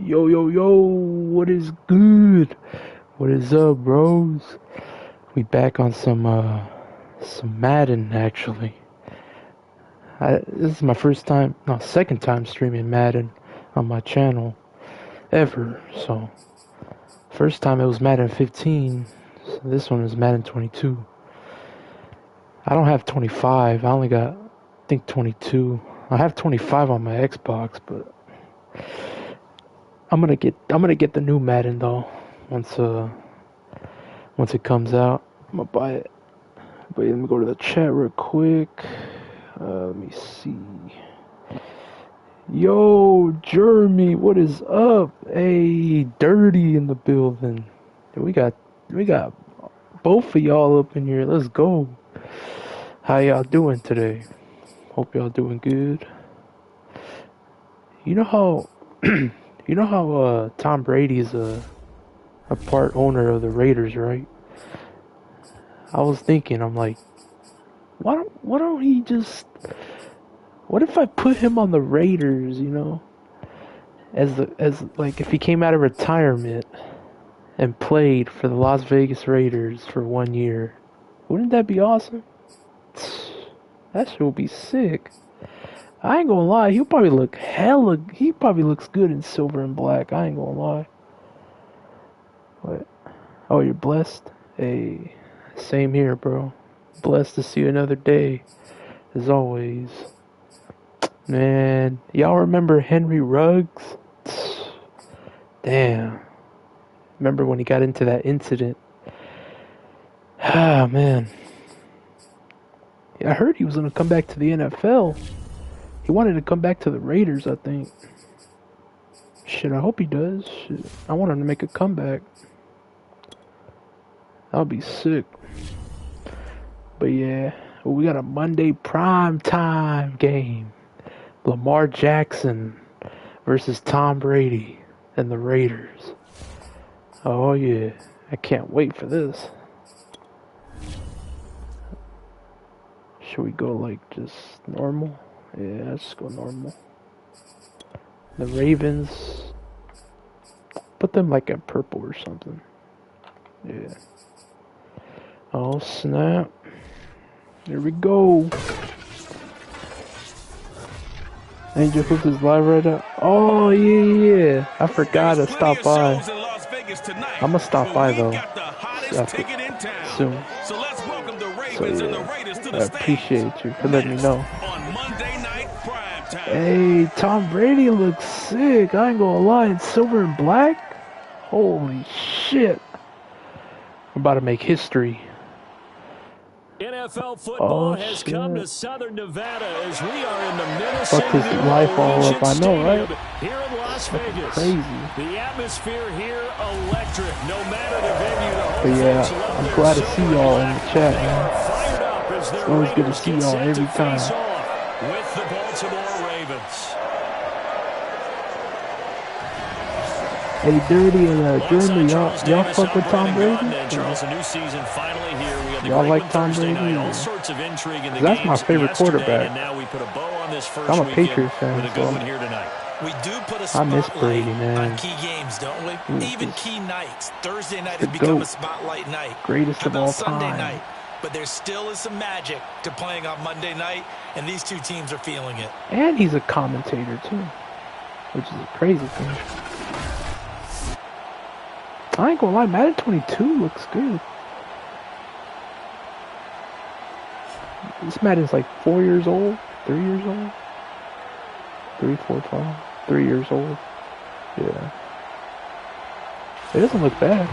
Yo, yo, yo, what is good? What is up, bros? We back on some Madden, actually. This is my second time streaming Madden on my channel, ever, so. First time it was Madden 15, so this one is Madden 22. I don't have 25, I only got, I think 22. I have 25 on my Xbox, but I'm gonna get the new Madden though. Once it comes out, I'm gonna buy it. But let me go to the chat real quick. Let me see. Yo, Jeremy, what is up? Hey, Dirty in the building. We got both of y'all up in here. Let's go. How y'all doing today? Hope y'all doing good. You know how Tom Brady's a part owner of the Raiders, right? I was thinking, I'm like, why don't he just, what if I put him on the Raiders, you know? As like if he came out of retirement and played for the Las Vegas Raiders for 1 year. Wouldn't that be awesome? That shit would be sick. I ain't gonna lie, he probably looks good in silver and black. I ain't gonna lie. What? Oh, you're blessed? Hey, same here, bro. Blessed to see another day, as always. Man, y'all remember Henry Ruggs? Damn. Remember when he got into that incident? Ah, man. Yeah, I heard he was gonna come back to the NFL. He wanted to come back to the Raiders, I think. Shit, I hope he does. Shit, I want him to make a comeback. That would be sick. But yeah, we got a Monday prime time game. Lamar Jackson versus Tom Brady and the Raiders. Oh yeah, I can't wait for this. Should we go like just normal? Yeah, let's go normal. The Ravens, put them like at purple or something. Yeah. Oh snap. Here we go. Angel Hoop is live right now. Oh yeah. I forgot to stop by. I'm gonna stop by though. Soon. So yeah, I appreciate you for letting me know. Hey, Tom Brady looks sick. I ain't gonna lie, in silver and black. Holy shit. I'm about to make history. NFL football has come to Southern Nevada as we are in the Minnesota fuck his life all up, I know, right? Here in Las Vegas. Crazy. The atmosphere here electric, no matter the venue. But yeah, I'm glad to see y'all in the chat, man. It's always good to see y'all every time. With the Baltimore Ravens. Hey, Dirty and Jeremy, y'all fuck with Tom Brady? Y'all like Tom Brady? That's my favorite quarterback. I'm a Patriots fan, so we do put a I miss spotlight Brady, man. on key games, don't we? Even key nights. Thursday night The has become GOAT. a spotlight night. Greatest How of about all Sunday time. night? But there still is some magic to playing on Monday night, and these two teams are feeling it. And he's a commentator, too. Which is a crazy thing. I ain't gonna lie, Madden 22 looks good. This Madden's like 4 years old, 3 years old. 3, 4, 5. 3 years old. Yeah. It doesn't look bad.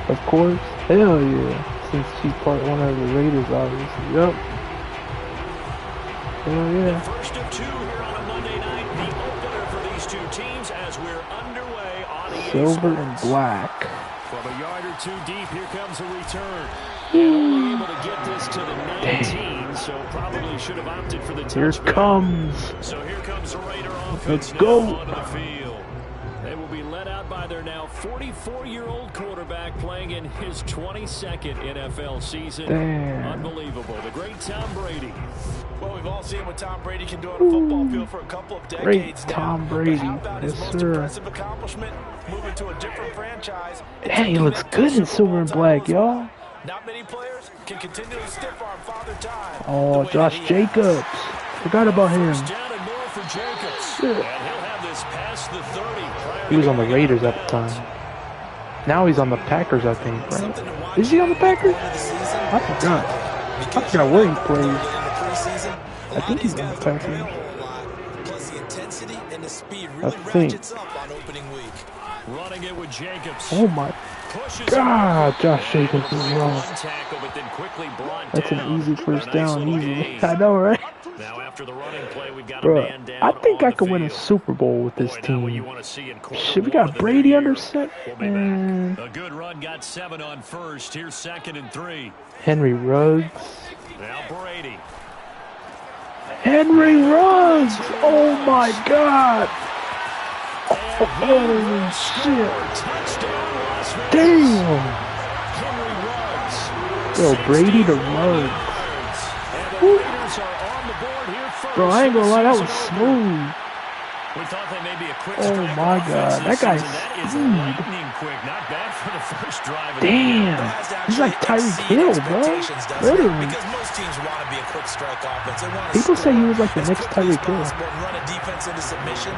Of course. Hell yeah. Since she's part one of the Raiders, obviously. Yep. Hell yeah. The first of two here on a Monday night. The opener for these two teams as we're underway on EA Silver Sports. and black. From a yard or two deep, here comes a return. And only able to get this to the 19, so probably should have opted for the touchback. Here comes. So here comes the Raider offense. Let's go. Onto the field. They will be led out by by their now 44-year-old quarterback playing in his 22nd NFL season. Damn. Unbelievable. The great Tom Brady. Well, we've all seen what Tom Brady can do on a football field for a couple of decades Great now. Tom Brady. But how about his most impressive accomplishment? Moving to a different franchise. Dang, he looks good in silver and black, y'all. Not many players can continue to stiff arm Father Time. Oh, Josh Jacobs. Forgot about him. Down and more for Jacobs. And he'll have this past the 30. He was on the Raiders at the time. Now he's on the Packers, I think, right? Is he on the Packers? I forgot. I forgot where he plays. I think he's on the Packers. I think. Running it with Jacobs. Oh my God, Josh Jacobs is wrong. That's an easy first down, easy. I know, right? Now after the running play, we've got Bro, a man down I think I could win a field. Super Bowl with this Boy, now what team. you want to see in quarter Shit, we one got of the Brady new under year. set. We'll be back. A good run got 7 on first. Here's 2nd and 3. Henry Ruggs. Now Brady. Henry Ruggs! Oh my God! Holy shit! Touchdown, Las Vegas. Damn! Henry Ruggs. Yo, Brady to Ruggs. And the Raiders are on the board here first. Bro, I ain't gonna lie, that was smooth. We thought that may be a quick Oh strike my offense God, this that guy's season. That is speed. lightning quick. Not bad for the first drive of the year. Damn! He's like Tyreek Hill, bro. Literally. Because most teams want to be a quick strike offense. They want to People say he was like the as next quickly as Tyreek Hill. possible and run a defense into submission.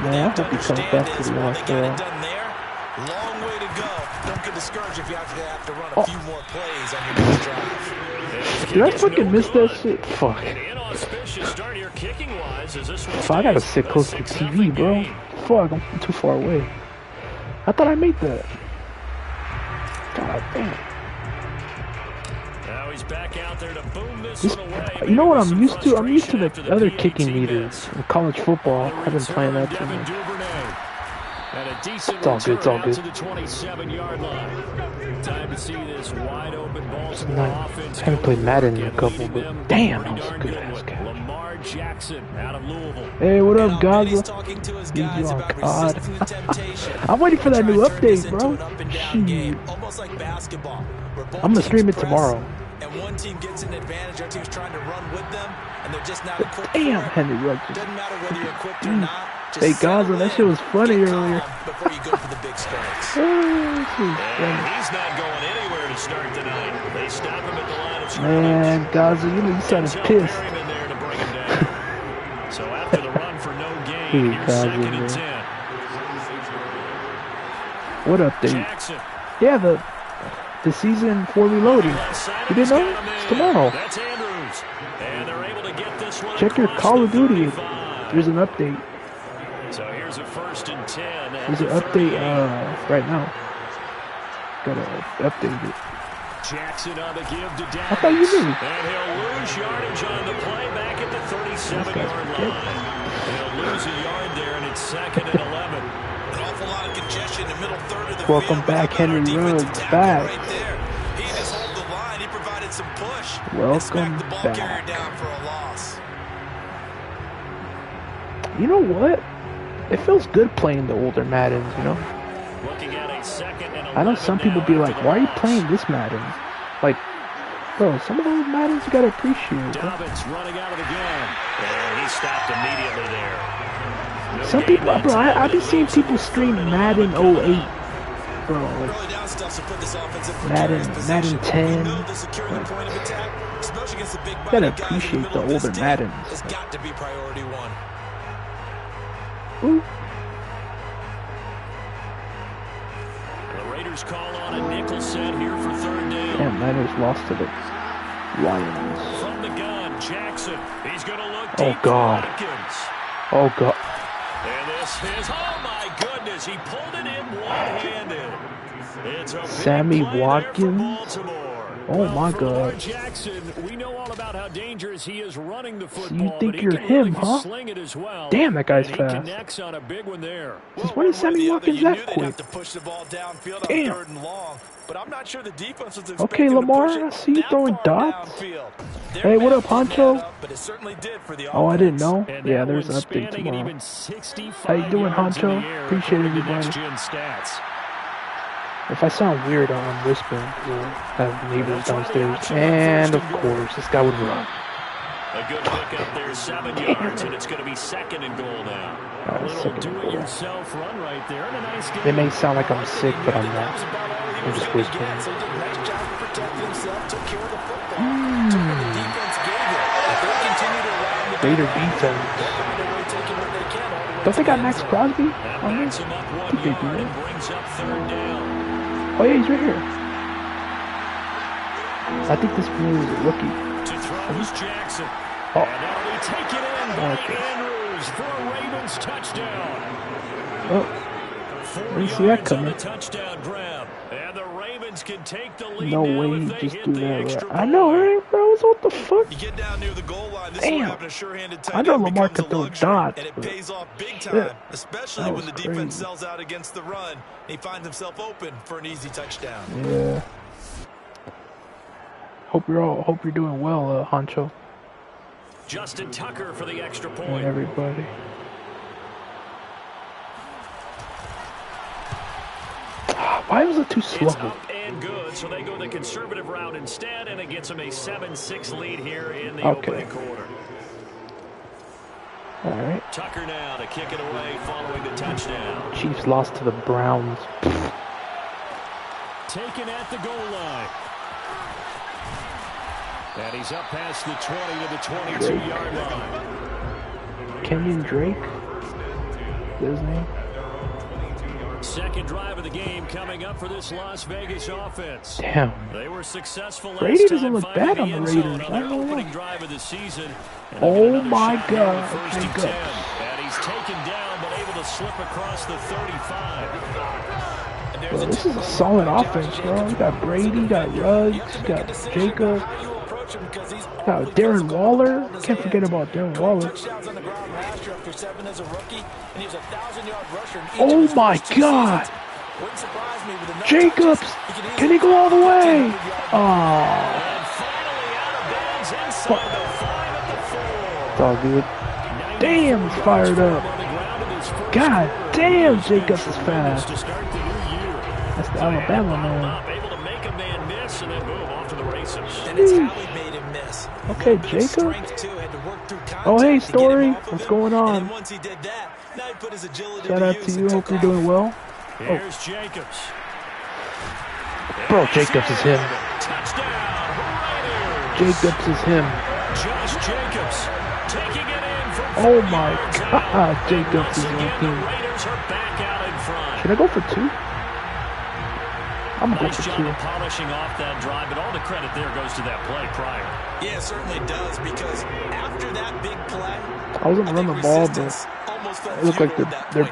Man, I hope he comes back to the Well, they got NFL. it done there. Long way to go. Don't get discouraged if you have to run a few more plays on your next drive. Did I fucking miss that shit? Fuck. An inauspicious start here kicking-wise as this one Fuck, I gotta stays sit a close to the 6-7 TV, bro. game. Fuck, I'm too far away. I thought I made that. God damn. Now he's back out there to boom this This, one away. you know what I'm Maybe used to? I'm used to some the frustration other after the kicking PAT meters miss. in college football. The I've been playing that return, too Devin much. Duvernay. And a decent It's all good, it's all return out good. to the 27-yard line. Time to see this wide-open Baltimore Not- offense. I haven't played Madden in a couple, Leading but them damn, pretty that was a darn good good ass one. catch. Lamar Jackson out of Louisville. Hey, what up, Brady's Gaza? talking to his You guys on about God. resisting the temptation. I'm waiting for that Try new and turn this update, into bro. an up and down Shoot. game, almost like basketball, where both I'm gonna teams stream it press, tomorrow. And one team gets an advantage, our team's trying to run with them, and they're just not equipped Damn, for it. Henry Ruggs. Doesn't matter whether you're equipped or not. Just Hey, settle Gaza, that in, shit was funny get earlier. calm before you go for the big strikes. Oh, this is And funny. he's not going anywhere to start tonight. They stop him at the line of scrimmage. Man, Gaza, you sounded Denzel pissed. Perryman there to bring him down. So after the run for no gain, Dude, here's Gaza, 2nd and man. 10. What update? Jackson. Yeah, the season 4 reloaded. You didn't know? It's tomorrow. That's Andrews. And they're able to get this one Check your across Call the of Duty. 35. There's an update. So here's a 1st and 10. There's an update right now. Gotta update it. Jackson on the give to Dobbins. I thought you knew. And he'll lose yardage on the play back at the 37-yard line. He'll lose a yard there, and it's 2nd and 11. An awful lot of congestion in the middle third of the Welcome field. back, How about our Henry defensive Ruggs, tackle back. Right there. He just held the line. He provided some push. And Welcome smacked the ball back. carrier down for a loss. You know what? It feels good playing the older Maddens, you know? Looking at a 2nd and 11 I know some people now be after like, the why are you loss. playing this Madden? Like, bro, some of those Maddens you gotta appreciate, bro. Dobbins running out of the gun. And he stopped immediately there. No Some gain people, that bro, time. I be seeing people stream Madden 08. Bro, like, Early down stuff to put this offense in Madden- precarious position. Madden 10. We know that securing the point of attack, especially against the big gotta body guys in the appreciate middle the of this older team, Maddens. has got to be priority one. ooh. The Raiders call on a nickel set here for 3rd down. Damn, Niners lost to the Lions. From the gun, Jackson. He's going to look Oh, deep God. for Watkins. Oh, God. And this is, oh my goodness, he pulled it in one-handed. It's a big Sammy play there for Watkins? Baltimore. Oh Well, my for Lamar God. Jackson, we know all about how dangerous he is running the So football, you but think he you're can him, really huh? sling it as well. Damn, that guy's And he fast. connects on a big one there. Since Well, when one is way or Sammy the other, Watkins you knew that they'd quick? have to push the ball downfield on Damn. 3rd and long. But I'm not sure the defense was Okay, expecting to push Lamar, it I see you that throwing far dots. downfield. Hey, what up, Their math didn't Honcho? add up, but it certainly did for the Oh, I didn't offense. know. And Yeah, that there's an one update spanning it tomorrow. even 65 How you doing, yards in the Honcho? air, Appreciate according to everybody. next-gen stats. If I sound weird, I'm whispering. I have neighbors downstairs. And, of course, this guy would run. A good pickup there, 7 yards, and it's going to be 2nd and goal now. A little do-it-yourself run right there, and a nice game. It may sound like I'm sick, but I'm not. I'm just whispering. So he did a nice job of protecting himself, took care of the football. Took what the defense gave him. If they continue to run the Raider ball, defense. they'll find a way taking what they can all the way Don't to they got the Max end zone. Crosby That on backs this? him up I 1 think they do yard and that. brings up 3rd down. Oh yeah, he's right here. I think this player is a rookie. To throw is Jackson. Oh. And that'll be taken in by Okay. Andrews for a Ravens touchdown. Oh, 4 didn't see that yards on the coming. touchdown grab. And the Ravens can take the lead No now way if he they just hit do the that. extra Right? I know, point. right, bro? So what the fuck? You get down near the goal line, this is Damn. where having a sure-handed tight I know end Lamar becomes can a throw luxury, dots, and it but pays off big shit, time, especially that when was the defense crazy. sells out against the run, and he finds himself open for an easy touchdown. Yeah. Hope you're doing well, Honcho, Justin Tucker for the extra and point. everybody. Why was it too slow? It's up and good, so they go the conservative route instead, and it gets them a 7-6 lead here in the opening quarter. All right. Tucker now to kick it away following the touchdown. Chiefs lost to the Browns. Taken at the goal line. And he's up past the 20 to the 22-yard line. Kenyon Drake? Is that his name? Second drive of the game coming up for this Las Vegas offense. Damn. They were successful last Brady doesn't time look finding bad the on the end zone Raiders. on I their don't opening know. drive of the season. And Oh they've got another my shot here in the God, first and Jacobs. 10. And he's taken down, but able to slip across the 35. Bro, this is a solid offense, bro. You got Brady, you got Ruggs, you got Jacob, you got Darren Waller. Can't forget about Darren Waller. Oh my God! Jacobs! Can he go all the way? Oh. It's all good. Damn, he's fired up. God damn, Jacobs is fast. That's the Alabama man. Able to make a man miss, and then boom, off to the races. And it's how he made him miss. Okay, Jacob. Oh, hey, Story. What's going on? And once he did that, now he put his agility Shout out to you. Hope you're doing well. Here's Jacobs. Bro, Jacobs is him. Touchdown, Raiders. Jacobs is him. Josh Jacobs taking it in from Oh 4 my yards out. God, Jacobs is Once again, looking. the Raiders are back out in front. Should I go for 2? I'm gonna go Nice for job 2. of polishing off that drive, but all the credit there goes to that play prior. Yeah, it certainly does, because after that big play, I was gonna run the ball, but it it looked like they're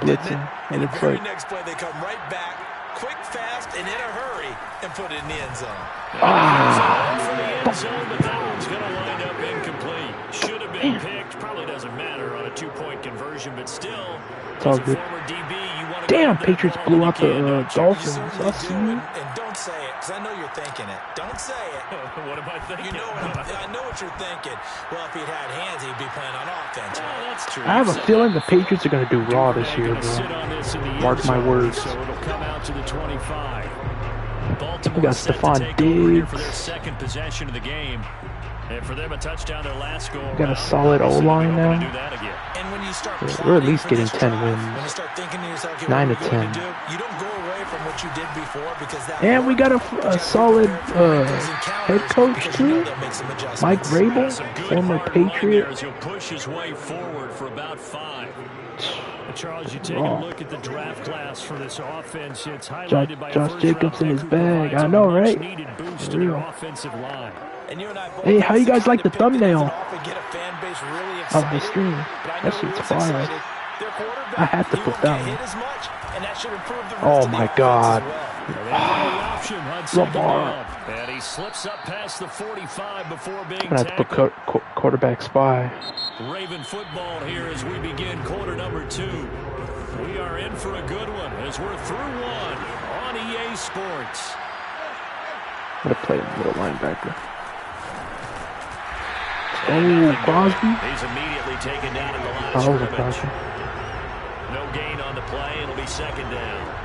blitzing, and the it's very like, next play, they come right back, quick, fast, and in a hurry, and put it in the end zone. For the end zone, but that one's going to wind up incomplete. Should have been picked. Probably doesn't matter on a 2-point conversion, but still, it's all as a good. former DB, you want to Damn, grab that Patriots ball blew when out you the can, don't you? Dolphins. You I certainly see do, you. and don't say it, because I know you're thinking it. Don't say it. What am I thinking? You know I know what you're thinking. Well, if he'd had hands, he'd be playing on offense. Oh, that's true. I have a feeling the Patriots are gonna do raw this year, Gonna sit bro. on this in the Mark end my zone, words. So it'll come out to the 25. Baltimore We got set to Stephon take over here for Diggs. their second possession of the game. And for them, a touchdown, their last goal. We got a solid O-line now. Do that again. And when you start Yeah, we're at least getting 10 when you wins. start thinking to yourself, okay, 9 what to are we going 10. do? You don't go away from what you did before, because that And we got a solid head coach because you too. know they'll make some adjustments. Mike Vrabel, Some good former hard running there Patriot. as he'll push his way forward for about 5. And Charles, you take a Raw. look at the draft class for this offense. It's highlighted by a Josh first-round Jacobs in pick his who bag. provides I a know, right? much-needed boost For to their real. offensive line. And you and I both Hey, how you guys like the pick that thumbnail isn't often get a fan base really of the excited, stream? but I know That who shit's is fire. excited. Their quarterback, I had to he put won't that get one. hit as much, and that should improve the rest Oh of the my offense God. as well. They have the option on second Lamar. down. And he slips up past the 45 before being I have to tackled. put quarterback spy. Raven football here as we begin quarter number 2. We are in for a good one as we're through one on EA Sports. I'm going to play middle linebacker. Oh, Crosby. He's immediately taken down at the line Oh, of that was a scrimmage. Crosby. No gain on the play. It'll be second down.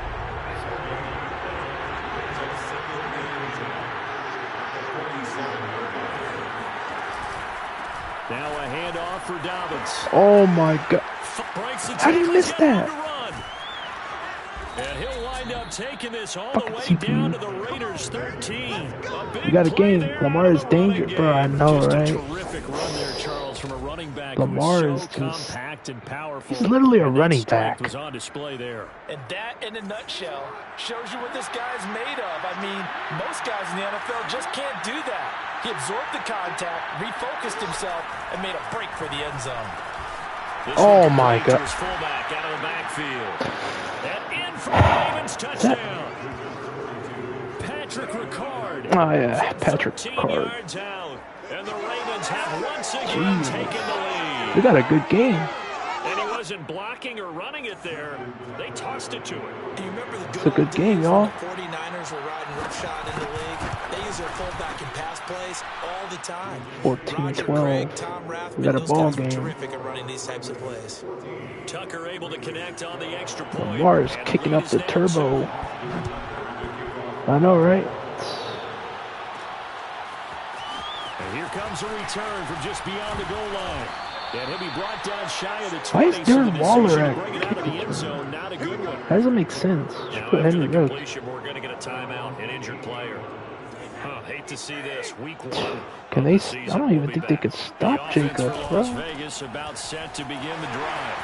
Now a handoff for Dobbins. Oh my God. How did he miss that? And he'll wind up taking this all Fucking the way CPU. down to the Raiders 13. You got a game. Lamar is dangerous, bro. I know, just right? A terrific run there, Charles, from a running back Lamar who was is so just... compact and powerful. He's literally a And that running strength back. was on display there. And that, in a nutshell, shows you what this guy's made of. I mean, most guys in the NFL just can't do that. He absorbed the contact, refocused himself, and made a break for the end zone. Oh my God. His fullback out of the backfield. And in for the Ravens touchdown. Patrick Ricard. Oh yeah, Patrick 13 Ricard. yards out. And the Ravens have once again taken the lead. We got a good game. And he wasn't blocking or running it there. They tossed it to him. Do you remember the It's a good game, days y'all. when the 49ers were riding roughshod in the league? They use their fullback and pass plays all the time. 14-12. We got a ball game. Terrific at running these types of plays. Tucker able to connect on the extra point. Lamar is And kicking lead up is the now turbo. 2. I know, right? And here comes a return from just beyond the goal line. And he'll be brought down shy of the 20. Why is Darren so Waller to at bring it out of the end zone, not a good one. That doesn't make sense. Should Now, put after Henry the Ruggs. completion, we're going to get a timeout, an injured player. Hate to see this. Week 1. Can they? I don't even think they could stop Jacobs, bro. Las Vegas about set to begin the drive.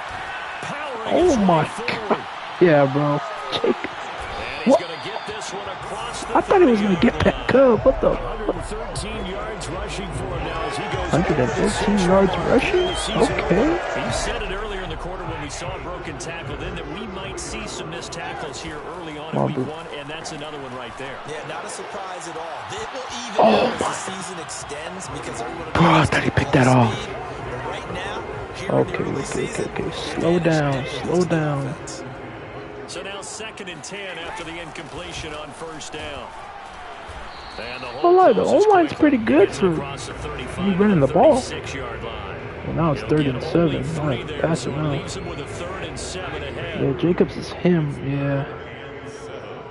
Powering Oh his my way forward. God. Yeah, bro. Jacob. And he's What? going to get this one across the I thought he was gonna get 30-yard back line. up. What the? 113 yards rushing for him now as he goes 113 yards rushing? Okay. He said it earlier in the quarter when we saw a broken tackle then that we might see some missed tackles here early on in week 1, and that's another one right there. Yeah, not a surprise at all. It will even Oh out as the season extends because everyone Oh, I thought he picked that off. But right now, here in the Okay, early okay, season, okay. Slow down, slow down. So now 2nd and 10 after the incompletion on first down. And the Oh, lie, the closes O-line's quickly. pretty good Gets for across the 35 you running the ball. 36-yard line. Well, now it's He'll 3rd get and only 7. 3 Not there, fast so it enough. leaves him with a 3rd and 7 ahead. Yeah, Jacobs is him. Yeah.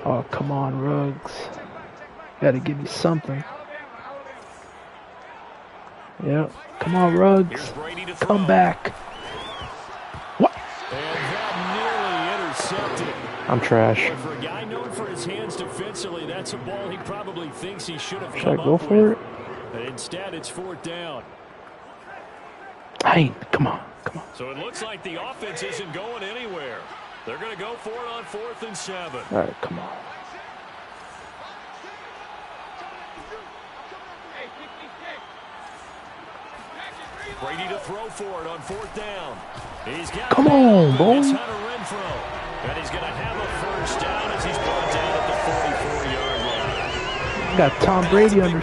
Oh, come on, Ruggs. Gotta give me something. Yep. Come on, Here's Ruggs. Brady to throw. Come back. What? And that nearly intercepted. I'm trash. But for a guy known for his hands defensively, that's a ball he probably thinks he should have Should come I go up for with. it? Instead, it's 4th down. Hey, come on. Come on. So it looks like the offense isn't going anywhere. They're going to go for it on 4th and 7. All right, come on. Brady to throw for it on 4th down. He's got Come on, boy. It's Hunter Renfrow. And he's going to have a 1st down as he's brought down at the 44-yard line. Got Tom Brady under.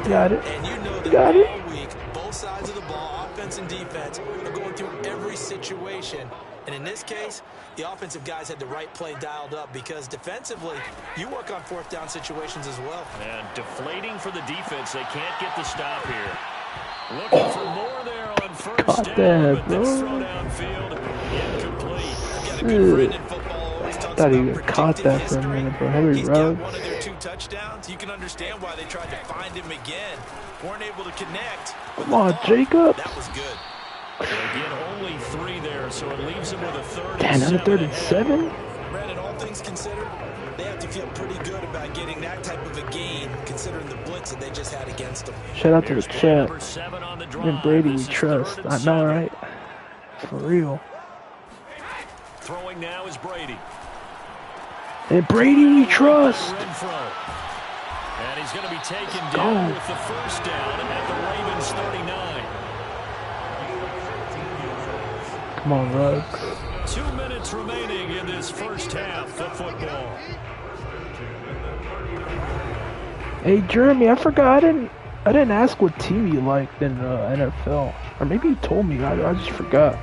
Got it. And you know that Got it. all week, both sides of the ball, offense and defense, are going through every situation. And in this case, the offensive guys had the right play dialed up because defensively, you work on 4th down situations as well. And deflating for the defense. They can't get the stop here. Looking for more there on 1st Caught down, that, but bro. this throw downfield incomplete. Got a good friend in football. Always talks Thought he about caught predictive that for a history. minute, bro. Henry He's got Ruggs. one of their 2 touchdowns. You can understand why they tried to find him again. Weren't able to connect. Come on, Jacobs. That was good. Again, only 3 there, so it leaves him with a 3rd Damn, and another 7 3rd and ahead. 7? Brandon, all things considered, they have to feel pretty good about getting that type of a gain, considering the blitz that they just had against them. Shout out to the Here's play chat. number 7 on the drive. And Brady we This is trust. 3rd and I know, 7. right? For real. Throwing now is Brady. And Brady we trust. Renfrow. And he's going to be taken go. down with the 1st down at the Ravens 39. Come on, Ruggs. 2 minutes remaining in this first half of football. Hey Jeremy, I forgot. I didn't ask what team you liked in NFL, or maybe you told me. I just forgot.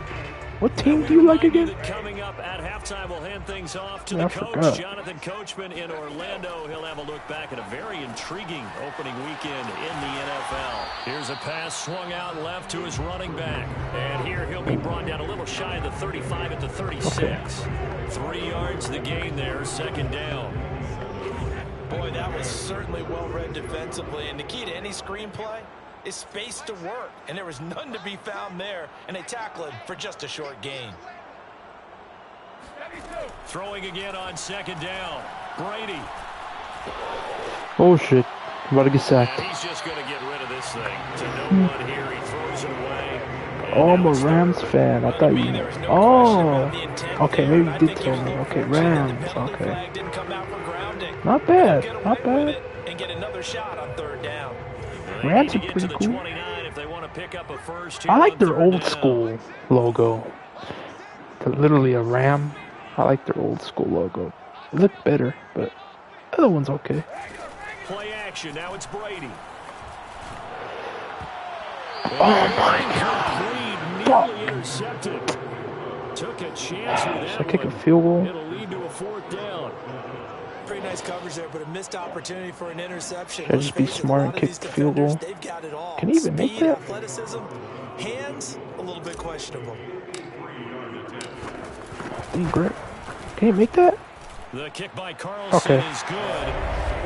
What team do you like again? Coming up at halftime, we'll hand things off to Yeah, the I coach, forgot. Jonathan Coachman in Orlando. He'll have a look back at a very intriguing opening weekend in the NFL. Here's a pass swung out left to his running back. And here he'll be brought down a little shy of the 35 at the 36. Okay. 3 yards the gain there, second down. Boy, that was certainly well-read defensively. And the key to any screenplay is space to work. And there was none to be found there. And they tackle him for just a short gain. Throwing again on second down. Brady. Oh shit! I'm about to get sacked. And he's just going to get rid of this thing. To no one here. He throws it away. Oh, I'm a Rams fan. I thought you. Oh. Okay, maybe you did tell me. Okay, Rams. Okay. Not bad. Not bad. And get another shot on third down. Rams are pretty cool. I like their old school logo. They're literally a ram. I like their old school logo. They look better, but the other one's okay. Play action. Now it's Brady. Oh my God! Nearly intercepted. Took a chance with that. Should I kick a field goal? It'll lead to a fourth down. Pretty nice coverage there, but a missed opportunity for an interception. Should I just be smart and kick the field goal? They've got it all. Can he even make Speed, that? athleticism, hands, a little bit questionable. Dang, Greg. Can he make that? The kick by Carlson is good.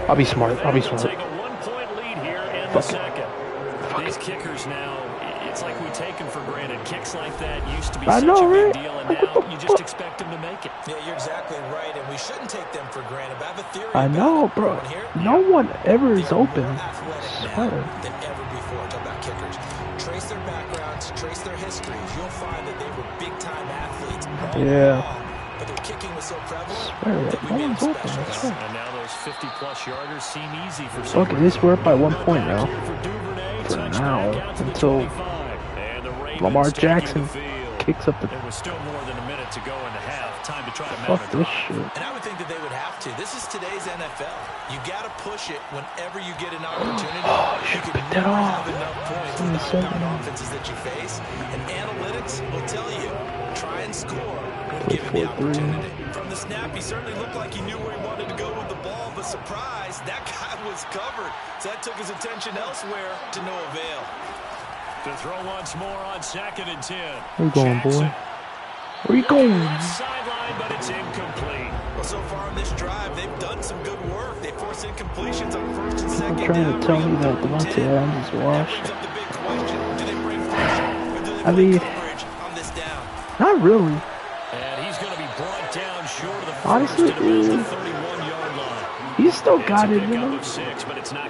I'll be smart. I'll be smart. Take a 1-point lead here in the second. These kickers now, it's like we take them for granted. Kicks like that used to be such a big deal, and now you just expect them to make it. Yeah, you're exactly right, and we shouldn't take them for granted. But I have a theory. I know, bro. No one ever is open. Now than ever before. Talk about kickers. Trace their backgrounds, trace their histories. You'll find that they were big-time athletes. Yeah. But their kicking was so prevalent that we made them special. And now those 50-plus yarders seem easy for some. Okay, this we're up by 1 point now. For now, until Lamar Jackson kicks up the. There was still more than a minute to go in the half. Time to try to Fuck this shit. And I would think that they would have to. This is today's NFL. You got to push it whenever you get an opportunity. You can never have enough points with the high-powered offenses that you face. And analytics will tell you, try and score when given the opportunity. From the snap, he certainly looked like he knew where he wanted to go with the ball, but surprise, that guy was covered. So that took his attention elsewhere to no avail. To throw once more on 2nd and 10. Where you going, boy? Where you going? Sideline, but it's incomplete. Well, so far on this drive, they've done some good work. They force incompletions on 1st and 2nd. You're trying to tell me that Devontae Adams is washed? I mean, not really. And he's going to be brought down short of the honestly, the 31-yard line. He's still got it in him.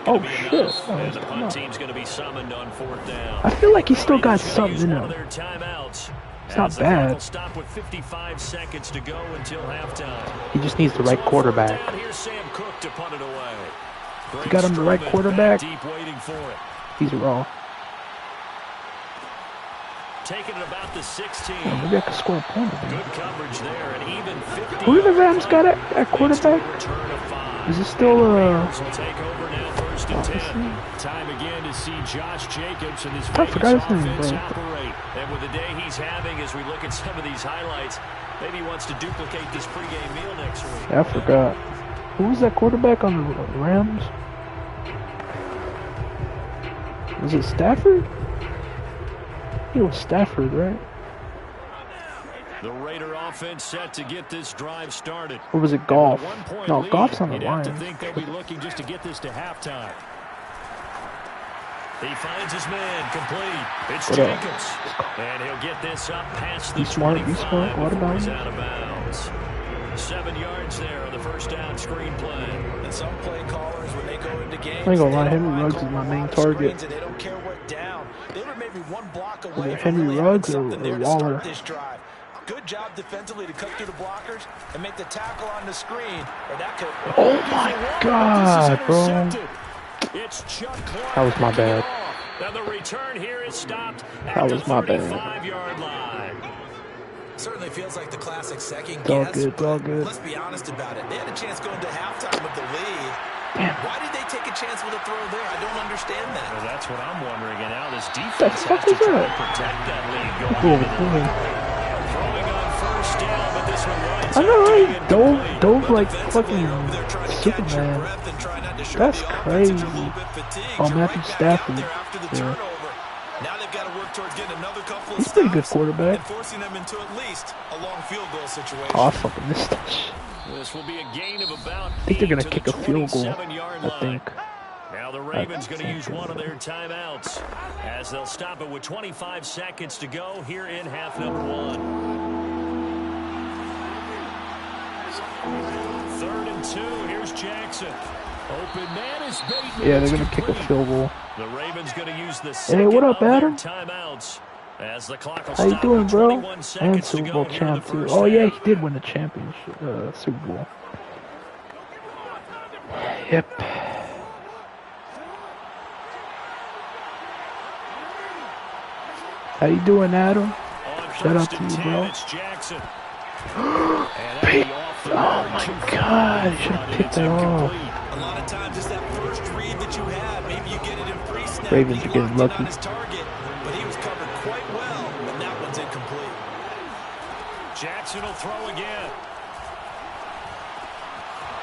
Oh shit! And the punt team's going to be summoned on 4th down. I feel like he's still got something in him. It's not bad. Stop with 55 seconds to go until halftime. He just needs the right quarterback. Here's Sam Cook to punt it away. You got him the right quarterback. Deep waiting for it. He's raw. Taking it about the 16. Oh, maybe I could score a point. Good coverage there, and even 50. Who do the Rams got at quarterback? Is it still take over now, 1st and 10. Time again to see Josh Jacobs and his I forgot his name, bro. operate. And with the day he's having, as we look at some of these highlights, maybe he wants to duplicate this pregame meal next week. Yeah, I forgot. Who was that quarterback on the Rams? Was it Stafford? It was Stafford, right? The Raider offense set to get this drive started. Or was it Goff? No, Goff's on the line. line. You'd have to think they'll be looking just to get this to halftime. He finds his man complete. It's Jacobs. And he'll get this up past the 25. Be smart. What about him? Out of bounds. 7 yards there on the first down screen play. And some play callers, when they go into games, I ain't gonna lie, Henry Ruggs is my main target. They don't care what down. They were maybe one block away from Henry Ruggs or Waller. This drive. Good job defensively to cut through the blockers and make the tackle on the screen. Or that could. Oh my God, bro! It's Chuck Clark. That was my bad. Now the return here is stopped at that was my bad. 35-yard line. Certainly feels like the classic second all guess. Good, all good. Let's be honest about it. They had a chance going to halftime with the lead. Damn. Why did they take a chance with a throw there? I don't understand that. Well, that's what I'm wondering. And now this What the defense fuck has to is try that? to protect that lead going into the Boy. throwing on first down, but this one winds I up know, to be right? incomplete. Dove like Defensively, you're over fucking there trying to catch your Superman. breath and try not to show That's the offense that crazy. you're a little bit fatigued. Oh, You're Matthew right back out Stafford. there after the Yeah. turnover. Now they've got to work towards getting another couple of He's a pretty good stops quarterback. and forcing them into at least a long field goal situation. Oh, I fucking missed that shit. This will be a gain of about I think they're 8 gonna to kick the a field goal. 27-yard I line. think. Now the Ravens going to use one of their timeouts as they'll stop it with 25 seconds to go here in half number 1. 3rd and 2. Here's Jackson. Open man is Bateman. Yeah, they're gonna kick a field goal. The Ravens going to use the Hey, second what up, of their Adam? timeouts as the clock will How you stop doing, with bro? 21 And seconds to Super go Bowl here in the champ too. first Oh yeah, half. he did win the championship, Super Bowl. Yep. How you doing, Adam? Shout out to you, bro. Pick. Oh my God, you should have picked that off. A lot of times it's that first read that you have. Maybe you get it in pre-snap. Ravens He are getting locked in lucky. on his target, but he was covered quite well, and that one's incomplete. Jackson will throw again.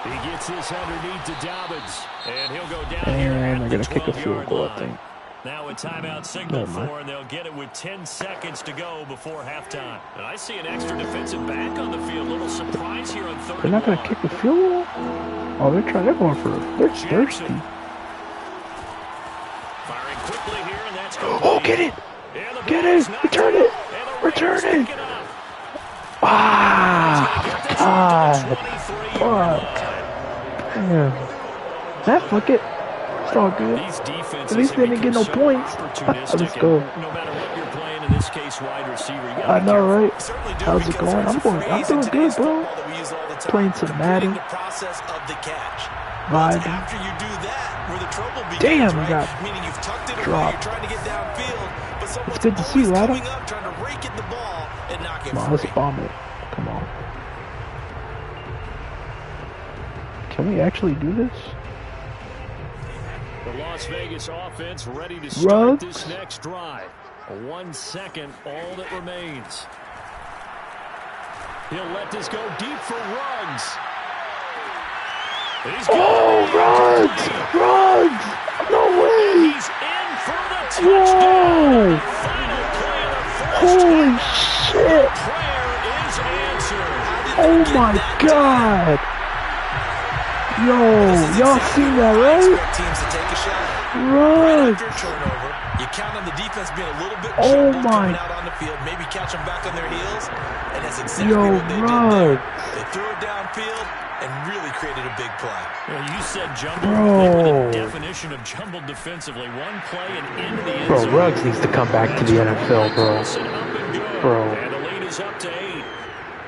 He gets this underneath to Dobbins, and he'll go down here And at they're the gonna kick a field 12-yard goal, I line. think. Now a timeout signal Never mind. for, and they'll get it with 10 seconds to go before halftime. And I see an extra defensive back on the field. Little surprise here on 3rd They're not and gonna 1. kick the field goal? Oh, they're going for it. They're thirsty. Firing quickly here, and that's Oh, get it! And the Get ball is it! knocked Return out, it! and the Return Ravens it! pick up. Ah! God! 23-yard Fuck! line. Damn. That fuck it. It's all good. These defenses At least they have didn't get become no so points. opportunistic, Let's go. and no matter what you're playing, in this case, wide receiver, you gotta I be know, careful. right? Certainly do, How's it because going? there's a I'm phrase doing in good, today's bro. football that we use all the time, Playing some completing Madden. the process of the catch. Well, Vibing. it's after you do that where the trouble begins, Damn, right? got Meaning you've tucked it away, dropped. you're trying to get downfield, but someone's good to see always you, Adam. coming up, trying to rake at the ball and knock it Come on, free. let's bomb it. Come on. Can we actually do this? The Las Vegas offense ready to start Ruggs? this next drive. 1 second, all that remains. He'll let this go deep for Ruggs. He's Oh, Ruggs! Ruggs! No way! He's in for the touchdown. Whoa! Final play of the first Holy half. shit! Prayer is answered. Oh my God! Yo, y'all seen that, right? Expect teams to take a shot. Right Ruggs! after a turnover, you count on the defense being a little bit Oh troubled my- coming out on the field, maybe catch them back on their heels, and that's exactly Yo, what they did there. Ruggs! They threw it downfield and really created a big play. Well, you said jumbled. Bro. They were the definition of jumbled defensively. One play and into the end Bro, zone. Ruggs needs to come back to the NFL, bro. Wilson up and go. Bro. And the lead is up to 8.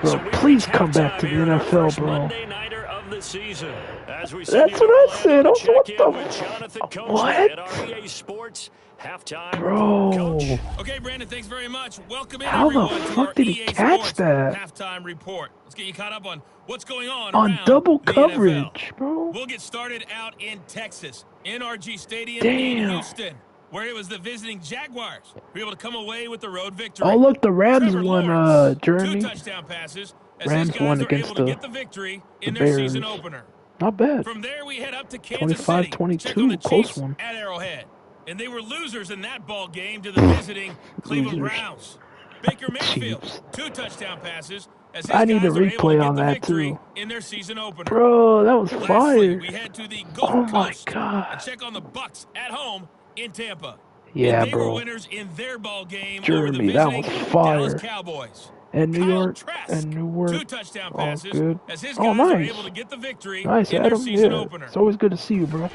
Bro, So we please reach come back to halftime the here in our NFL, first bro. Monday nighter of the season. As we That's send you what to I said. Orlando I to was like, check what in the with Jonathan Coach what? at our EA Sports halftime Bro. report. Coach. Okay, Brandon, thanks very much. Welcome in, How the everyone, to fuck our did he EA catch Sports that? halftime report. Let's get you caught up on what's going on On around double the coverage, NFL. bro. We'll get started out in Texas, NRG Stadium Damn. in Houston, where it was the visiting Jaguars were able to come away with the road victory. Oh, look, the Rams Trevor won, Lawrence, 2 Jeremy. touchdown passes as Rams his won guys are against able to the- get the victory in the their season Bears. opener. Not bad. From there, we head up to Kansas City. 25-22, Check on the close Chiefs one. at Arrowhead. And they were losers in that ball game to the visiting Cleveland Losers. Browns. Baker Mayfield, Chiefs. 2 touchdown passes as his I need a guys are able to replay get on the that, victory too. in their season opener. Bro, that was Lastly, fire. we head to the Gulf Oh my Coast God. and check on the Bucks at home in Tampa. Yeah, and they were bro. winners in their ball game over Jeremy, the that visiting was fire. Dallas Cowboys. And New Kyle York. Trask, And Newark. 2 touchdown Oh, passes good. as his Oh, guys are nice. able to get the victory Nice, in their Adam. season Yeah. opener. It's always good to see you, bro.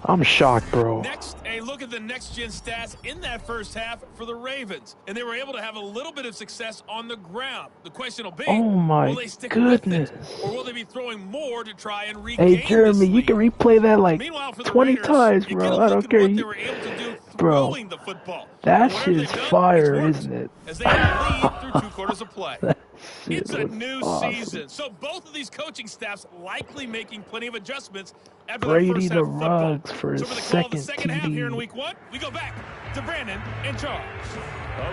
I'm shocked, bro. Next, a look at the next-gen stats in that first half for the Ravens. And they were able to have a little bit of success on the ground. The question will be, Oh my will they stick goodness. with it? Or will they be throwing more to try and regain Hey, Jeremy, this you lead? can replay that like Meanwhile, for the 20 Raiders, times, you bro. get a I look don't at care. what they were able to do Bro, throwing the football. that And shit whatever is they've done, fire, it's worked, isn't it? as they have a lead through 2 quarters of play. That shit It's a was new awesome. season, so both of these coaching staffs likely making plenty of adjustments after that Brady first the half of football. Rugs for So his for the call of the second second half here in TD. week 1, we go back to Brandon in charge.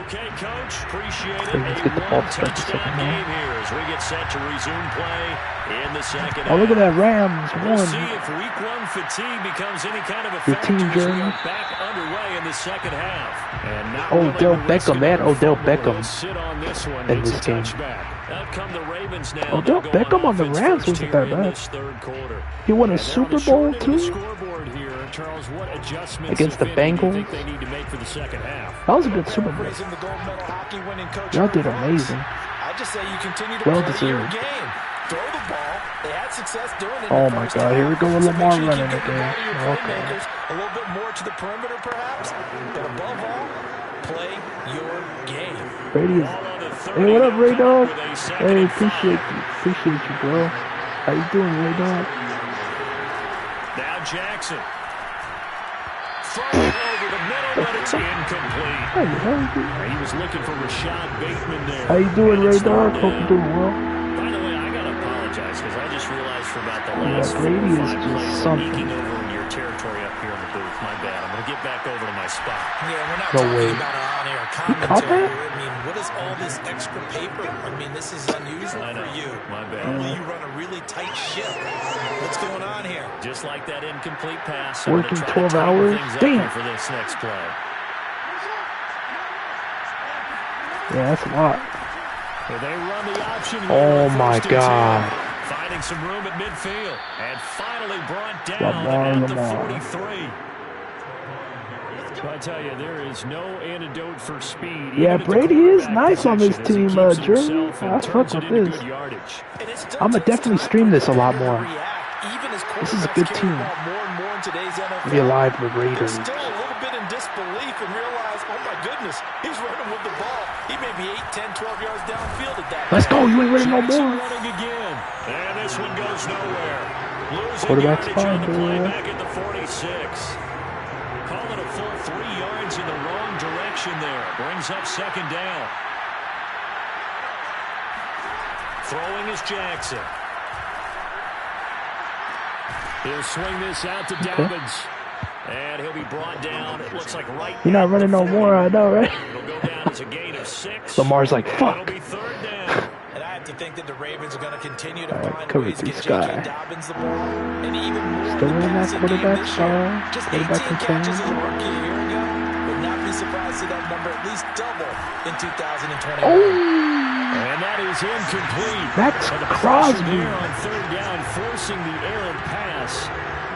Okay, Coach, appreciate it. Let's A get the ball back to one-touchdown second game half. here as we get set to resume play in the second half. Oh, look at that Rams We'll one. see if week 1 fatigue becomes any kind of a Your factor team as we journey. are back underway in the second half. And not Odell willing to risk Beckham, man. another Odell fumble. Beckham He'll sit on this one, in gets this a game. touchback. Out come the Ravens now. Odell They'll go Beckham on the offense Rams first wasn't here that in bad. this third quarter. He won a And they're on Super the short Bowl end of the too. scoreboard here. Charles, what adjustments, Against the if any, do you Bengals. think they need to make for the second half? That was a good Super Bowl. Paraphrasing the gold medal hockey winning coach Y'all did Herb Brooks, amazing. I just say you continue to Well play your deserved. game. Throw the ball. They had success doing it. Oh in the my first God, here we half. go with So Lamar make sure you running keep getting the again. ball to your Okay. playmakers, a little bit more to the perimeter, perhaps. But above all, play your game. Brady is. Hey, what up, Ray Dog? Hey, appreciate you, bro. How you doing, Ray Dog? Now Jackson. Throwing over the middle, but it's incomplete. Hey, how you doing? He was looking for Rashad Bateman there. How you doing, And Ray it's Dog? third Hope you're down. doing well. By the way, I gotta apologize because I just realized for about the Yeah, last 4 Brady or is 5 just plays, I'm something. eking over in your territory up here in the booth. My bad. I'm gonna get back over to my spot. Yeah, we're not No talking way. about an on-air caught commentary. that? I mean, what is all this extra paper? I mean, this is unusual I know. for you. My bad. Normally you run a really tight ship. What's going on here? Just like that incomplete pass. I'm Working gonna try 12 to tighten hours? things up Damn. here for this next play. Yeah, that's a lot. Well, they run the option here Oh on my 1st and God. 10. Finding some room at midfield. And finally brought down Lamar. at the 43. So I tell you, there is no antidote for speed. Yeah, even at the Brady is quarterback nice on this position, as he team, keeps it Jeremy. himself and I turns fuck it with into this. good yardage. And it still I'ma takes definitely time stream for this a lot player to more. react. Even as This is a quarterbacks good carry team. the ball more and more in today's NFL, Be alive with they're Raiders. still a little bit in disbelief and realize, oh my goodness, he's running with the ball. He may be 8, 10, 12 yards downfield at that Let's point. go. You ain't ready no Jackson more. running again. And this one goes nowhere. Losing Quarterback's yardage on fine, the play boy. back at the 46. Call it a full 3 yards in the wrong direction there. Brings up second down. Throwing is Jackson. He'll swing this out to Dobbins. And he'll be brought down, it looks like right You're not at running the no 40. more, I know, right? It'll go down as a gain of 6. Lamar's like, And fuck. it'll be third down. And I have to think that the Ravens are going to continue to find cover ways to three get Sky. J.K. Dobbins the ball. And even more Still in the running that passing game quarterback this year. style, Just quarterback 18 catches as a control. rookie a year ago. Would not be surprised to see that number at least double in 2021. Oh, And that is incomplete. Max And the pressure Crosby. there on third down, forcing the errant pass.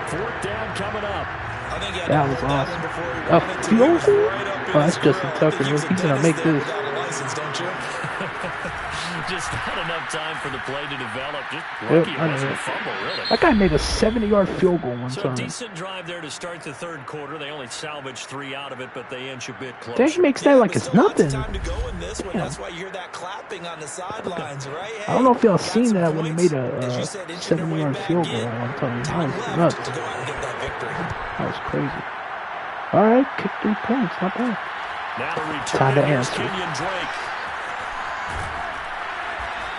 Fourth down coming up. I think he had That to was hold that awesome. one before he A wanted to. He field was goal? right up in Oh, his that's Justin grill. I Tucker. think he was a He's gonna dentist make there this. without a license, don't you? Just not enough time for the play to develop. Just Yep, lucky I it wasn't know. a fumble, really. That guy made a 70-yard field goal one So a time. decent drive there to start the third quarter. They only salvaged 3 out of it, but they inch a bit closer. Dang, he makes that like it's Still lots of nothing. time to go in this one. That's why you hear that clapping on the sidelines, right? I don't know if y'all Got seen some that when he points. made As a you said, inching their way 70-yard back field goal in. one time. That Time was left nuts. to go out and get that victory. That was crazy. All right, kick 3 points. Not bad. Now to return Time to it, here's answer. Kenyon Drake.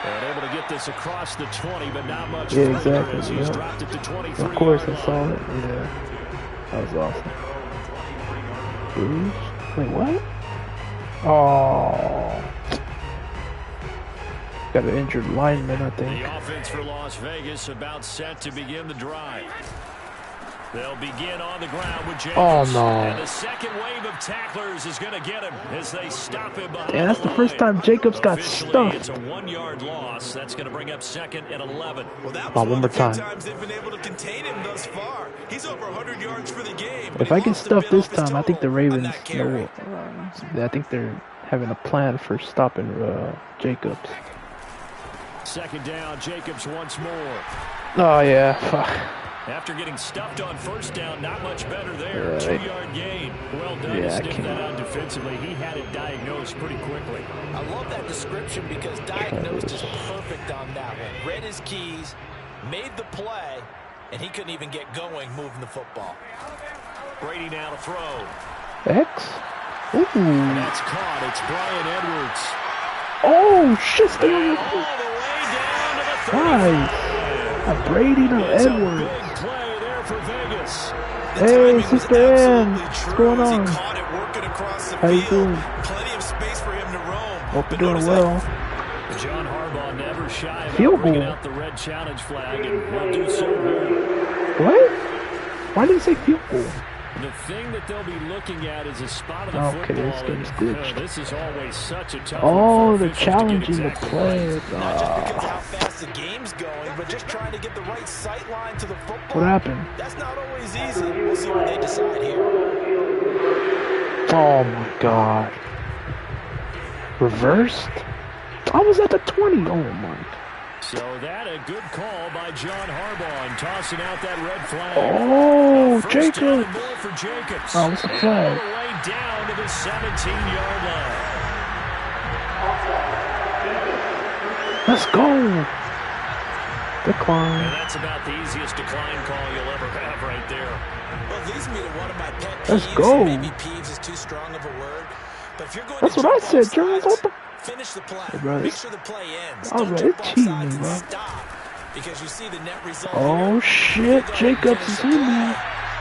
And able to get this across the 20, but not much Yeah, further exactly, as he's yeah. dropped it to 23. Of course, I saw it. Yeah, that was awesome. Bruce? Wait, what? Oh, got an injured lineman, I think. The offense for Las Vegas about set to begin the drive. They'll begin on the ground with Jacobs. Oh, no. And the second wave of tacklers is going to get him as they stop him behind Yeah, that's the line. first time Jacobs got Officially, stuffed. it's a 1-yard loss. That's going to bring up second and 11. Well, that Oh, was one more of the few time. times they've been able to contain him thus far. He's over 100 yards for the game. If I get stuffed this time, I think the Ravens know. know. I think they're having a plan for stopping Jacobs. Second down, Jacobs once more. Oh yeah, fuck. After getting stuffed on first down, not much better there. Right. 2-yard gain. Well done Yeah, to I sniff can't. that out defensively. He had it diagnosed pretty quickly. I love that description because diagnosed is perfect on that one. Read his keys, made the play, and he couldn't even get going moving the football. Brady now to throw. X? Ooh. And that's caught. It's Brian Edwards. Oh, shit. Stay on your All feet. the way down to the 35. Nice. A Brady to It's a Edwards. big play there for Vegas. Hey, Sister Ann. What's going on? He caught it working across the How you field. doing? Plenty of space for him to roam. Hope you're But doing notice well. John Harbaugh never shy about Field bringing goal. out the red challenge flag, and he'll do so here. What? Why did he say field goal? The thing that they'll be looking at is a spot of the Okay, football. this game's and, glitched. this is always such a tough Oh, one for they're officials to get challenging the exactly play. right. Not just because of how fast the game's going, but just trying to get the right sight line to the football. What happened? That's not always easy. We'll see what they decide here. Oh my god. Reversed? I was at the 20. Oh my. So that a good call by John Harbaugh and tossing out that red flag. Oh, First down Jacob. and more for Jacobs. Oh, what's the And flag? all the way down to the 17-yard line. Let's go. And Decline. that's about the easiest decline call you'll ever have right there. Well, it leads me to one of my pet peeves. Let's go. Maybe peeves is too strong of a word. But if you're going That's to what I jump said, off Jones. sides, What the? finish the play. Hey, bro, Make sure the play ends. I was Don't like, jump it's off cheating, sides and bro. stop. Because you see the net result Oh here. shit, Jacobs is in there.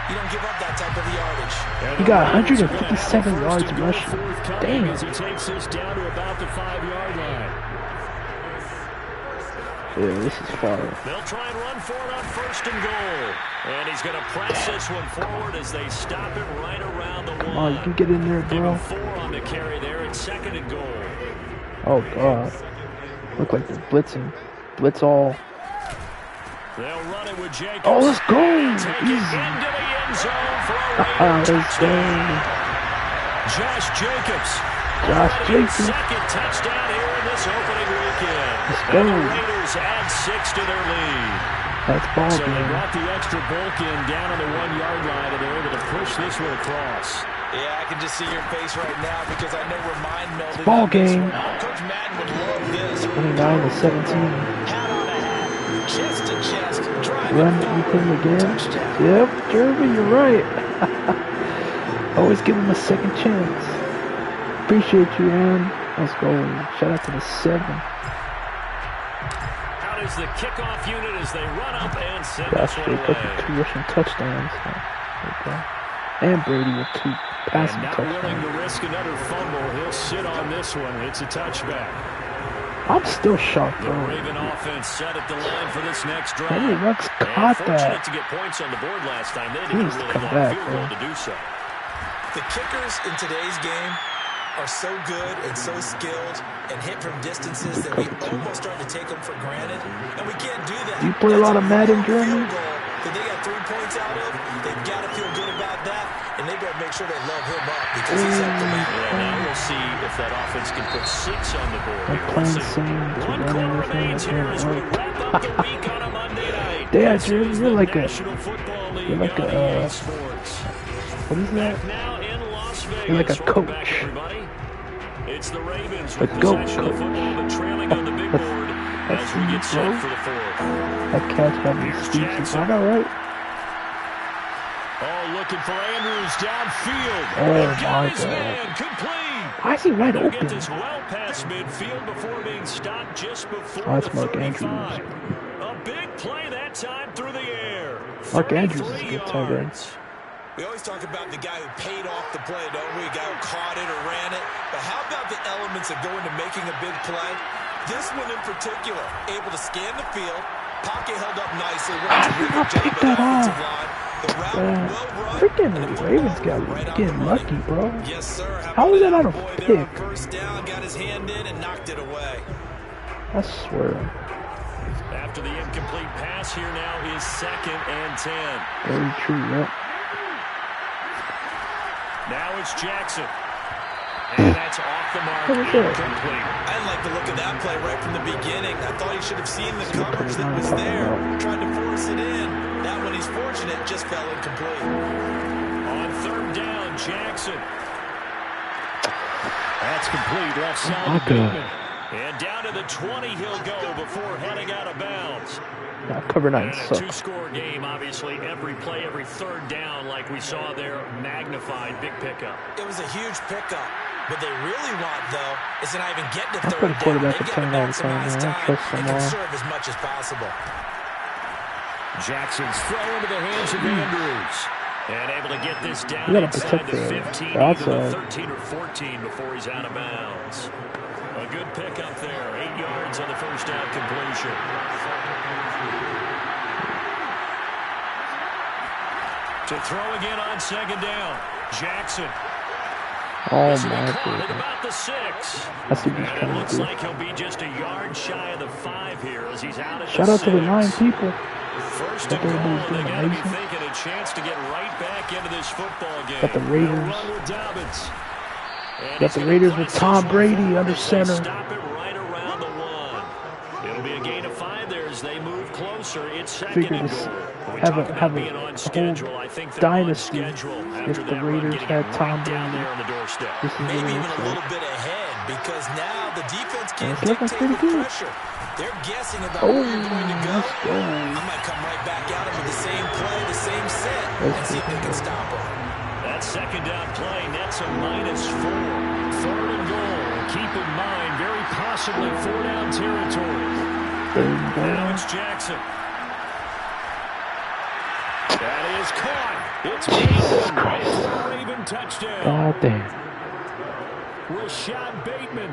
You don't give up that type of yardage. He got 157 yards rushing. Damn. As he takes this down to about the 5-yard line. Yeah, this is fire. They'll try and run for it on first and goal. And he's going to press this one forward as they stop it right around the Come one. on, you can get in there, Give bro. him 4 on the carry there at second and goal. Oh god. Look like they're blitzing. Blitz all. They'll run it with Jacobs. Oh, let's go. Take it Easy. into the end zone for a Raider Let's go. touchdown. Josh Jacobs. Josh Already his Jacobs. second touchdown here in this opening weekend. Let's And the go. Raiders add 6 to their lead. That's ball So they game. brought the extra bulk in down on the 1-yard line, and they're able to push this one across. Yeah, I can just see your face right now because I know we're mind melding. Ball on this game. one. Coach Madden would love this. 29 to 17. Hat on a hat, chest to chest, driving Run forward, anything again. touchdown. Yep, Jeremy, you're right. Always give him a second chance. Appreciate you, Aaron. Let's go. Shout out to the 7. Out is the kickoff unit as they run up and send Josh this one Jacobs with away. 2 rushing touchdowns. Okay. And Brady with 2 passing And not willing touchdowns. to risk another fumble. He'll sit on this one. It's a touchback. I'm still shocked, The bro. Raven offense set at the line for this next drive. Henry Ruggs And caught fortunate that. to get points on the board last time. They He didn't needs to really come long back, field bro. goal to do so. The kickers in today's game are so good and so skilled and hit from distances that we almost start to take them for granted. And we can't do that. You play a lot of Madden, That's a Jeremy? field goal that they got 3 points out of. They've got to feel good about that. And they better make sure they love him up because he's up to bat. Yeah, now we'll see if that offense can put 6 on the board. I'm here. We'll playing see. same to 1 run quarter everything remains that here as we didn't wrap up the week on a Monday night. Yeah, This Jeremy, is you're the like a- National Football League you're like on a, EA Sports. What is that? Back now in Las Vegas. You're like a Welcome back, coach. everybody. It's the Ravens A with goat possession of the coach. football, but trailing on the big board That's as we get set bro. for the 4th. That catch had me speechless. I know, right? Oh, looking for Andrews downfield. Oh, And got my his God. man complete. Why is he wide They'll get open? this well past midfield before being stopped just before Oh, that's the Mark 35. Andrews. A big play that time through the air. Mark Andrews is a 33 good tight end. yards. We always talk about the guy who paid off the play, don't we? A guy who caught it or ran it. But how about the elements that go into making a big play? This one in particular, able to scan the field, pocket held up nicely. What a terrific job pick of that the offensive off? line. The route well run. Freaking and it put Ravens the got ball right on getting the money. lucky, bro. Yes, sir. How was that not a Boy there on pick? first down, got his hand in and knocked it away. I swear. After the incomplete pass, here now is 2nd and 10. Very true, yep. Now it's Jackson. And that's off the mark. What was that? Incomplete. I didn't like the look of that play right from the beginning. I thought he should have seen the coverage that was there. Tried to force it in. That one, he's fortunate, just fell incomplete. On 3rd down, Jackson. That's complete. Left side. My to God. Bateman. And down to the 20 he'll go before heading out of bounds. Nah, cover 9 And a sucks. two-score game, obviously, every play, every third down, like we saw there, magnified, big pickup. It was a huge pickup. What they really want, though, is to not even get to I third put a down. quarterback They've at got to 10 all the time, maximize man. time Trust them and all. conserve as much as possible. Jackson's throw into the hands of Andrews. And able to get this down You gotta inside protect the the 15, either the 13 or 14 before he's out of bounds. A good pickup there. 8 yards on the first down completion. To throw again on second down. Jackson. Oh This will be my caught at god. about the 6. That's what he's And it trying looks to do. like he'll be just a yard shy of the 5 here as he's out at Shout the out to the 6. 9 people. First But and goal, everybody's and they doing got to be amazing. thinking a chance to get right back into this football game. Got the Raiders. They'll run with Dobbins. And Got he's the gonna Raiders with press Tom this one Brady forward under as they center. Stop it right around the 1. It'll be a gain of 5 there as they move closer. It's second Figure and this goal. We have talk a about being on whole schedule. I think they're on dynasty schedule if after the that run Raiders getting had right Tom down Brady. there on the doorstep. This is what Maybe it even looks a little like. bit ahead because now the defense can't it's looking dictate pretty with good. pressure. They're guessing about Oh, where you're going to go. let's go. I might come right back at him with the same play, the same set, and see if they can stop him. That second down play nets a -4. Third and goal. Keep in mind, very possibly 4-down territory. Now it's Jackson. That is caught. It's Jesus Bateman Christ. for a Raven touchdown. God damn. Rashad Bateman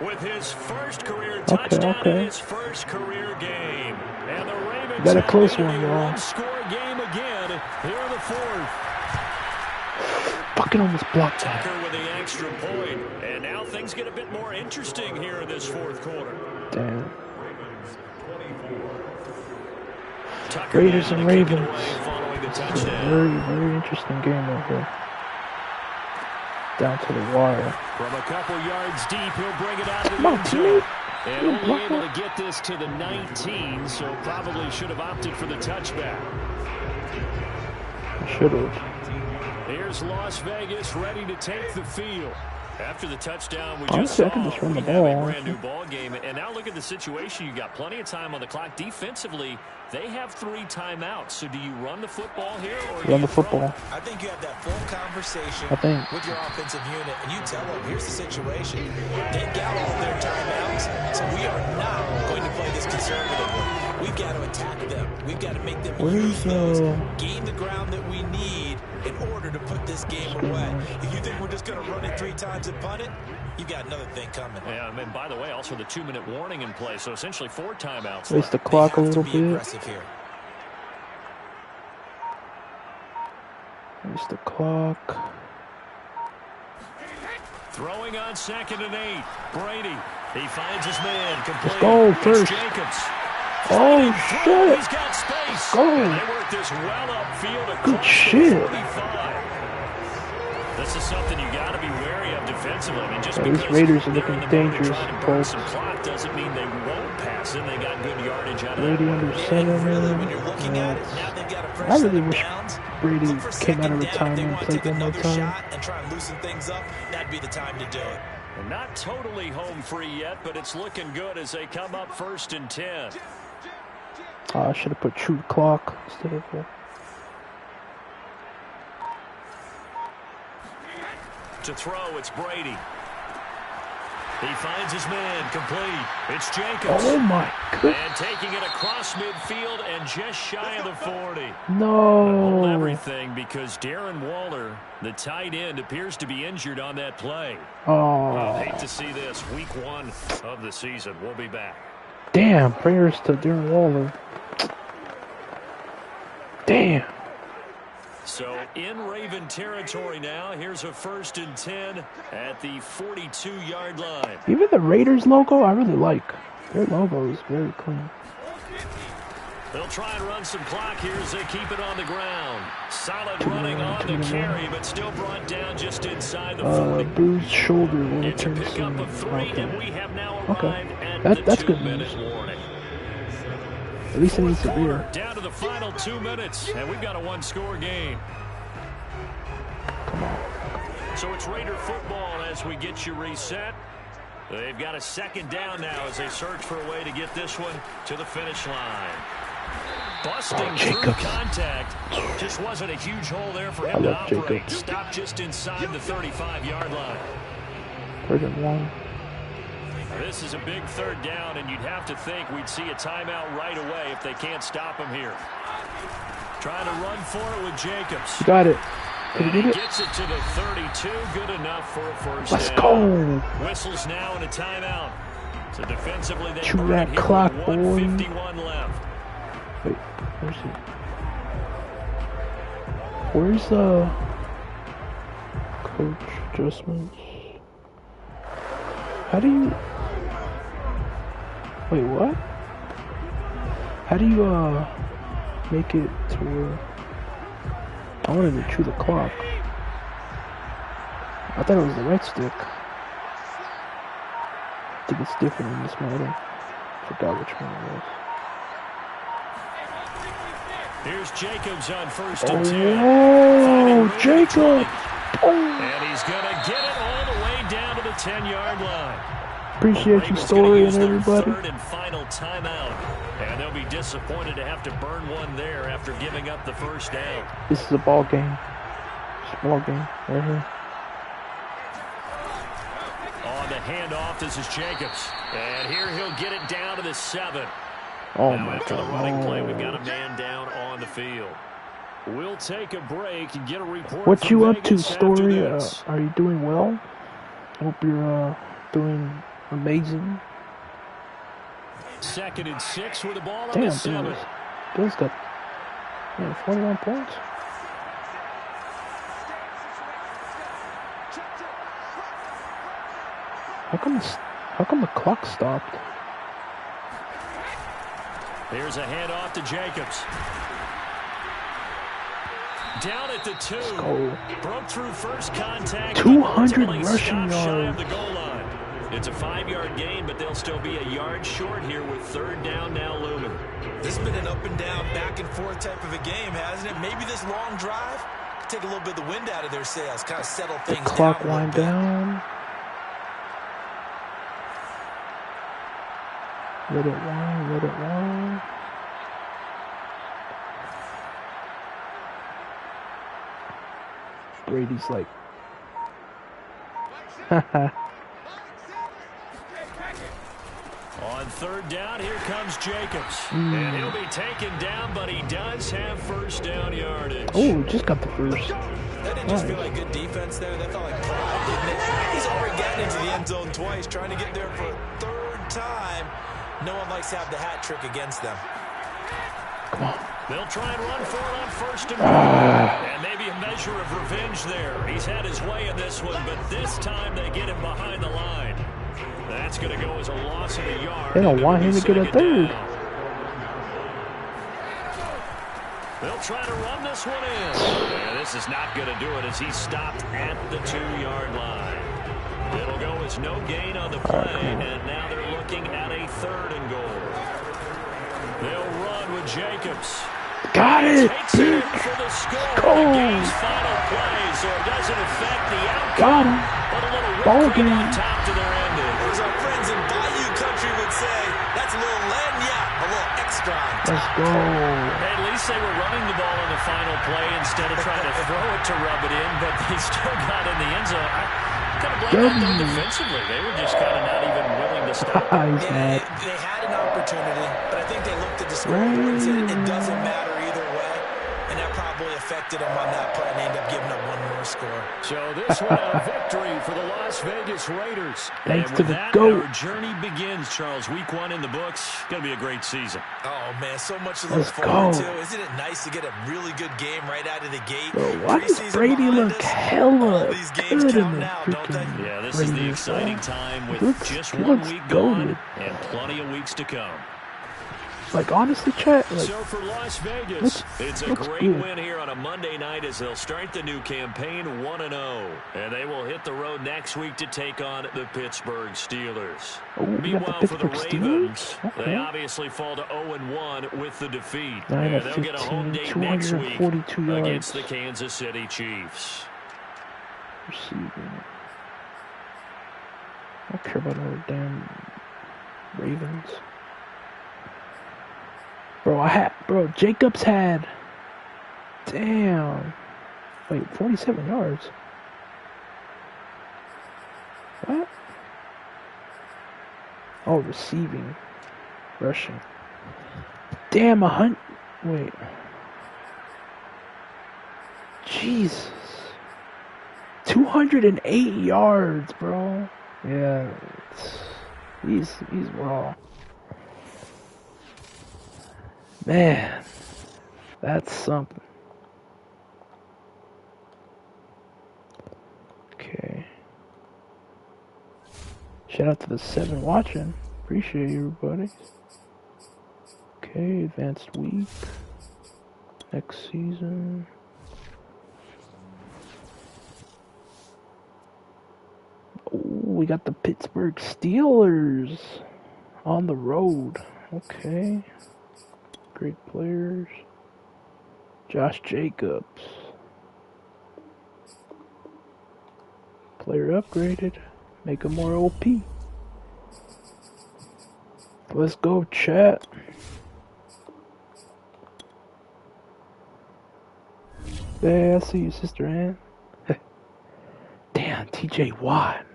with his first career touchdown in his first career game. And the Ravens Got a close have one, made it a y'all. one-score game again here in the 4th. Fucking almost blocked that. Tucker with the extra point. And now things get a bit more interesting here in this 4th quarter. Damn. Tucker Raiders now and to kick it Ravens. away following the It's a touchdown. very, very interesting game right here. Down to the wire. From a couple yards deep, he'll bring it out to the Come on, end zone. teammate. And You only block able that. to get this to the 19, so probably should have opted for the touchback. I should have. Here's Las Vegas ready to take the field. After the touchdown, we Honestly, just saw I can just run the we have a ball, brand new ball game. And now look at the situation. You got plenty of time on the clock. Defensively, they have 3 timeouts. So do you run the football here or do Run you the throw football. it? I think you have that full conversation I think. with your offensive unit, and you tell them, here's the situation. They've got all their timeouts, so we are not going to play this conservatively. We've got to attack them. We've got to make them use those, gain the ground that we need in order to put this game away. If you think we're just going to run it 3 times and punt it, you've got another thing coming. Yeah, and by the way, also the 2-minute warning in play. So essentially 4 timeouts. Waste the left. clock a They have to little be bit. aggressive here. Waste the clock. Throwing on 2nd and 8. Brady. He finds his man. Complete. Let's go, It's first. Jacobs. Oh, shit. He's got space. Go. And they work this well upfield across Good the shit. 45. This is something you got to be wary of defensively. I mean, just Yeah, because these Raiders are they're looking in the mode to dangerous, try to burn folks. some clock doesn't mean they won't pass it. They got good yardage out of Brady that. under And center, really, when man. you're looking at it, now they've got a fresh I set really of wish downs. Brady Look for came out of second down. If they retirement and want to played take one more another time. shot and try and loosen things up, that'd be the time to do it. And not totally home free yet, but it's looking good as they come up 1st and 10. I should have put true clock instead of. To throw, it's Brady. He finds his man, complete. It's Jacobs. Oh my god. And taking it across midfield and just shy of the 40. Hold No. everything because Darren Waller, the tight end, appears to be injured on that play. Oh. I'll hate to see this. Week 1 of the season. We'll be back. Damn. Prayers to Darren Waller. Damn. So in Raven territory now. Here's a 1st and 10 at the 42-yard line. Even the Raiders logo, I really like. Their logo is very clean. They'll try and run some clock here as they keep it on the ground. Solid running on the carry, but still brought down just inside the 40. Bruised shoulder will It's a return pickup soon. of 3, and we have now arrived Okay. at That's the good 2-minute news. warning. At least it ain't Fourth quarter, severe. down to the final 2 minutes, and we've got a 1-score game. Come on. So it's Raider football as we get you reset. They've got a second down now as they search for a way to get this one to the finish line. Busting through contact. Just wasn't a huge hole there for him to operate. Stopped just inside the 35-yard line. Third and 1. This is a big third down, and you'd have to think we'd see a timeout right away if they can't stop him here. Trying to run for it with Jacobs. You got it. And he gets it to the 32. Good enough for a first Let's down. go. Whistles now and a timeout. So defensively, they Chew that clock, boy. 1:51 left. Wait, where's he? Where's coach adjustments? How do you? Wait, what? How do you make it to where? I wanted to chew the clock. I thought it was the right stick. I think it's different in this Madden. Forgot which one it was. Here's Jacobs on 1st and 10. Oh, Jacobs! And he's going to get it all the way down to the 10-yard line. Appreciate you, Story, and everybody. Third and final timeout. And they'll be disappointed to have to burn one there after giving up the first down. This is a ball game. It's a ball game right here. On the handoff, this is Jacobs. And here he'll get it down to the 7. Oh now my after God. the running play, we've got a man down on the field. We'll take a break and get a report. What you up to, Vegas Story? after Are you doing well? Hope you're doing amazing. 2nd and 6 with the ball on Damn, the 7. Bill's got 41 points. How come the clock stopped? Here's a handoff to Jacobs. Down at the 2. Broke through first contact. 200 rushing shy yards. of the goal line. It's a 5-yard gain, but they'll still be a yard short here with third down now looming. This has been an up and down, back and forth type of a game, hasn't it? Maybe this long drive could take a little bit of the wind out of their sails, kind of settle things down. Clock wind down. Let it wind, let it wind. Brady's like, haha. On third down, here comes Jacobs. And he'll be taken down, but he does have first down yardage. Oh, just got the first. That didn't just feel like good defense there. That felt like pride, didn't it? He's already gotten into the end zone twice, trying to get there for a third time. No one likes to have the hat trick against them. Come on. They'll try and run for it on 1st and 1. And maybe a measure of revenge there. He's had his way in this one, but this time they get him behind the line. That's going to go as a loss of a yard. They don't want him to get a third. They'll try to run this one in. And this is not going to do it as he's stopped at the 2-yard line. It'll go as no gain on the play, and now they're looking at a 3rd and goal. They'll run with Jacobs. Got it! Takes it in for the score. The game's final play, so it doesn't affect the outcome. Got him. But a little Ball whipped cream game. on top to their ending. As our friends in Bayou Country would say, that's a little lagniappe, a little extra on top. Let's go. At least they were running the ball on the final play instead of trying to throw it to rub it in, but they still got in the end zone. I kind of blame them defensively. They were just kind of not even willing to stop. Yeah, they had an opportunity, but I think they looked at the scoreboard and said it doesn't matter either way, and that probably affected them on that play, and they ended up giving up one more score. So this one a victory for the Las Vegas Raiders. Thanks and to with the that, GOAT. our journey begins, Charles. Week 1 in the books. Going to be a great season. Oh, man, so much to look Let's forward go. to. Isn't it nice to get a really good game right out of the gate? Bro, why does Preseason Brady behind look us, hella all these games good in count the now, don't they? freaking Yeah, this is the Raiders, exciting bro? time with just He 1 looks week gone goated. and plenty of weeks to come. Like, honestly, chat, like, So for Las Vegas, it's a looks great good. win here on a Monday night as they'll start the new campaign 1-0. And they will hit the road next week to take on the Pittsburgh Steelers. oh, we got the Meanwhile, for the Pittsburgh Ravens, Steelers? they Okay. obviously fall to 0-1 with the defeat. 9 And of they'll get a home 15, date next week 242 yards. against the Kansas City Chiefs. Receiving. I don't care about no damn Ravens. Bro, Jacobs had, damn, wait, 47 yards. What? Oh, receiving, rushing. Damn, wait. Jesus. 208 yards, bro. Yeah, he's raw. Man, that's something. Okay. Shout out to the 7 watching. Appreciate you, everybody. Okay, advanced week. Next season. Oh, we got the Pittsburgh Steelers on the road. Okay. Great players. Josh Jacobs. Player upgraded. Make him more OP. Let's go, chat. Yeah, I see you, Sister Ann. Damn, TJ Watt.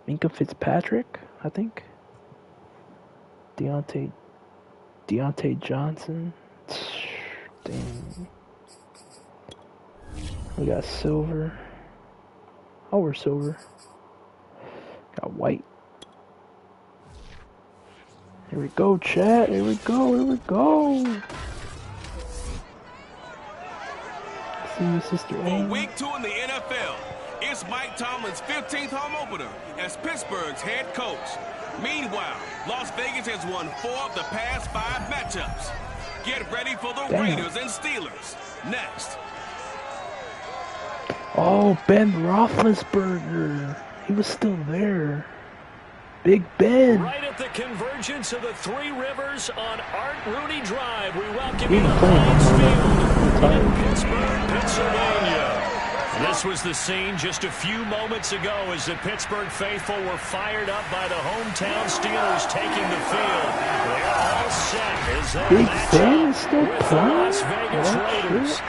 Minka Fitzpatrick, I think. Deontay Johnson. Damn. We got silver. Oh, we're silver. Got white. Here we go, chat. Here we go. See you, Sister Ann. For week 2 in the NFL, it's Mike Tomlin's 15th home opener as Pittsburgh's head coach. Meanwhile, Las Vegas has won 4 of the past 5 matchups. Get ready for the Raiders and Steelers next. Oh, Ben Roethlisberger. He was still there. Big Ben. Right at the convergence of the Three Rivers on Art Rooney Drive, we welcome you to Heinz Field in Pittsburgh, Pennsylvania. This was the scene just a few moments ago as the Pittsburgh faithful were fired up by the hometown Steelers taking the field. They're all set as they Big match Ben up is still with the playing? Las Vegas Raiders. Shit.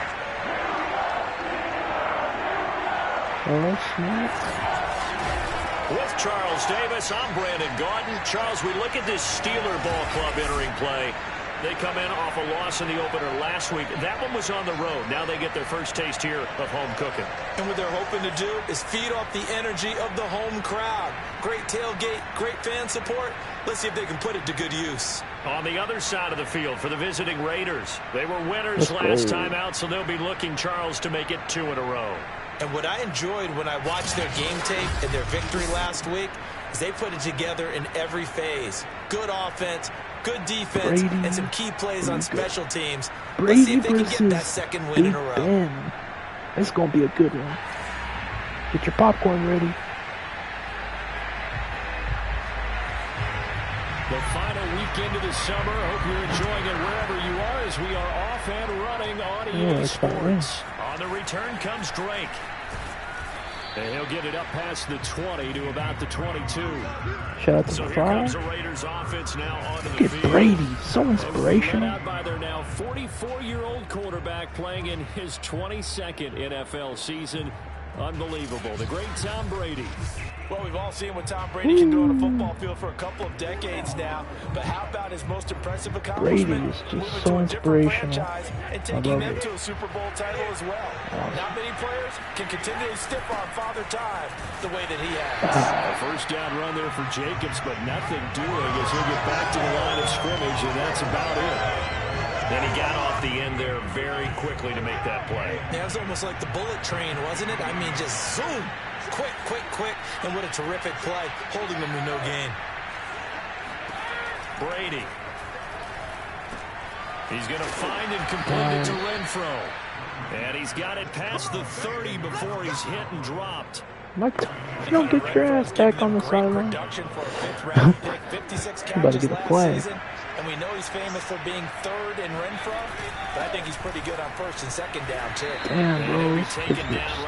Oh, snap. With Charles Davis, I'm Brandon Gaudin. Charles, we look at this Steeler ball club entering play. They come in off a loss in the opener last week. That one was on the road. Now they get their first taste here of home cooking. And what they're hoping to do is feed off the energy of the home crowd. Great tailgate, great fan support. Let's see if they can put it to good use. On the other side of the field for the visiting Raiders. They were winners last time out, so they'll be looking, Charles, to make it 2 in a row. And what I enjoyed when I watched their game tape and their victory last week is they put it together in every phase. Good offense, good defense, Brady, and some key plays on special teams. Brady Let's see if they can get that versus second win in a Big row. Ben. It's going to be a good one. Get your popcorn ready. The final weekend of the summer. Hope you're enjoying it wherever you are as we are off and running on EA Sports. On the return comes Drake. And he'll get it up past the 20 to about the 22. Shout out to So the here comes Fire. the Raiders offense now onto Look the at field. Brady. So Led inspirational. out by their now 44-year-old quarterback playing in his 22nd NFL season. Unbelievable. The great Tom Brady. Well, we've all seen what Tom Brady can do on a football field for a couple of decades now. But how about his most impressive accomplishment? Brady is just Moving so to a different inspirational. franchise and I taking love them it. to a Super Bowl title as well. Not many players can continue to stiff-arm Father Time the way that he has. A first down run there for Jacobs, but nothing doing as he'll get back to the line of scrimmage, and that's about it. Then he got off the end there very quickly to make that play. Yeah, it was almost like the bullet train, wasn't it? I mean, just zoom. Quick, quick, quick. And what a terrific play, holding them to no gain. Brady. He's going to find and complete it to Renfro. And he's got it past the 30 before he's hit and dropped. Mike, if you don't get your ass back on the sideline, Production for a 5th round pick, 56 you better catches get a last play. season. And we know he's famous for being third in Renfro, but I think he's pretty good on first and second down, too. Damn, bro. This is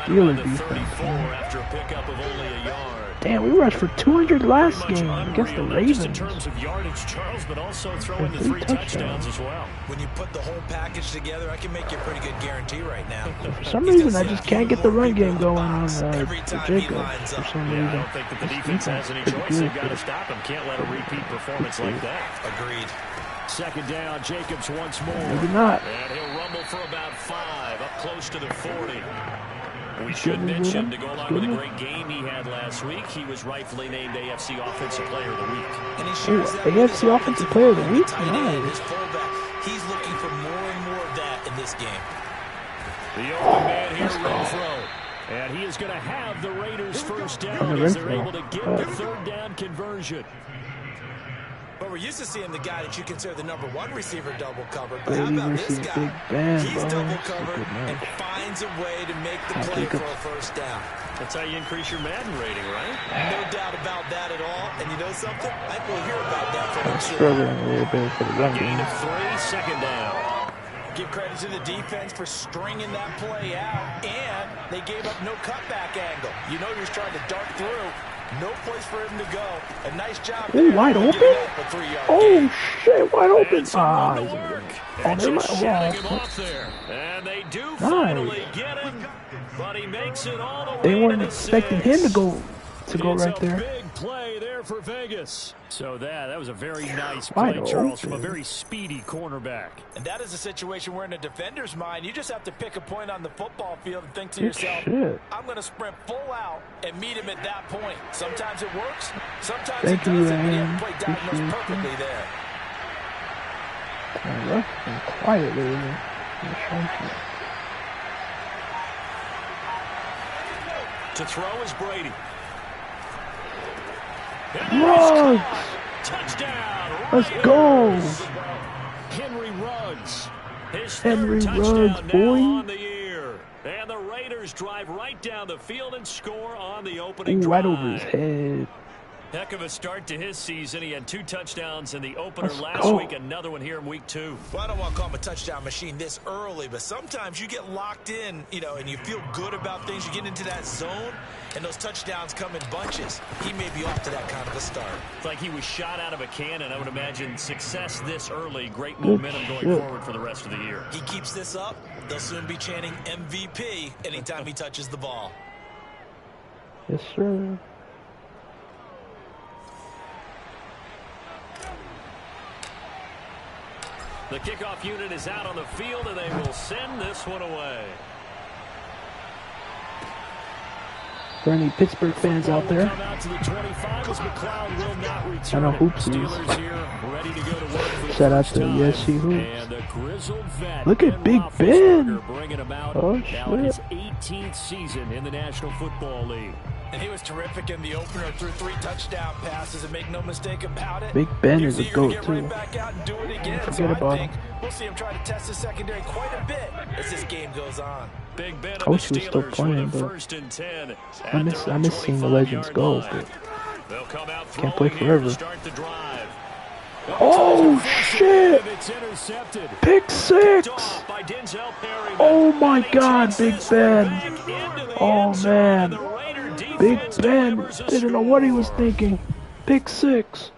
Steeler defense. After a pickup of only a yard. Damn, we rushed for 200 last game against the Ravens. Just in terms of yardage, Charles, but also throwing the 3 touchdowns as well. When you put the whole package together, I can make you a pretty good guarantee right now. For some reason, I just can't get the run game going on Jacob. For some reason. I don't think that the defense has any choice. They've got to stop him. Can't let a repeat performance like that. Agreed. Second down, Jacobs once more. Maybe not. And he'll rumble for about 5, up close to the 40. We should mention, to go along with a great game he had last week, he was rightfully named AFC Offensive Player of the Week. And he shares that AFC Offensive Player of the Week? Nice. He's looking for more and more of that in this game. The open man here, Renfro. And he is going to have the Raiders first down as they're able to get the third down conversion. But we're used to seeing the guy that you consider the #1 receiver double covered. But how Brady about this versus guy? Big Ben, He's bro. double covered and finds a way to make the play for a first down. That's how you increase your Madden rating, right? No doubt about that at all. And you know something? I think we'll hear about that from him soon. Struggling a little bit for the run Gain game. of 3, second down. Give credit to the defense for stringing that play out, and they gave up no cutback angle. You know he was trying to dart through. No place for him to go. A nice job. Ooh, wide open? Oh, shit, wide open. Ah, they're my him off there. And they do finally get him, but he makes it all the way. They weren't expecting him to go right there. Big play there for Vegas. So that was a very nice play, Charles, from a very speedy cornerback. And that is a situation where in a defender's mind, you just have to pick a point on the football field and think to yourself, I'm going to sprint full out and meet him at that point. Sometimes it works, sometimes it doesn't, and you have to play diagnose perfectly there. Quietly. To throw is Brady. Ruggs! Touchdown! Let's go! Henry Ruggs. His Henry third Ruggs, touchdown boy. now on the year. And the Raiders drive right down the field and score on the opening drive. Right over his head. Heck of a start to his season. He had 2 touchdowns in the opener last week, another one here in week 2. Well, I don't want to call him a touchdown machine this early, but sometimes you get locked in, and you feel good about things. You get into that zone, and those touchdowns come in bunches. He may be off to that kind of a start. It's like he was shot out of a cannon. I would imagine success this early, great momentum going forward for the rest of the year. He keeps this up, they'll soon be chanting MVP anytime he touches the ball. Yes, sir. The kickoff unit is out on the field, and they will send this one away. For any Pittsburgh fans out there, I know Hoopsies. Shout out to Yes She Hoops. Look at Big Ben. Oh shit! His 18th season in the National Football League. And he was terrific in the opener, threw 3 touchdown passes, and make no mistake about it. Big Ben is a GOAT too. Right back out and do it again. Forget about him. We'll see him try to test his secondary quite a bit as this game goes on. Big Ben I wish he was still playing, but I miss seeing the legends go. But can't play forever. Oh shit! Pick 6! Oh my God, Big Ben! Oh man, Big Ben didn't know what he was thinking. Pick 6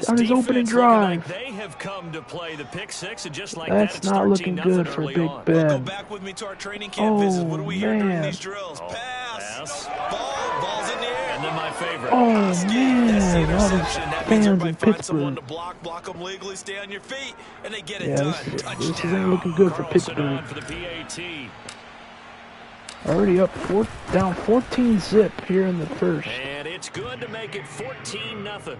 on his opening drive. They have come to play the pick 6, and just like that's not looking good for Big Ben. Go back with me to our training camp visits. What do we hear during these drills? Pass. Ball's in the air. And then my favorite. Oh man, all these fans in Someone Pittsburgh. to block them legally, stay on your feet, and they get it done. This isn't looking good for Pittsburgh. For the PAT. Already up down 14 zip here in the first. And it's good to make it 14-0.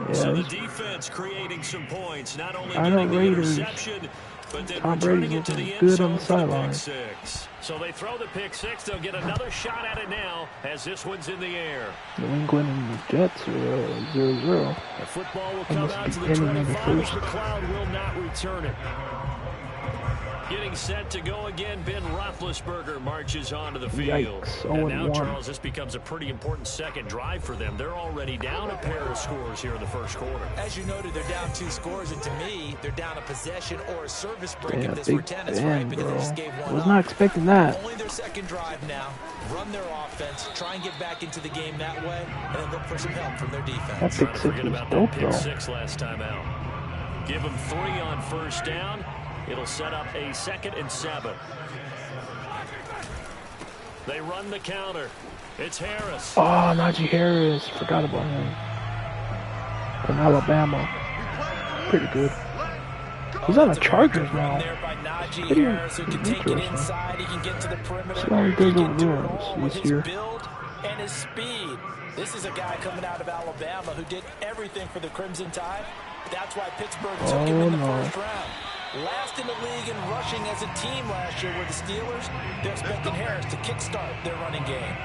Yeah, so the defense creating some points, not only I know getting the Raiders. interception, but then Tom returning Brady's it to the looking end good zone on the for the sideline. pick 6. So they throw the pick 6. They'll get another shot at it now as this one's in the air. New England and the Jets are 0-0. The football will come Almost out to the ending of the 25 as first. McLeod will not return it. Getting set to go again, Ben Roethlisberger marches onto the field. Yikes, And now, 0-1. Charles, this becomes a pretty important second drive for them. They're already down a pair of scores here in the first quarter. As you noted, they're down 2 scores, and to me, they're down a possession or a service break Yeah, if this Big were tennis, Ben, right? Because bro. they just gave one Was up. not expecting that. Only their second drive now. Run their offense, try and get back into the game that way, and then look for some help from their defense. That Trying pick to 6 forget was about dope, that pick though. 6 last time out. Give them 3 on first down. It'll set up a 2nd and 7. They run the counter. It's Harris. Oh, Najee Harris. Forgot about him. From Alabama. Pretty good. He's on the Chargers now. There by Najee Pretty Harris, who can take it interesting. inside. He can get to the perimeter. See how he He does can over do there it all with this his year. build and his speed. This is a guy coming out of Alabama who did everything for the Crimson Tide. That's why Pittsburgh took him in the first round. Last in the league in rushing as a team last year were the Steelers. They're expecting Harris to kickstart their running game.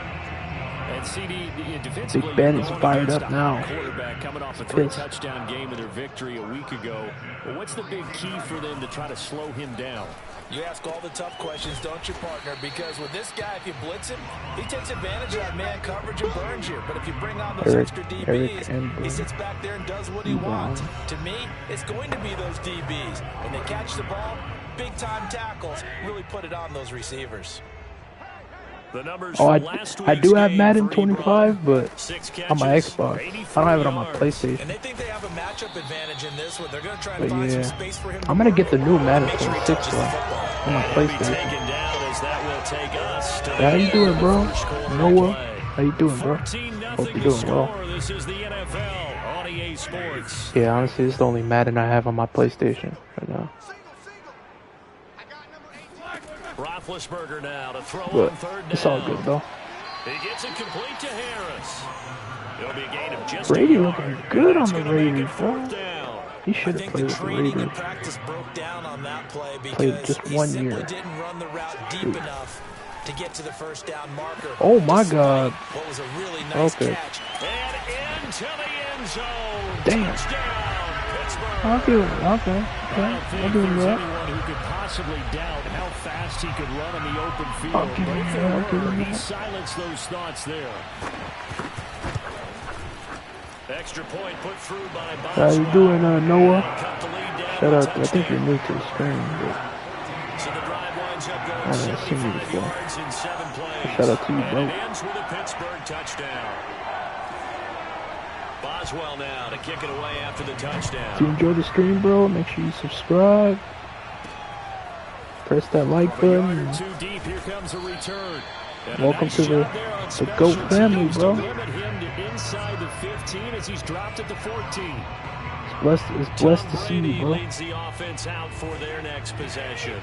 And CD, defensively, Big Ben you're is going fired against up a now. hot quarterback coming off a Pissed. 3-touchdown game in their victory a week ago. But what's the big key for them to try to slow him down? You ask all the tough questions, don't you, partner? Because with this guy, if you blitz him, he takes advantage of that man coverage and burns you. But if you bring on those extra DBs, he sits back there and does what he wants. To me, it's going to be those DBs. When they catch the ball, big-time tackles really put it on those receivers. The numbers Oh, from last I do week's have game Madden for Ebron. 25, but 6 on my catches Xbox. for I 84 don't have it on my And PlayStation. they think they have a matchup advantage in this one. They're going to try and But find some yeah, space for him. I'm gonna get the new Madden Make sure he 26 touches the though football. on my And he'll be PlayStation. taken down as that will take us to the How you end doing, of the bro? first quarter Noah? of play. How you doing, bro? 14-0 Hope you're the doing score. well. This is the NFL on EA Sports. Yeah, honestly, it's the only Madden I have on my PlayStation right now. Roethlisberger now to throw But on 3rd down. it's all good though. He gets it complete to Harris. It'll be a gain of just Brady a yard. looking good on That's the gonna make it Raiders, bro. 4th down. He I should have think played the with the training and Raiders. practice broke down on that play Played because just he 1 simply year. didn't run the route deep enough to get to the first down marker. Oh my Despite God. What was a really nice Okay. catch. And into the end zone. Damn. Touchdown, Pittsburgh. I'll do it. Okay. I Okay. don't I'll think do there's that. anyone who could possibly doubt how fast he could run in the open field. I'll give But him if that, there I'll give were, him he that. silenced those thoughts there. Extra point put through by How you Boswell. doing, Noah? Cut the lead down Shout to out. I think you're touchdown. new to the stream, but So the drive winds up going I haven't seen you 75 before. yards in 7 plays. Shout out to you, And bro. it ends with a Pittsburgh touchdown. Boswell now to kick it away after the if you touchdown. enjoy the stream, bro, make sure you subscribe. Press that like From a yard button. or 2 deep, here comes a return. And a Welcome nice to the job there on GOAT special family, teams bro. to limit him to inside the 15 as he's dropped at the 14. It's blessed to see Brady you, bro. leads the offense out for their next possession.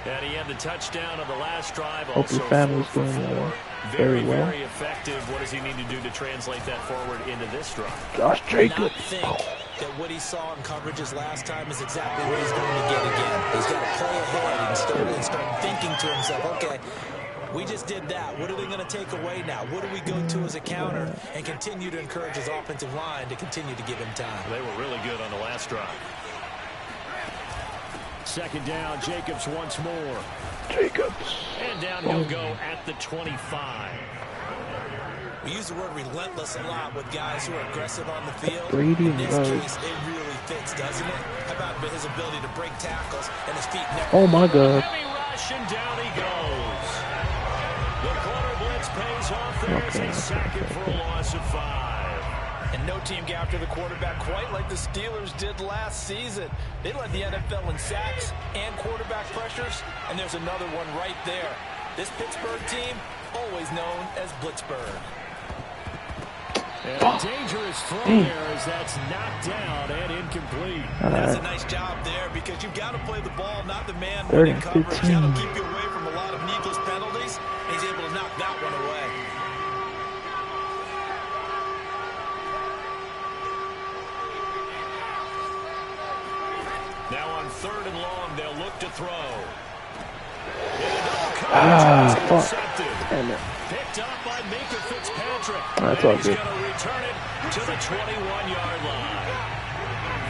And he had the touchdown on the last drive. Hope your Also family's 4 for doing 4. very well. Very effective. What does he need to do to translate that forward into this drive? Josh Not Jacobs. think that what he saw in coverages last time is exactly what he's going to get again. He's got to play ahead and start thinking to himself, okay, we just did that. What are they going to take away now? What do we go to as a counter? And continue to encourage his offensive line to continue to give him time. They were really good on the last drive. 2nd down, Jacobs once more. Jacobs. And down he'll go at the 25. We use the word relentless a lot with guys who are aggressive on the field. Brady In and this Ruggs. case, it really fits, doesn't it? How about his ability to break tackles and his feet never... Oh my God. Heavy rush and down he goes. The corner blitz pays off there as they sack him for a loss of 5. And no team got after the quarterback quite like the Steelers did last season. They led the NFL in sacks and quarterback pressures, and there's another one right there. This Pittsburgh team, always known as Blitzburgh. And a dangerous throw there as that's knocked down and incomplete. That's a nice job there because you've got to play the ball, not the man Third winning and coverage. 15. That'll keep you away from a lot of needless penalties, and he's able to knock that one away. Now on 3rd and long, they'll look to throw. Fuck. Damn it. Picked up by Minka Fitzpatrick. That's all He's good. going to return it to the 21-yard line.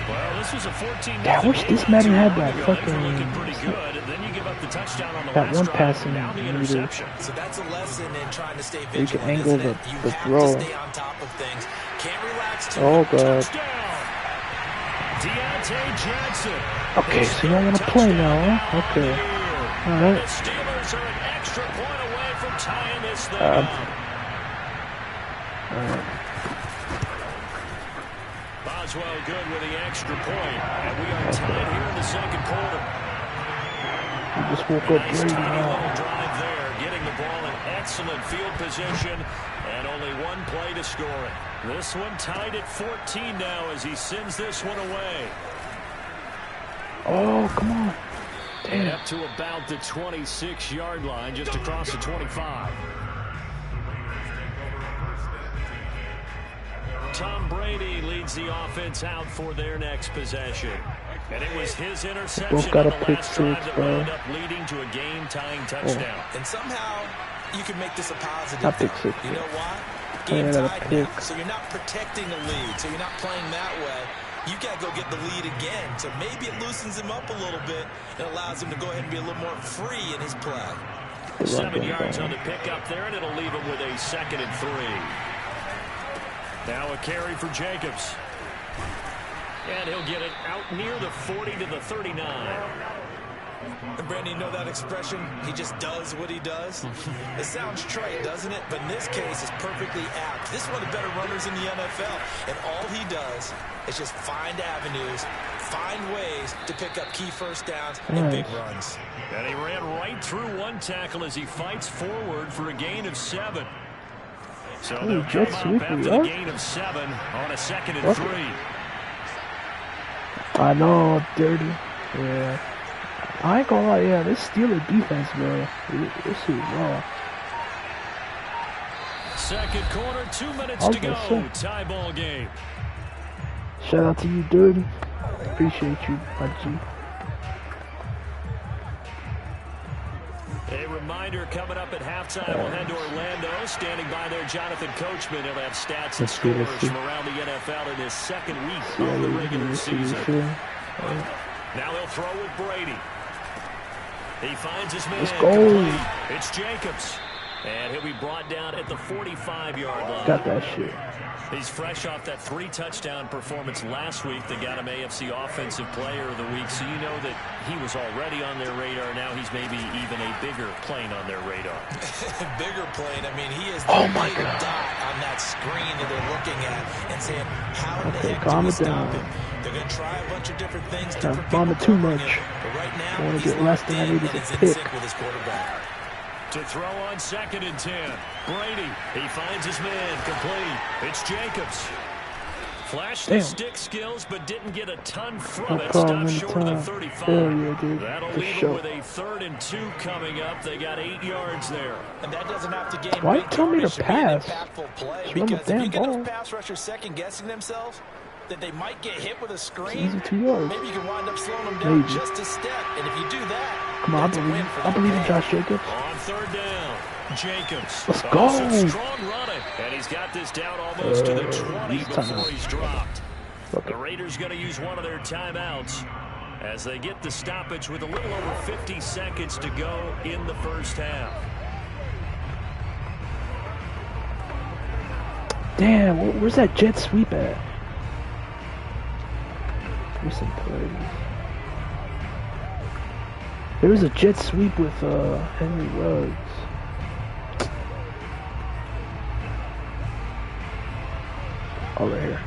Well, this was a 14-0 Yeah, I wish game this not Madden too had long that ago. They were fucking looking pretty good, and then you give up the touchdown on the that last one drive. passing Now the meter. interception. So that's a lesson in trying to stay You can vigilant, angle isn't it? You the have throw. to stay on top of things. Can't relax too Oh much. god. Touchdown! Deontay Johnson. Okay, so you don't want to play now, huh? Okay. Alright. The Steelers are an extra point away from tying this thing up. Alright. Boswell good with the extra point, and we are tied here in the second quarter. You just woke up Nice Brady tiny now. little drive there, getting the ball in excellent field position, and only one play to score it. This one tied at 14 now as he sends this one away. Oh, come on. And Damn. up to about the 26-yard line, just across the 25. Tom Brady leads the offense out for their next possession. And it was his interception Both got on a the pick last drive six, that bro. wound up leading to a game-tying touchdown. And somehow you can make this a positive. Not pick six. You know why? Yeah, Game that a tied pick. now, so you're not protecting a lead, so you're not playing that way. You got to go get the lead again, so maybe it loosens him up a little bit and allows him to go ahead and be a little more free in his play. 7 yards on the pickup there, and it'll leave him with a 2nd and 3. Now a carry for Jacobs. And he'll get it out near the 40 to the 39. And Brandon, you know that expression? He just does what he does. It sounds trite, doesn't it? But in this case, it's perfectly apt. This is one of the better runners in the NFL. And all he does is just find avenues, find ways to pick up key first downs and big runs. And he ran right through one tackle as he fights forward for a gain of 7. So they'll come up after the gain of 7 on a 2nd and 3. I know, dirty. Yeah. I ain't gonna lie, yeah, this Steeler defense, bro. This is raw. Second quarter, 2 minutes to go. Tie ball game. Shout out to you, Dirty. Appreciate you, my G. A reminder coming up at halftime. We'll head to Orlando. Standing by there, Jonathan Coachman. He'll have stats and scores from around the NFL in his second week of the regular season. Now he'll throw with Brady. He finds his man. Let's go. It's Jacobs. And he'll be brought down at the 45-yard line. Got that shit. He's fresh off that 3-touchdown performance last week that got him AFC Offensive Player of the Week. So you know that he was already on their radar. Now he's maybe even a bigger plane on their radar. Bigger plane. I mean, he is the big dot on that screen that they're looking at and saying, how in the heck do we stop him? They're going to try a bunch of different things. Different people too much. But right now, I want to he's get less than I need he's to in pick. sync with his quarterback. To throw on 2nd and 10. Brady, he finds his man, complete. It's Jacobs. Flashed the stick skills, but didn't get a ton from it. Stopped short of the 35. That'll leave him with a 3rd and 2 coming up. They got 8 yards there. And that doesn't have to gain. Why you tell me to pass? Play, Show because them if you the get damn those ball. pass rushers second guessing themselves, that they might get hit with a screen, Easy 2 yards. maybe you can wind up slowing them down just a step. And if you do that, Come on, I believe in Josh Jacobs. On 3rd down, Jacobs. Let's go. Strong running. And he's got this down almost to the 20 before he's dropped. The Raiders going to use one of their timeouts as they get the stoppage with a little over 50 seconds to go in the first half. Damn, where's that jet sweep at? Here's some plays. There was a jet sweep with Henry Ruggs. Oh, right here.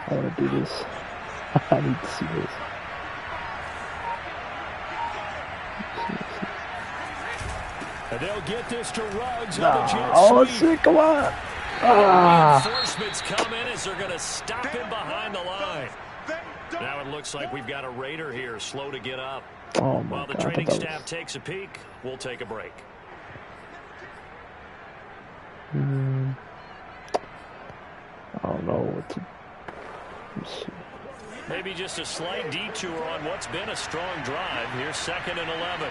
I want to do this. I need to see this. And they'll get this to Ruggs on the jet Oh, sweep. sick, come on. Reinforcements come in as they're going to stop him behind the line. Now it looks like we've got a Raider here, slow to get up. Oh my While the God, training staff takes a peek, we'll take a break. I don't know what to. Let me see. Maybe just a slight detour on what's been a strong drive. Here's 2nd and 11.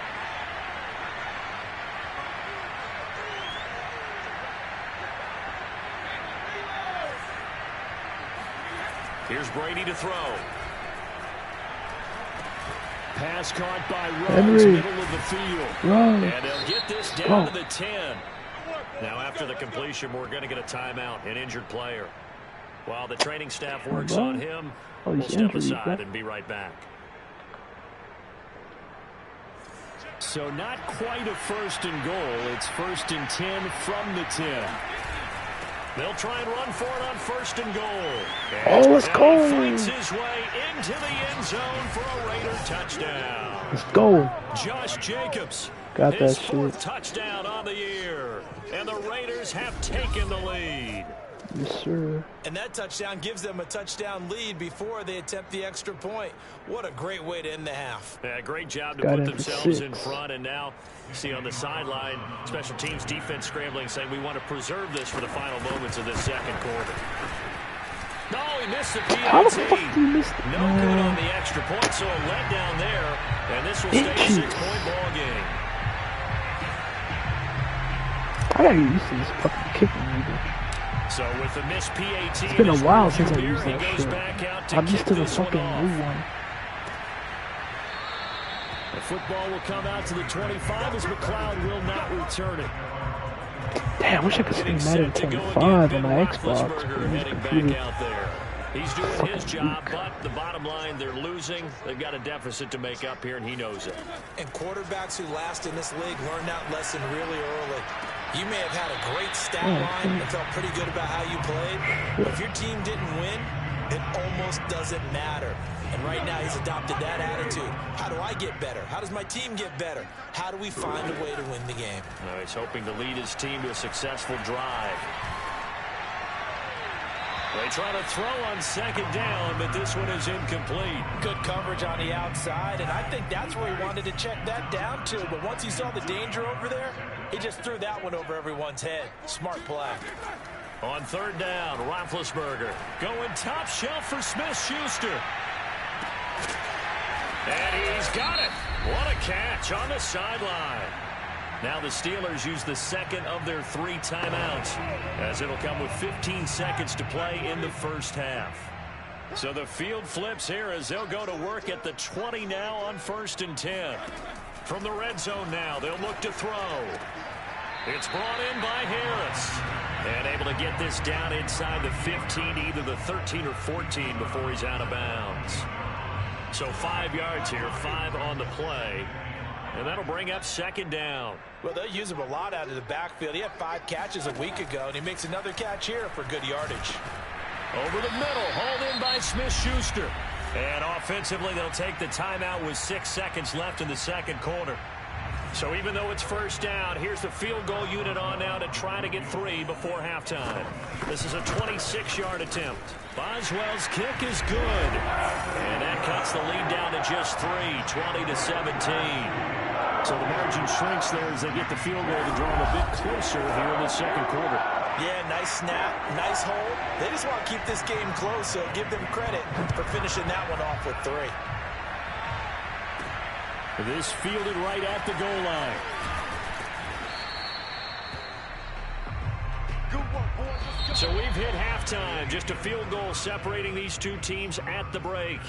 Here's Brady to throw. Pass caught by Henry. Rose, middle of the field. Rose. And they'll get this down to the 10. Now, after the completion, we're going to get a timeout, an injured player. While the training staff works on him, we'll step aside and be right back. So not quite a 1st and goal. It's 1st and 10 from the 10. They'll try and run for it on 1st and goal. And let's go. He fights his way into the end zone for a Raider touchdown. Let's go. Josh Jacobs. Got His that 4th shit. touchdown on the year. And the Raiders have taken the lead. Yes, sir. And that touchdown gives them a touchdown lead before they attempt the extra point. What a great way to end the half. Yeah, great job to Got put it for themselves 6. in front. And now, see on the sideline, special teams defense scrambling, saying we want to preserve this for the final moments of this 2nd quarter. No, he missed the PAT. How the fuck did you miss it? No good on the extra point, so a letdown there. And this will stay a 6-point ball game. I gotta get used to this fucking kicking, nigga. So with the missed PAT, It's been a while since I here, used he that goes shit. back out to I'm used kick to the this one fucking off. new one. The football will come out to the 25 as McLeod will not return it. Damn, I wish I could Getting stream Madden set to go 25 again, on Ben my Xbox. Roethlisberger heading back out there. He's doing his job, but the bottom line, they're losing. They've got a deficit to make up here, and he knows it. And quarterbacks who last in this league learn that lesson really early. You may have had a great stat line and felt pretty good about how you played, but if your team didn't win, it almost doesn't matter. And right now he's adopted that attitude. How do I get better? How does my team get better? How do we find a way to win the game? Now he's hoping to lead his team to a successful drive. They try to throw on 2nd down, but this one is incomplete. Good coverage on the outside, and I think that's where he wanted to check that down to. But once he saw the danger over there, he just threw that one over everyone's head. Smart play. On 3rd down, Roethlisberger going top shelf for Smith-Schuster. And he's got it. What a catch on the sideline. Now the Steelers use the 2nd of their 3 timeouts, as it'll come with 15 seconds to play in the 1st half. So the field flips here as they'll go to work at the 20 now on 1st and 10. From the red zone now, they'll look to throw. It's brought in by Harris. And able to get this down inside the 15, either the 13 or 14 before he's out of bounds. So 5 yards here, 5 on the play. And that'll bring up 2nd down. Well, they'll use him a lot out of the backfield. He had 5 catches a week ago, and he makes another catch here for good yardage. Over the middle, hauled in by Smith-Schuster. And offensively, they'll take the timeout with 6 seconds left in the 2nd quarter. So even though it's 1st down, here's the field goal unit on now to try to get 3 before halftime. This is a 26-yard attempt. Boswell's kick is good. And that cuts the lead down to just 3, 20-17. So the margin shrinks there as they get the field goal to draw them a bit closer here in the 2nd quarter. Yeah, nice snap, nice hold. They just want to keep this game close, so give them credit for finishing that one off with 3. This fielded right at the goal line. So we've hit halftime. Just a field goal separating these 2 teams at the break.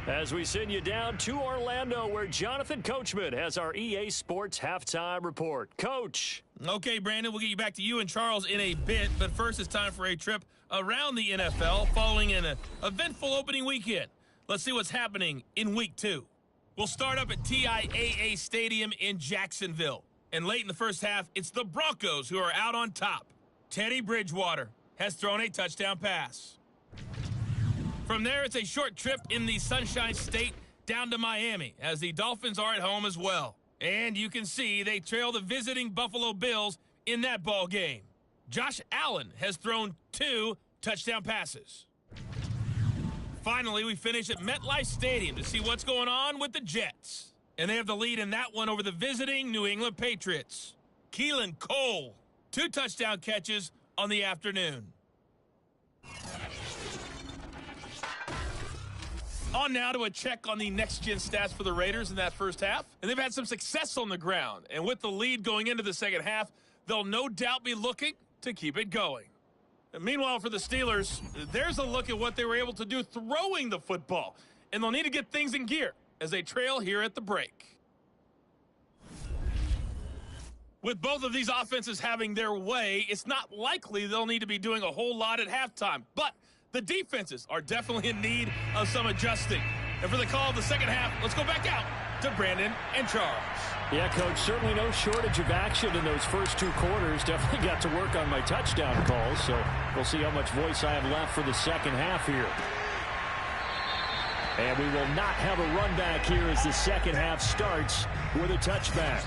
As we send you down to Orlando, where Jonathan Coachman has our EA Sports halftime report. Coach. Okay, Brandon, we'll get you back to you and Charles in a bit, but first it's time for a trip around the NFL following an eventful opening weekend. Let's see what's happening in Week 2. We'll start up at TIAA Stadium in Jacksonville. And late in the first half, it's the Broncos who are out on top. Teddy Bridgewater has thrown a touchdown pass. From there, it's a short trip in the Sunshine State down to Miami, as the Dolphins are at home as well. And you can see they trail the visiting Buffalo Bills in that ball game. Josh Allen has thrown 2 touchdown passes. Finally, we finish at MetLife Stadium to see what's going on with the Jets. And they have the lead in that one over the visiting New England Patriots. Keelan Cole, 2 touchdown catches on the afternoon. On now to a check on the next-gen stats for the Raiders in that first half. And they've had some success on the ground. And with the lead going into the second half, they'll no doubt be looking to keep it going. Meanwhile, for the Steelers, there's a look at what they were able to do throwing the football. And they'll need to get things in gear as they trail here at the break. With both of these offenses having their way, it's not likely they'll need to be doing a whole lot at halftime. But the defenses are definitely in need of some adjusting. And for the call of the second half, let's go back out to Brandon and Charles. Yeah, Coach, certainly no shortage of action in those first 2 quarters. Definitely got to work on my touchdown calls, so we'll see how much voice I have left for the second half here. And we will not have a run back here as the second half starts with a touchback.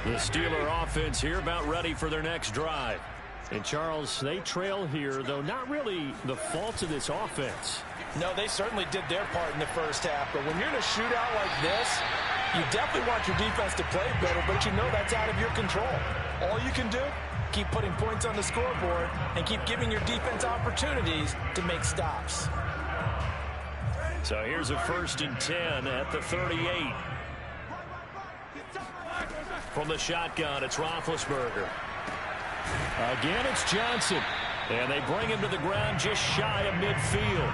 The Steeler offense here about ready for their next drive. And Charles, they trail here, though not really the fault of this offense. No, they certainly did their part in the first half. But when you're in a shootout like this, you definitely want your defense to play better, but you know that's out of your control. All you can do, keep putting points on the scoreboard and keep giving your defense opportunities to make stops. So here's a 1st and 10 at the 38. From the shotgun, it's Roethlisberger. Again, it's Johnson. And they bring him to the ground just shy of midfield.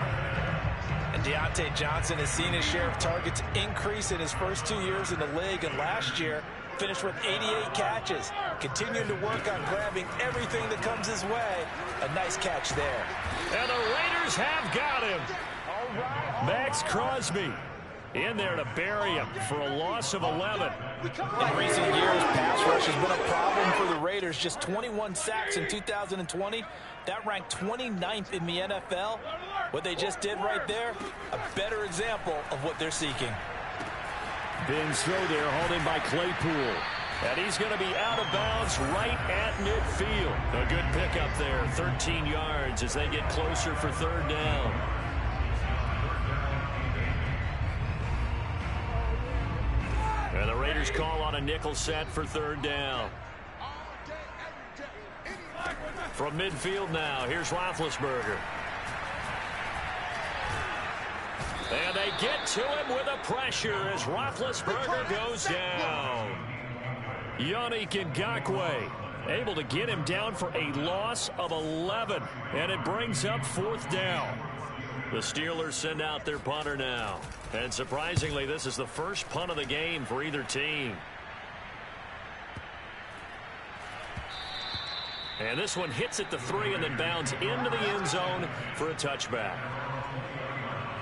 And Deontay Johnson has seen his share of targets increase in his first 2 years in the league. And last year, finished with 88 catches. Continuing to work on grabbing everything that comes his way. A nice catch there. And the Raiders have got him. Max Crosby in there to bury him for a loss of 11. In recent years, pass rush has been a problem for the Raiders. Just 21 sacks in 2020. That ranked 29th in the NFL. What they just did right there, a better example of what they're seeking. Ben's throw there, hauled in by Claypool. And he's going to be out of bounds right at midfield. A good pickup there, 13 yards as they get closer for 3rd down. And the Raiders call on a nickel set for 3rd down. From midfield now, here's Roethlisberger. And they get to him with a pressure as Roethlisberger goes down. Yannick Ngakoue able to get him down for a loss of 11. And it brings up 4th down. The Steelers send out their punter now. And surprisingly, this is the first punt of the game for either team. And this one hits at the 3 and then bounds into the end zone for a touchback.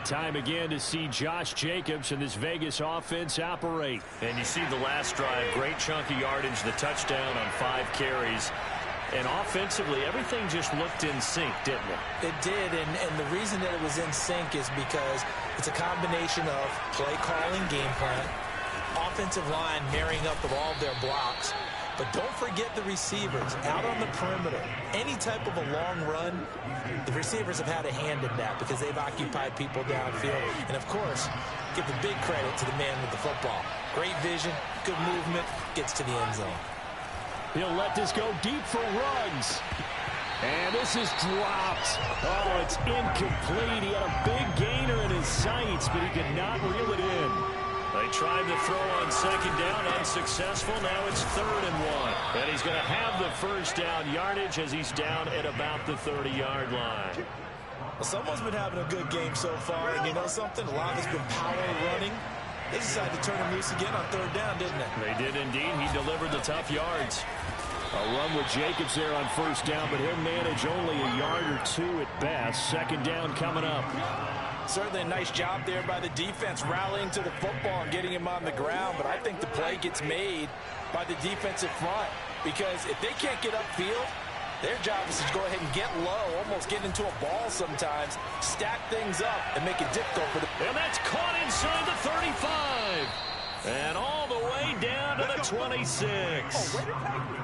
Time again to see Josh Jacobs and this Vegas offense operate. And you see the last drive, great chunk of yardage, the touchdown on 5 carries. And offensively, everything just looked in sync, didn't it? It did, and the reason that it was in sync is because it's a combination of play calling, game plan, offensive line marrying up with all of their blocks. But don't forget the receivers out on the perimeter. Any type of a long run, the receivers have had a hand in that because they've occupied people downfield. And, of course, give the big credit to the man with the football. Great vision, good movement, gets to the end zone. He'll let this go deep for Ruggs. And this is dropped. Oh, it's incomplete. He had a big gainer in his sights, but he could not reel it in. They tried to throw on 2nd down, unsuccessful. Now it's 3rd and 1. And he's going to have the 1st down yardage as he's down at about the 30-yard line. Well, someone's been having a good game so far, and you know something? A lot has been power running. They decided to turn him loose again on 3rd down, didn't they? They did indeed. He delivered the tough yards. A run with Jacobs there on 1st down, but he'll manage only a yard or 2 at best. 2nd down coming up. Certainly a nice job there by the defense rallying to the football and getting him on the ground, but I think the play gets made by the defensive front because if they can't get upfield, their job is to go ahead and get low, almost get into a ball sometimes, stack things up, and make it difficult for them. And that's caught inside the 35. And all the way down to the 26.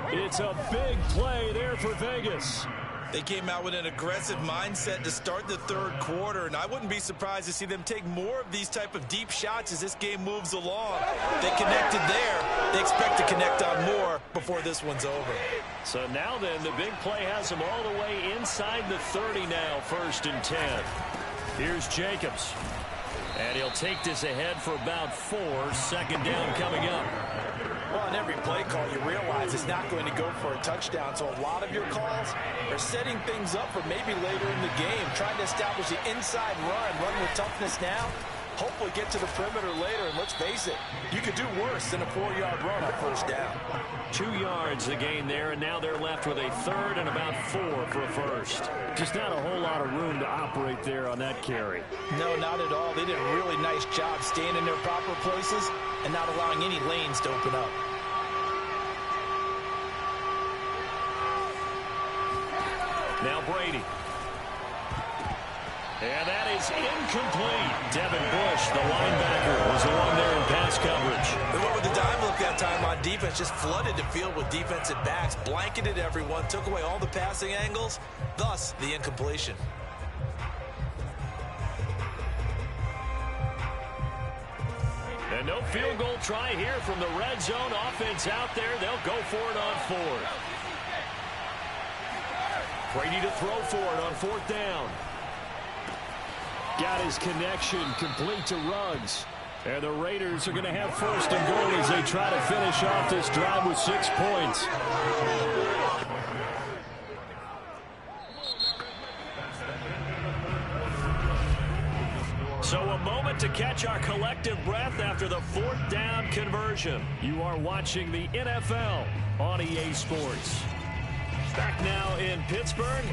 It's a big play there for Vegas. They came out with an aggressive mindset to start the 3rd quarter, and I wouldn't be surprised to see them take more of these type of deep shots as this game moves along. They connected there. They expect to connect on more before this one's over. So now then, the big play has them all the way inside the 30 now, 1st and 10. Here's Jacobs. And he'll take this ahead for about 4. 2nd down coming up. Well, on every play call, you realize guys is not going to go for a touchdown, so a lot of your calls are setting things up for maybe later in the game, trying to establish the inside run with toughness now, hopefully get to the perimeter later, and let's face it, you could do worse than a 4-yard run on first down. 2 yards the gain there, and now they're left with a third and about 4 for a first. Just not a whole lot of room to operate there on that carry. No, not at all. They did a really nice job staying in their proper places and not allowing any lanes to open up. Now Brady. And that is incomplete. Devin Bush, the linebacker, was the one there in pass coverage. They went with the dime look that time on defense, just flooded the field with defensive backs, blanketed everyone, took away all the passing angles, thus the incompletion. And no field goal try here from the red zone. Offense out there. They'll go for it on 4th. Brady to throw for it on 4th down. Got his connection complete to Ruggs. And the Raiders are going to have 1st and goal as they try to finish off this drive with 6 points. So a moment to catch our collective breath after the 4th down conversion. You are watching the NFL on EA Sports. Back now in Pittsburgh.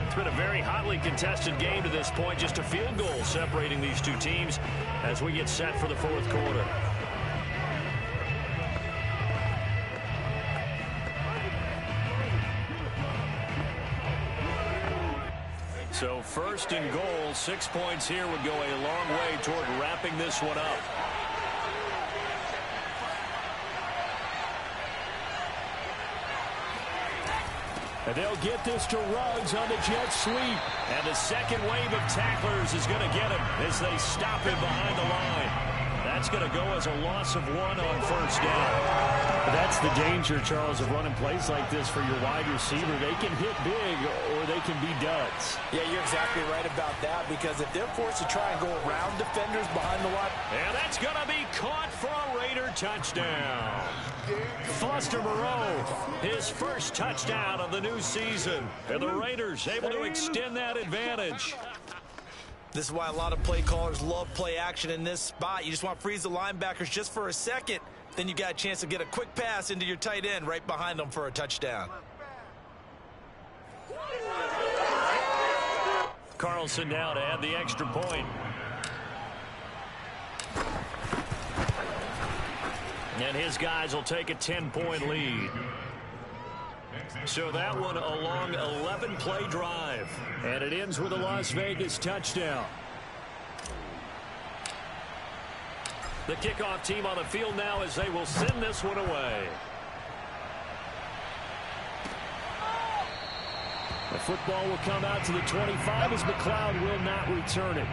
It's been a very hotly contested game to this point. Just a field goal separating these two teams as we get set for the 4th quarter. So 1st and goal, 6 points here would go a long way toward wrapping this one up. And they'll get this to Ruggs on the jet sweep. And the second wave of tacklers is going to get him as they stop him behind the line. That's going to go as a loss of 1 on 1st down. That's the danger, Charles, of running plays like this for your wide receiver. They can hit big or they can be duds. Yeah, you're exactly right about that, because if they're forced to try and go around defenders behind the line. And that's going to be caught for a Raider touchdown. Foster Moreau, his 1st touchdown of the new season. And the Raiders able to extend that advantage. This is why a lot of play callers love play action in this spot. You just want to freeze the linebackers just for a second. Then you got a chance to get a quick pass into your tight end right behind them for a touchdown. Carlson now to add the extra point. And his guys will take a 10-point lead. So that one a long 11-play drive. And it ends with a Las Vegas touchdown. The kickoff team on the field now as they will send this one away. The football will come out to the 25 as McLeod will not return it.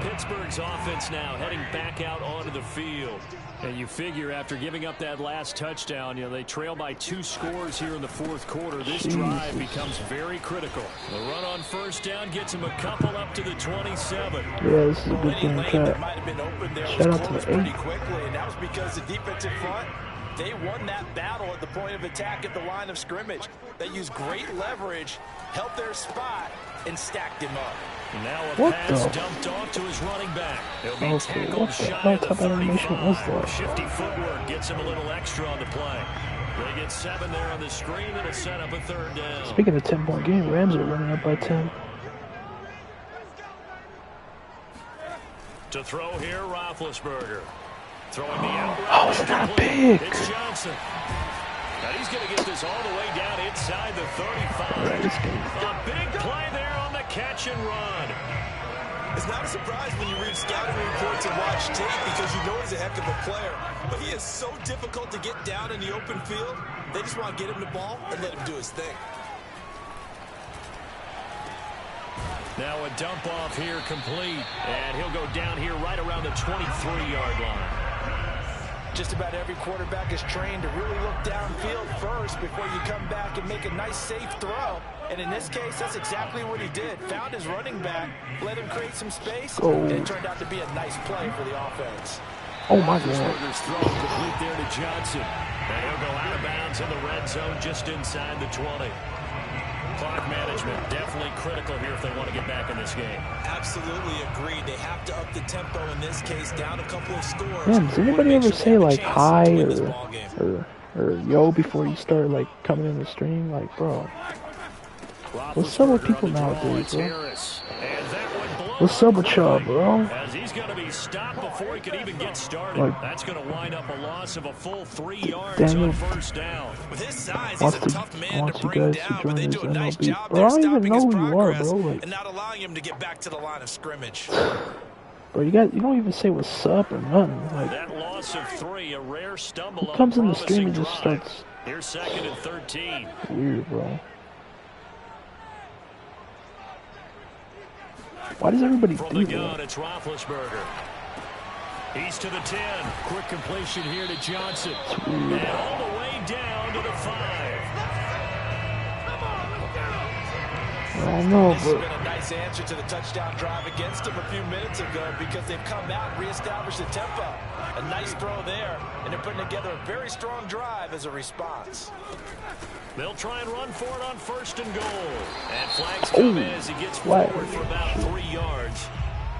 Pittsburgh's offense now heading back out onto the field. And you figure after giving up that last touchdown, they trail by 2 scores here in the 4th quarter. This drive becomes very critical. The run on 1st down gets him a couple up to the 27. Yeah, this is a good game. Shout out to the 8. Pretty quickly, and that was because the defensive front, they won that battle at the point of attack at the line of scrimmage. They used great leverage, held their spot, and stacked him up. Now a pass dumped off to his running back. He'll be tackled shy of the 35. Shifty footwork gets him a little extra on the play. They get 7 there on the screen. It'll set up a 3rd down. Speaking of 10-point game, Rams are running up by 10. To throw here, Roethlisberger. Throwing the out. Oh, it's not big. It's Johnson. Now he's going to get this all the way down inside the 35. A big play there on the catch and run. It's not a surprise when you read scouting reports and watch tape, because you know he's a heck of a player. But he is so difficult to get down in the open field. They just want to get him the ball and let him do his thing. Now a dump off here complete. And he'll go down here right around the 23-yard line. Just about every quarterback is trained to really look downfield first before you come back and make a nice, safe throw. And in this case, that's exactly what he did. Found his running back, let him create some space, and it turned out to be a nice play for the offense. Oh my God. Roethlisberger's throw complete there to Johnson. And he'll go out of bounds in the red zone just inside the 20. Clock management definitely critical here if they want to get back in this game. Absolutely agreed. They have to up the tempo in this case, down a couple of scores. Man, does anybody ever say like hi or yo before you start like coming in the stream? Like, bro, what's up with people nowadays, bro? What's up with y'all, bro? As he's going to be stopped before he could even get started. Like, that's going to wind up a loss of a full 3 yards Daniel on first down. With his size, he's a tough man to bring down, but they do a nice job bro, there I don't even stopping know his who you are, progress bro. Like, and not allowing him to get back to the line of scrimmage. Bro, you don't even say what's up or nothing. Like, that loss of 3, a rare stumble. Who comes in the stream and just starts? Here's 2nd and 13. Weird, bro. Why does everybody From do the gun, that? it's Roethlisberger. He's to the 10. Quick completion here to Johnson. And all the way down to the 5. I don't know, This has but been a nice answer to the touchdown drive against them a few minutes ago because they've come out and reestablished the tempo. A nice throw there, and they're putting together a very strong drive as a response. They'll try and run for it on 1st and goal. And flags come in as he gets forward for about 3 yards.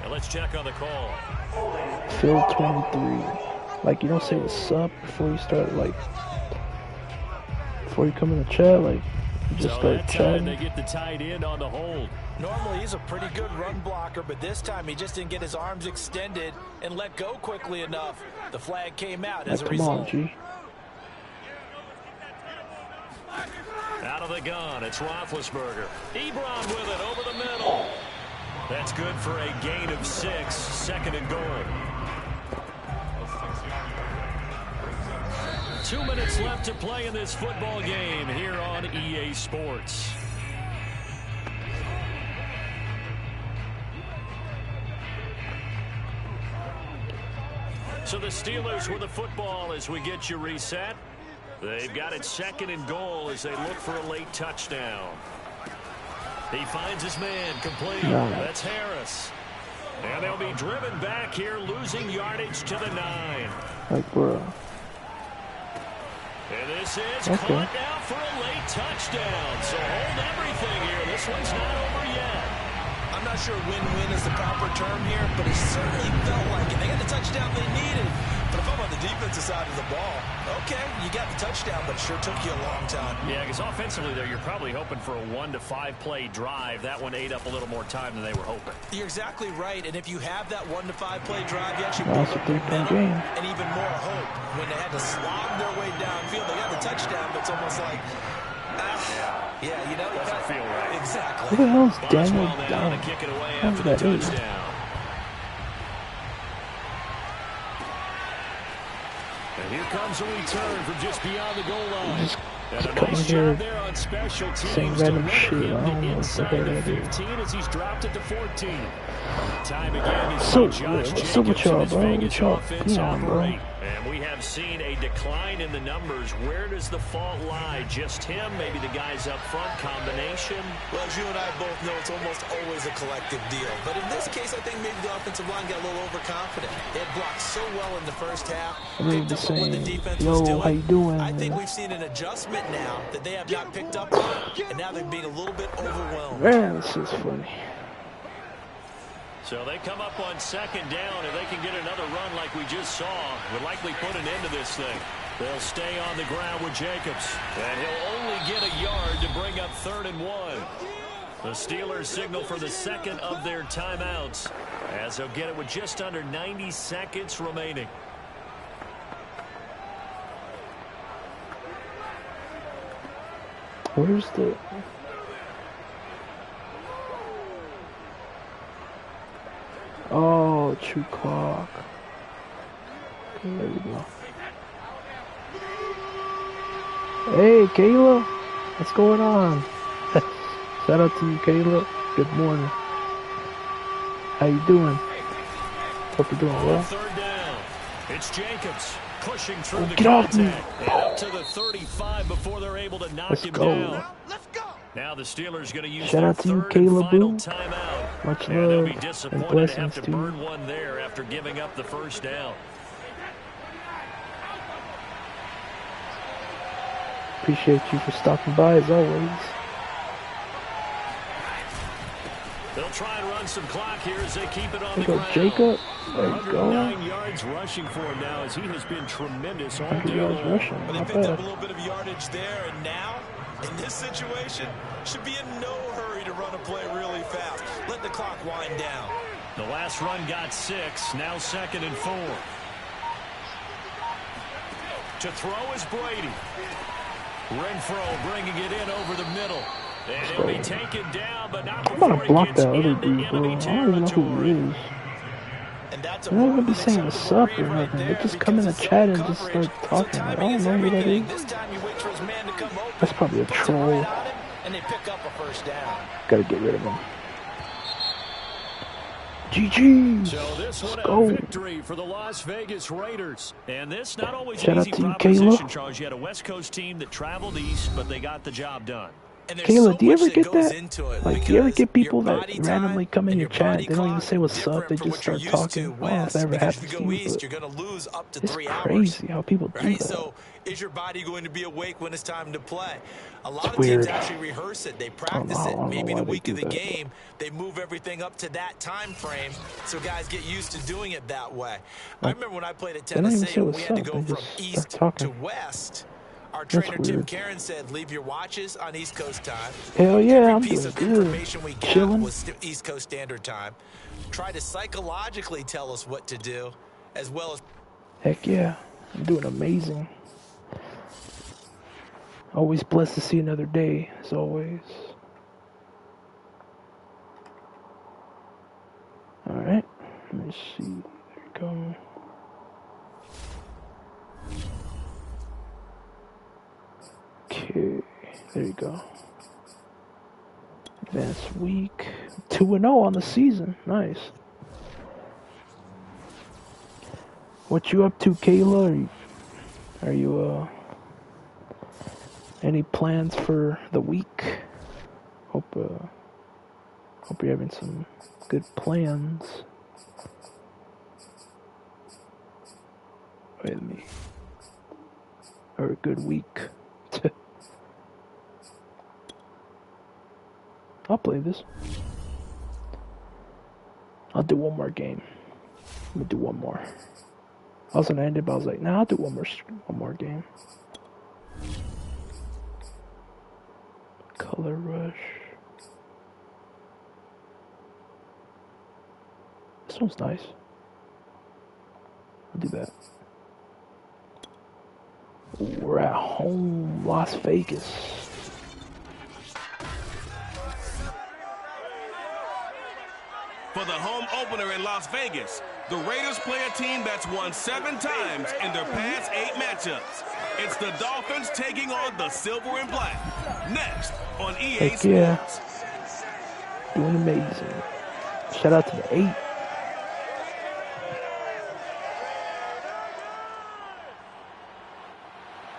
And let's check on the call. Phil 23. Like, you don't say what's up before you start, like, before you come in the chat, like, you just start chatting. They get the tight end on the hold. Normally, he's a pretty good run blocker, but this time he just didn't get his arms extended and let go quickly enough. The flag came out as a result. Come on, G. Out of the gun, it's Roethlisberger. Ebron with it over the middle. That's good for a gain of 6, 2nd and goal. 2 minutes left to play in this football game here on EA Sports. So the Steelers with the football as we get you reset. They've got it 2nd and goal as they look for a late touchdown. He finds his man complete. That's Harris. And they'll be driven back here, losing yardage to the 9. Like, bro. And this is caught now for a late touchdown. So hold everything here. This one's not over yet. I'm not sure win-win is the proper term here, but it certainly felt like it. They got the touchdown they needed. But if I'm on the defensive side of the ball, okay, you got the touchdown, but it sure took you a long time. Yeah, because offensively there, you're probably hoping for a 1 to 5 play drive. That one ate up a little more time than they were hoping. You're exactly right, and if you have that 1 to 5 play drive, you actually build That's a up 3-point momentum game. and even more hope. When they had to slog their way downfield, they got the touchdown, but it's almost like, yeah, you know, doesn't feel right. Exactly. Who the hell's Daniel Boswell now down? to kick it away How's after the that is? touchdown. And here comes a return from just beyond the goal line. And a nice job there on special teams to limit him to inside the 15 as he's dropped it to 14. Time again is Josh Jacobs and his Vegas offense operate. And we have seen a decline in the numbers. Where does the fault lie? Just him? Maybe the guys up front? Combination? Well, as you and I both know, it's almost always a collective deal. But in this case, I think maybe the offensive line got a little overconfident. They had blocked so well in the first half, picked up on what the defense was doing. How you doing? I think we've seen an adjustment now that they have not picked up on, and now they're being a little bit overwhelmed. Man, this is funny. So they come up on 2nd down, and they can get another run like we just saw. Would likely put an end to this thing. They'll stay on the ground with Jacobs. And he'll only get a yard to bring up 3rd and 1. The Steelers signal for the 2nd of their timeouts, as they'll get it with just under 90 seconds remaining. Where's the... Oh, true clock. Okay, there we go. Hey, Kayla. What's going on? Shout out to you, Kayla. Good morning. How you doing? Hope you're doing well. 3rd down. It's Jacobs pushing through the get off me. contact. And up to the 35 before they're able to knock him down. Let's go. Now the Steelers going to use Shout their out to you, 3rd and Kayla final Boo. timeout. Much And they'll love be and disappointed to have blessings to to you. burn one there after giving up the 1st down. Appreciate you for stopping by as always. They'll try and run some clock here as they keep it on There the goes ground. Jacob. There you go. 109 yards rushing for him now as he has been tremendous all day yards long. rushing. But they Not picked up bad. a little bit of yardage there, and now, in this situation, should be in no hurry to run a play really fast. Let the clock wind down. The last run got 6, now 2nd and 4. To throw is Brady. Renfro bringing it in over the middle. And he'll be taken down, but not I'm gonna before he block gets that other into dude, bro. I enemy don't even know who he territory. is. And that's a They're not more gonna be than saying acceptable what's up or read right nothing. They there just come in the because it's chat zone and just coverage. start talking. Like, I timing don't is know who that everything. is. This time you wait for his man to come open. That's probably a Puts it troll. right on him, and they pick up a first down. Gotta get rid of him. GG's. So this one Let's a go. victory for the Las Vegas Raiders. And this not always Shout an out easy to you, proposition, Kayla. Charles. You had a West Coast team that traveled east, but they got the job done. And there's Kayla, so do you much ever that get goes that? into it Like, do you ever because get people your that body randomly time come in and your your chat? body They don't even clock say is what's up. different They from just what you're start used talking. to I don't know if west, that ever because happens if to you go you, east, but you're going to lose up to it's 3 hours. crazy how people do Right? that. So is your body going to be awake when it's time to play? A lot It's of teams weird. actually rehearse it. They I don't practice know. I it. don't know Maybe why the they week do of the that. game, they move everything up to that time frame so guys get used to doing it that way. I Like, remember when I played at they don't even Tennessee say and we what's had to up. go They from just start east talking. to west. Our That's trainer, Tim weird. Karen, said, leave your watches on East Coast time. Hell yeah, Every I'm piece doing of good. information we got Chilling. was East Coast Standard Time. Try to psychologically tell us what to do, as well as Heck yeah, I'm doing amazing. Always blessed to see another day, as always. Alright, let me see. There you go. Okay, there you go. Advanced week. 2-0 on the season. Nice. What you up to, Kayla? Are you any plans for the week? Hope you're having some good plans. Wait me. Or a good week. I'll play this. I'll do one more game. Let me do one more. I was gonna end it, but I was like, nah, I'll do one more game. Color Rush. This one's nice. I'll do that. We're at home, Las Vegas. For the home opener in Las Vegas, the Raiders play a team that's won 7 times in their past 8 matchups. It's the Dolphins taking on the Silver and Black. Next on EA Heck yeah. Sports. Doing amazing. Shout out to the 8.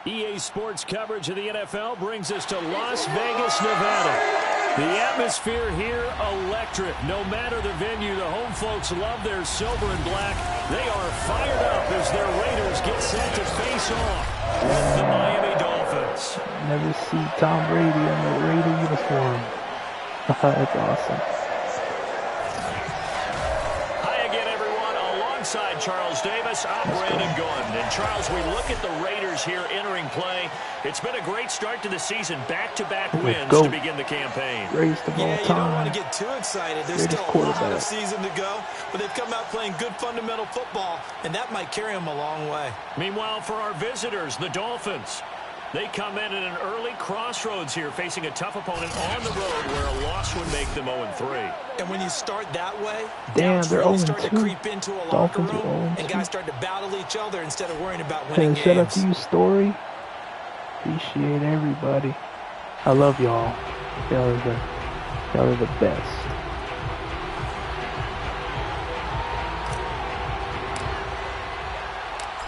EA Sports coverage of the NFL brings us to Las Vegas, Nevada. The atmosphere here electric. No matter the venue, the home folks love their silver and black. They are fired up as their Raiders get set to face off with the Miami Dolphins. Never see Tom Brady in the Raider uniform. That's awesome. Hi again, everyone. Alongside Charles Davis, I'm Brandon Gordon. And Charles, we look at the Raiders here entering play. It's been a great start to the season. Back-to-back wins to begin the campaign. Greatest of all yeah, time. you don't want to get too excited. There's Greatest still a lot of quarterback. season to go, but they've come out playing good fundamental football, and that might carry them a long way. Meanwhile, for our visitors, the Dolphins, they come in at an early crossroads here, facing a tough opponent on the road where a loss would make them 0-3. And when you start that way, Damn, doubts they're really start to 0-2. creep into a locker Dolphins are room, 0-2. and guys start to battle each other instead of worrying about winning Hey, shout out games. to you, Story. Appreciate everybody. I love y'all. Y'all are the best.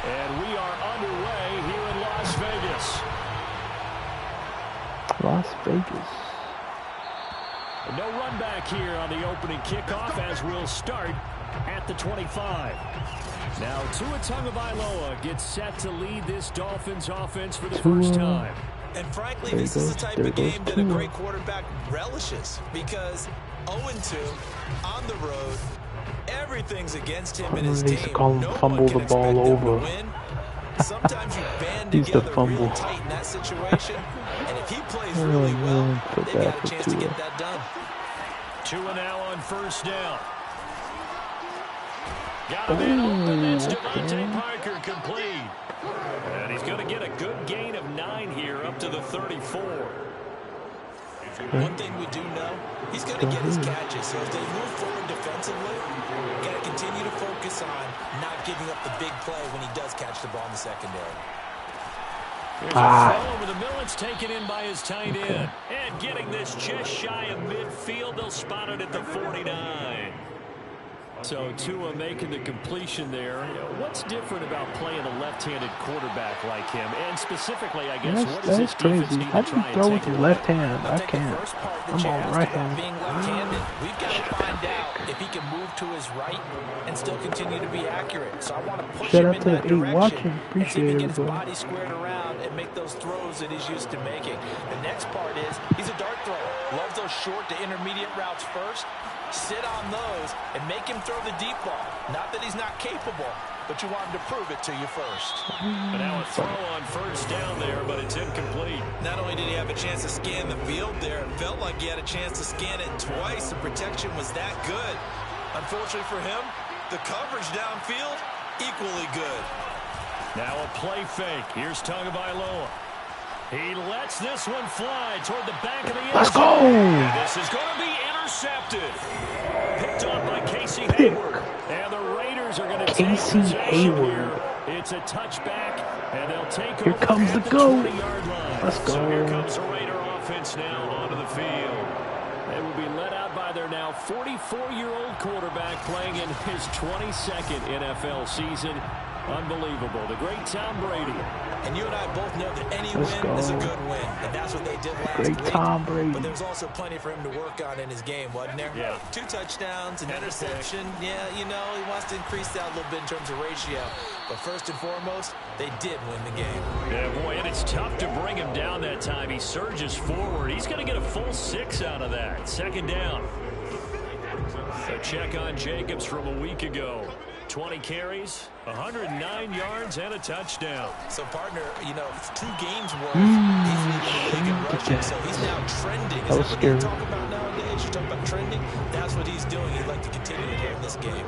And we are underway here in Las Vegas. Las Vegas. No run back here on the opening kickoff as we'll start at the 25. Now Tua Tagovailoa gets set to lead this Dolphins offense for the first time. And frankly, There this goes, is the type there of goes game that a Tua. great quarterback relishes because 0-2 on the road, everything's against him and his They used to team. call him No fumble one can the ball expect them to over. win. Sometimes you band He used to together fumble. really tight in that situation, and if he plays Oh, really well, man, feel they've bad got a for chance to Tua. get that done. Tua now on first down. Got him in open. It's Devontae Parker complete. And he's going to get a good gain of 9 here up to the 34. One thing we do know, he's going to get his catches. So as they move forward defensively, got to continue to focus on not giving up the big play when he does catch the ball in the secondary. Here's a throw over the middle. It's taken in by his tight end. And getting this just shy of midfield. They'll spot it at the 49. So Tua making the completion there. What's different about playing a left-handed quarterback like him? And specifically, I guess, what does this defense need How to do you try throw and with take your away? left hand? I can't. I'm all right Being hand. left-handed, we've got to find out if he can move to his right and still continue to be accurate. So I want to push Shout him out in to that the 8 direction watching. and see if Appreciate he it, can get his everybody. body squared around and make those throws that he's used to making. The next part is he's a dart thrower. Loves those short to intermediate routes first. Sit on those and make him throw the deep ball. Not that he's not capable, but you want him to prove it to you first. But now a throw on first down there, but it's incomplete. Not only did he have a chance to scan the field there, it felt like he had a chance to scan it twice. The protection was that good. Unfortunately for him, the coverage downfield, equally good. Now a play fake. Here's Tagovailoa. He lets this one fly toward the back of the end zone. Let's go! And this is going to be intercepted. Picked off by Casey Hayward. And the Raiders are going to take Casey possession Hayward. here. It's a touchback, and they'll take Here over comes at the the goat. 20-yard line. Let's So go. here comes the Raider offense now onto the field. They will be led out by their now 44-year-old quarterback playing in his 22nd NFL season. Unbelievable. The great Tom Brady. And you and I both know that any Let's win go. is a good win. And that's what they did last Great week. Tom Brady. But there's also plenty for him to work on in his game, wasn't there? Yeah. 2 touchdowns, an interception. Yeah, you know, he wants to increase that a little bit in terms of ratio. But first and foremost, they did win the game. Yeah, boy, and it's tough to bring him down that time. He surges forward. He's going to get a full 6 out of that. Second down. A check on Jacobs from a week ago. 20 carries, 109 yards, and a touchdown. So, partner, you know, 2 games worth, he's leading the league in rushing. So he's now trending. Is That was that what you scary. talk about nowadays? You talk about trending? That's what he's doing. He'd like to continue it here in this game.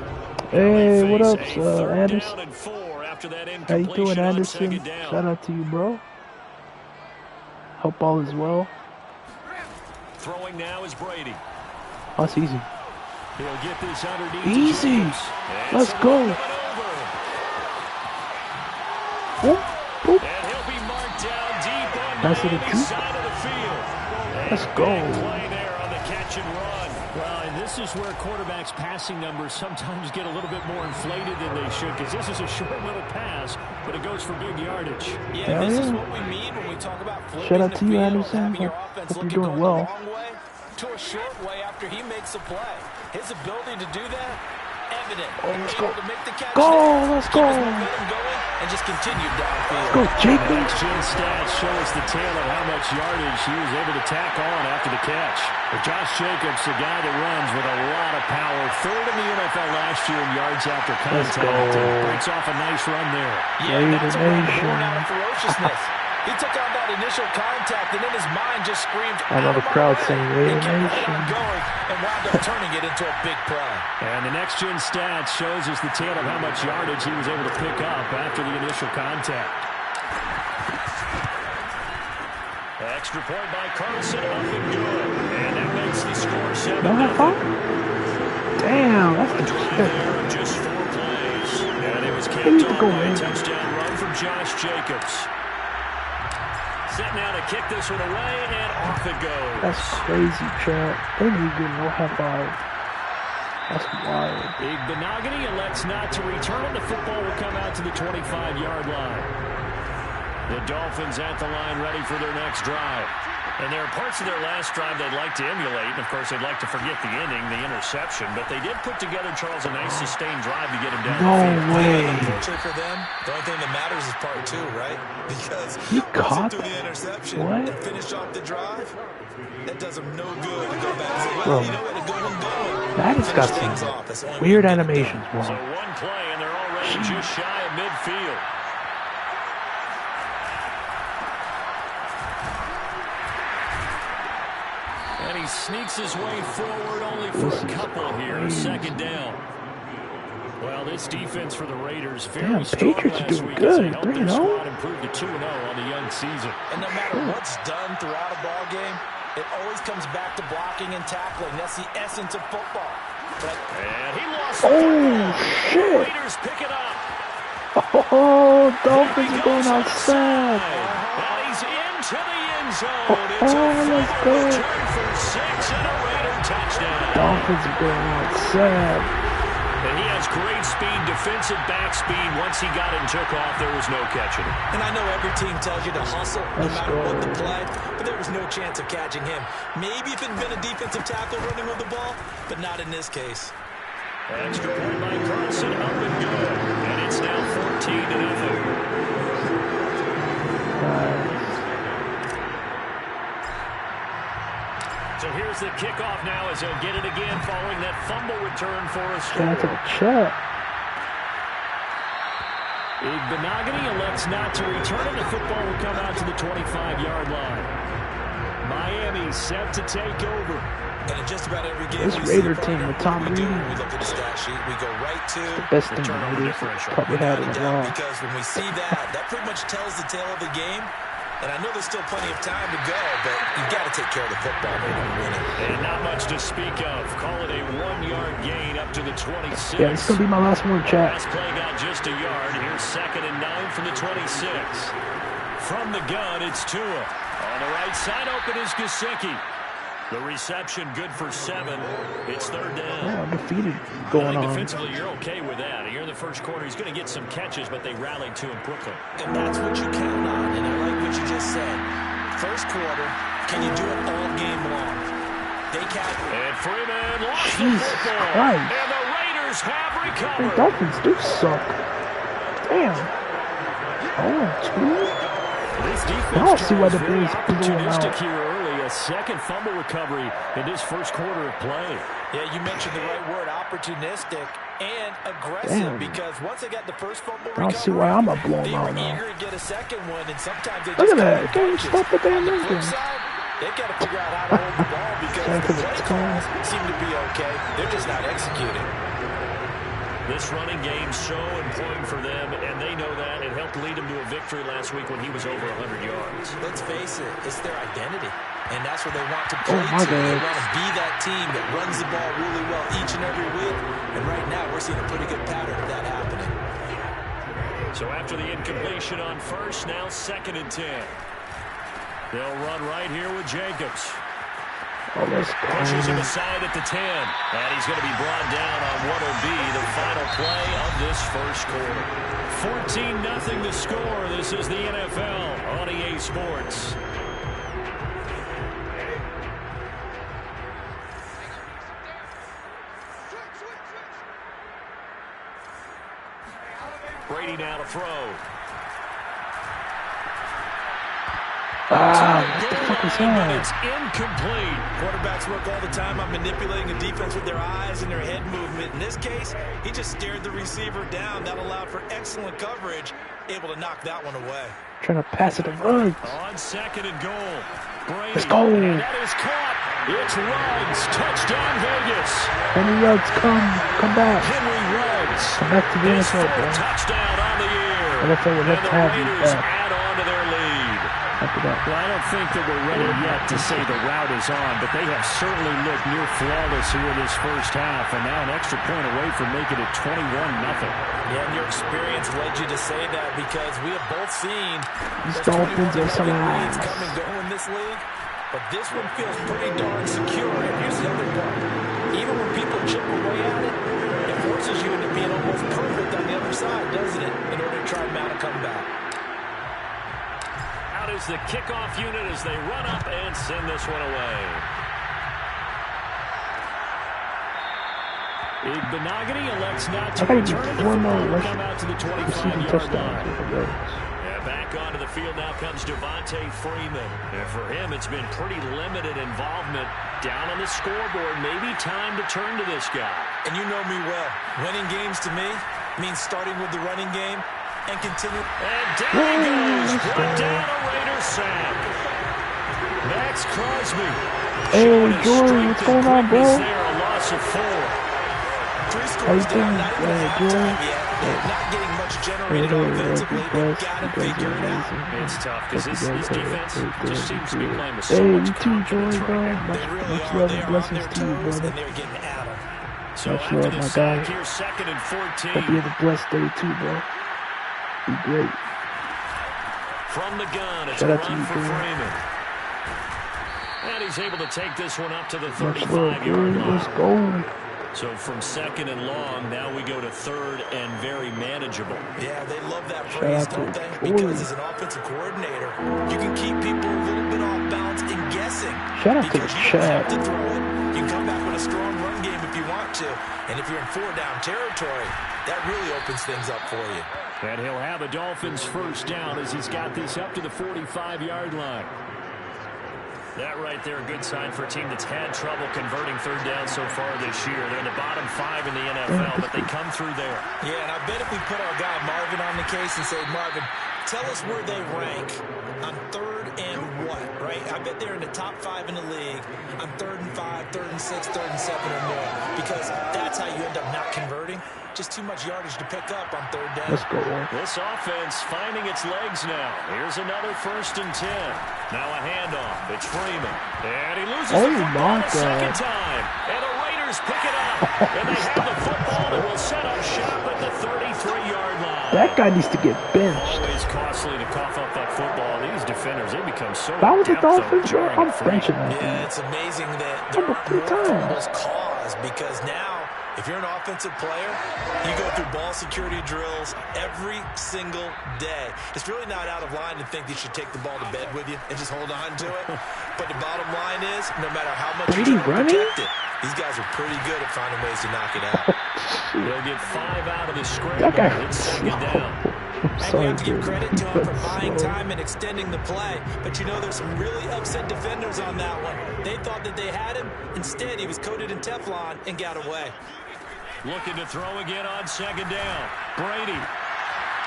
Hey, what up, Face a third Anderson? down and 4 after that How you incompletion doing, on Anderson? second down. Shout out to you, bro. Hope all is well. Throwing now is Brady. Oh, it's easy. He'll get this underneath. Easy. To Jacobs. And Let's some go. movement over. Whoop, whoop. And he'll be marked down deep on Pass it to Miami's two. side of the field. Let's A go. big play there on the catch and run. Well, and this is where quarterbacks' passing numbers sometimes get a little bit more inflated than they should, because this is a short little pass, but it goes for big yardage. Yeah, Hell this is yeah. what we mean when we talk about flipping Shout out the to you, field, Anderson. having your Hope offense you're looking doing going well. the long way to a short way after he makes a play. His ability to do that, evident. Oh, let's Able go. to make the catch Go, there, let's keep go. his momentum going, and just continue downfield. Let's go, Jacobs. Next gen stats show us the tale of how much yardage he was able to tack on after the catch. But Josh Jacobs, a guy that runs with a lot of power, 3rd in the NFL last year in yards after Let's contact. go. And breaks off a nice run there. Yeah, that's a run Nation. born out of ferociousness. He took on that initial contact, and then his mind just screamed, I know the crowd saying He Raider kept right Nation. on going and wound up turning it into a big play. And the next gen stats shows us the tale of how much yardage he was able to pick up after the initial contact. Extra point by Carlson, up and good. And that makes the score 7-0. Don't have fun? Damn, that's A the drive shit. there of just 4 plays. And it was There capped you off go, by a man. touchdown run from Josh Jacobs. Set now to kick this one away, and off it goes. That's crazy, chat. They need to get no high five. That's wild. Igbenogany elects not to return. The football will come out to the 25-yard line. The Dolphins at the line ready for their next drive. And there are parts of their last drive they'd like to emulate. And, of course, they'd like to forget the ending, the interception. But they did put together, Charles, a nice sustained drive to get him down the field. No way. Unfortunately for them, the only thing that matters is part two, right? Because he caught through the interception what? and finish off the drive, that does them no good to go back and say, well, you know what, go home going. That has got some weird animations. So one play, and they're already just shy of midfield. And he sneaks his way forward only for a couple here. Second down. Well, this defense for the Raiders very strong Patriots last doing week good. as they helped their 3-0. squad improve to 2-0 on the young season. And no matter what's done throughout a ball game, it always comes back to blocking and tackling. That's the essence of football. And he lost the football. Shit. Raiders pick it up. Oh, Dolphins are going outside. And he's into the end zone. It's a let's fumble go. return for 6 and a Raider touchdown. Dolphins are going outside. And he has great speed, defensive back speed. Once he got it and took off, there was no catching him. And I know every team tells you to hustle no Let's matter go. what the play, but there was no chance of catching him. Maybe if it had been a defensive tackle running with the ball, but not in this case. Extra point by Carlson, up and good. And it's now 14-0. So here's the kickoff now as he'll get it again following that fumble return for a score. That's a check. Benogany elects not to return it. The football will come out to the 25-yard line. Miami set to take over. And in just about every game This we Raider see, team with Tom we do Brady. when we look at the stat sheet, we go right to Best thing the turnover Raiders differential. probably had in a while. because when we see that, that pretty much tells the tale of the game. And I know there's still plenty of time to go, but you've got to take care of the football in order to win it. And not much to speak of. Call it a 1-yard gain up to the 26. Yeah, it's going to be my last one, chat. Last play got just a yard. Here's 2nd and 9 from the 26. From the gun, it's Tua. On the right side, open is Gesicki. The reception good for 7. It's 3rd down. Yeah, undefeated I going think on. defensively, you're okay with that. Here in the first quarter, he's going to get some catches, but they rallied to him quickly. And that's what you count on, and I like what you just said. First quarter, can you do it all game long? They can't. And Freeman lost the Jesus football. Christ. And the Raiders have The recovered. Dolphins do suck. Damn. 0-2? This defense, I don't see why the very Bills blew him opportunistic out. here early. A second fumble recovery in this first quarter of play. Yeah, you mentioned the right word, opportunistic and aggressive, Damn. because once they got the first fumble I don't see why I'm a blown they out were now. eager to get a second one, and sometimes they Look just at that. cut Can't punches. stop the damn On the flip engine. side, they've got to figure out how to hold the ball because Sorry the for the play tone. calls seem to be okay. They're just not executing. This running game's so important for them, and they know that. It helped lead them to a victory last week when he was over 100 yards. Let's face it, it's their identity, and that's what they want to play my to. They God. want to be that team that runs the ball really well each and every week, and right now we're seeing a pretty good pattern of that happening. So after the incompletion on first, now 2nd and 10. They'll run right here with Jacobs. Oh, let's Pushes him go. aside at the 10. And he's going to be brought down on what will be the final play of this first quarter. 14-0 the score. This is the NFL on EA Sports. Brady now to throw. What the fuck is But that? it's incomplete. Quarterbacks work all the time on manipulating a defense with their eyes and their head movement. In this case, he just stared the receiver down. That allowed for excellent coverage, able to knock that one away. Trying to pass it to Ruggs. On 2nd and goal. Brady. Let's go. And that is caught. It's Ruggs. Touchdown Vegas. Henry Ruggs, come back. Henry Ruggs. Come back to the His NFL, fourth bro. touchdown on the year. NFL would And love the to have you Raiders back. add on to their lead. After that. Well, I don't think that we're ready yet to say the route is on, but they have certainly looked near flawless here this first half, and now an extra point away from making it 21-0. Yeah, and your experience led you to say that because we have both seen These those Dolphins 21 are some leads ass. come and go in this league, but this one feels pretty darn secure. And here's the other part. Even when people chip away at it, it forces you into being almost perfect on the other side, doesn't it, in order to try and mount a comeback. Out is the kickoff unit as they run up and send this one away. Benogany elects not to return it. The football will come out to the 25-yard line. Back onto the field now comes Devontae Freeman. And for him, it's been pretty limited involvement. Down on the scoreboard, maybe time to turn to this guy. And you know me well. Winning games to me means starting with the running game and continue. And down he goes. Brought down a Raiders sack. Max Crosby. Hey, Jordan, what's going on, bro? There, a loss of 4. 3 scores down, not even halftime yet. Not getting much generated offensively, but got to figure it out. It's tough because this defense just seems to be playing with so much confidence right now. They really are. They are on their toes, and they're getting at them. So much love, my guy. Here, 2nd and 14. Hope you have a blessed day too, bro. Be great. From the gun, it's Shout a out to run you, for bro. Freeman. And he's able to take this one up to the Much love, 35-yard bro. Let's line. go. So from 2nd and long, now we go to 3rd and very manageable. Yeah, they love that phrase, don't they? Because as an offensive coordinator, you can keep people a little bit off balance and guessing. Shout out to the because you don't have chat. to throw it. You can come back with a strong run game if you want to. And if you're in 4-down territory, that really opens things up for you. And he'll have a Dolphins first down as he's got this up to the 45-yard line. That right there, a good sign for a team that's had trouble converting 3rd down so far this year. They're in the bottom 5 in the NFL, but they come through there. Yeah, and I bet if we put our guy Marvin on the case and say, Marvin, tell us where they rank on 3rd and what, right? I bet they're in the top 5 in the league on 3rd and 5, 3rd and 6, 3rd and 7 or more, because that's how you end up not converting. Just too much yardage to pick up on 3rd down. Let's go, man. This offense finding its legs now. Here's another 1st and 10. Now a handoff. It's Freeman. And he loses the football a second time. And the Raiders pick it up. And they have the football and will set up shop at the 33-yard line. That guy needs to get benched. Always costly to cough up that football. These defenders, they become so If I was the adept, though, Dolphins, bro, jarring I'm it free. benching that Yeah, thing. it's amazing that there are more fumbles caused because now, if you're an offensive player, you go through ball security drills every single day. It's really not out of line to think you should take the ball to bed with you and just hold on to it. But the bottom line is, no matter how much Brady you try to running? protect it, these guys are pretty good at finding ways to knock it out. They'll get 5 out of the scramble. That guy It's was 2nd down. I'm And we sorry, have to give dude. credit to him for That's buying slow. time and extending the play. But you know, there's some really upset defenders on that one. They thought that they had him. Instead, he was coated in Teflon and got away. Looking to throw again on 2nd down. Brady.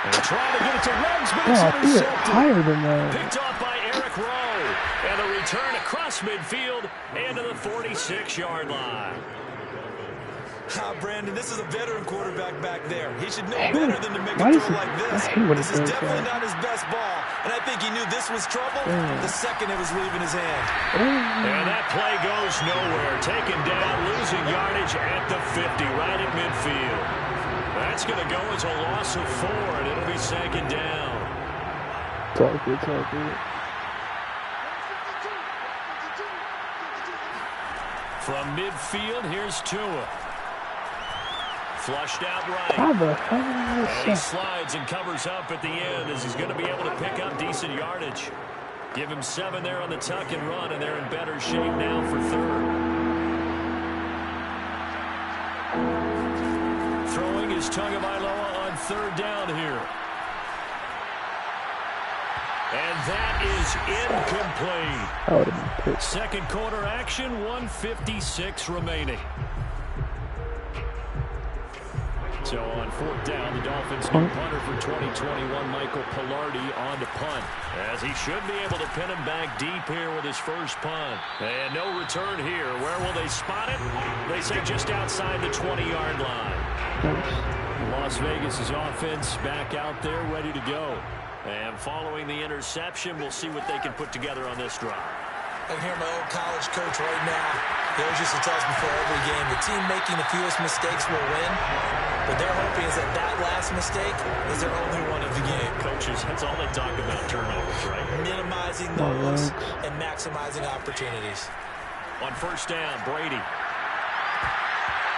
And trying to get it to Ruggs, but Oh, it's I feel it intercepted. higher than that. Picked off by Eric Rowe. And a return across midfield and to the 46-yard line. Brandon, this is a veteran quarterback back there. He should know Hey, better than to make why a is throw it- like I this. hate when This it is does definitely that. not his best ball. And I think he knew this was trouble the second it was leaving his hand. And that play goes nowhere. Taken down, losing yardage at the 50, right at midfield. That's going to go as a loss of 4, and it'll be 2nd down. It's all good, it's all good. From midfield, here's Tua. Flushed out right. How the hell did And he I slides and covers up at the end as he's going to be able to pick up decent yardage. Give him 7 there on the tuck and run, and they're in better shape now for 3rd. Throwing is Tagovailoa on 3rd down here. And that is incomplete. That would have been pissed. 2nd quarter action, 1:56 remaining. So on 4th down, the Dolphins' new punter for 2021, Michael Pilardi, on to punt. As he should be able to pin him back deep here with his first punt. And no return here. Where will they spot it? They say just outside the 20-yard line. Las Vegas' offense back out there, ready to go. And following the interception, we'll see what they can put together on this drive. I can hear my old college coach right now. He always used to tell us before every game, the team making the fewest mistakes will win. But they're hoping is that that last mistake is their only one of the game. Coaches, that's all they talk about, turnovers, right? Minimizing those and maximizing opportunities. On 1st down, Brady.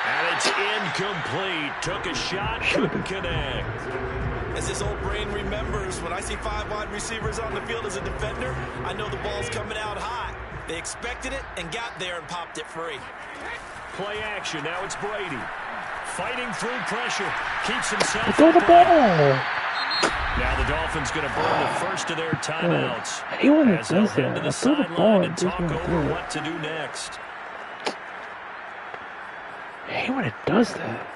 And it's incomplete. Took a shot, couldn't connect. As his old brain remembers, when I see 5 wide receivers on the field as a defender, I know the ball's coming out high. They expected it and got there and popped it free. Play action. Now it's Brady. Fighting through pressure. Keeps himself Throw the upright. ball. Now the Dolphins going to burn the first of their timeouts. Anyone that As they'll does head to that, the I throw the ball sideline and and just talk want to over throw it. what to do next. Anyone that does that.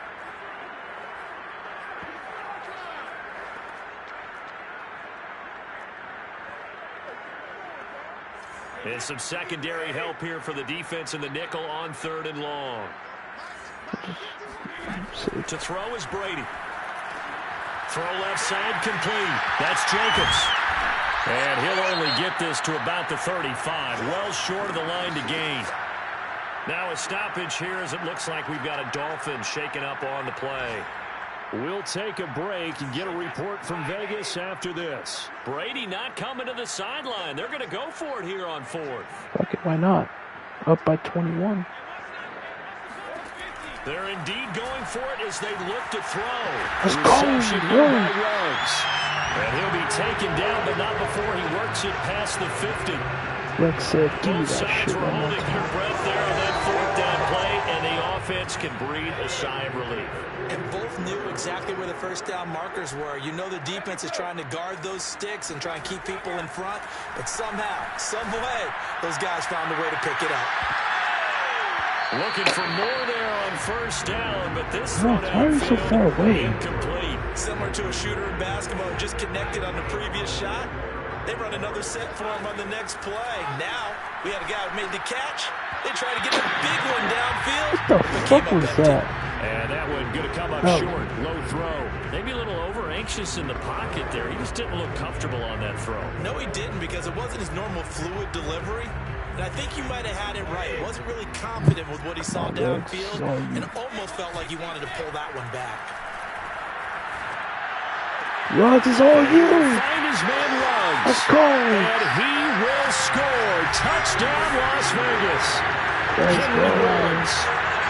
And some secondary help here for the defense in the nickel on 3rd and long. To throw is Brady. Throw left side complete. That's Jacobs. And he'll only get this to about the 35. Well short of the line to gain. Now a stoppage here as it looks like we've got a Dolphin shaken up on the play. We'll take a break and get a report from Vegas after this. Brady not coming to the sideline. They're going to go for it here on 4th. Fuck it, why not? Up by 21. They're indeed going for it as they look to throw. Let's go, Reception here Ruggs. by Ruggs. And he'll be taken down, but not before he works it past the 50. Rex said, give me Both that sides shit were one more holding their time. breath there on that 4th down play, and the offense can breathe a sigh of relief. And both knew exactly where the first down markers were. You know the defense is trying to guard those sticks and try and keep people in front, but somehow, some way, those guys found a way to pick it up. Looking for more there on 1st down, but this Oh, throw why are you so far downfield away? incomplete. Similar to a shooter in basketball who just connected on the previous shot. They run another set for him on the next play. Now, we had a guy who made the catch. They tried to get the big one downfield. What the fuck was that? And that one going to come up Oh. short. Low throw. Maybe a little over-anxious in the pocket there. He just didn't look comfortable on that throw. No, he didn't, because it wasn't his normal fluid delivery. And I think you might have had it right. He wasn't really confident with what he saw downfield and almost felt like he wanted to pull that one back. Ruggs is all you. Find his man Ruggs. Let's go. And he will score. Touchdown, Las Vegas. Let's Henry go. Ruggs.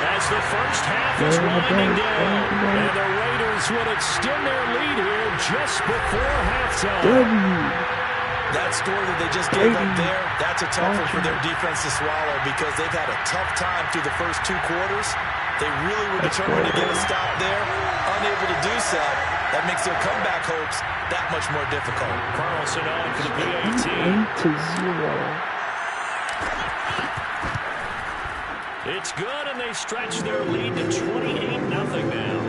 As the first half is winding down. And the Raiders will extend their lead here just before halftime. That score that they just gave up there, that's a tough one for their defense to swallow because they've had a tough time through the first 2 quarters. They really were determined to get a stop there. Unable to do so, that makes their comeback hopes that much more difficult. Carlson on for the PAT. 8-0. It's good, and they stretch their lead to 28-0 now.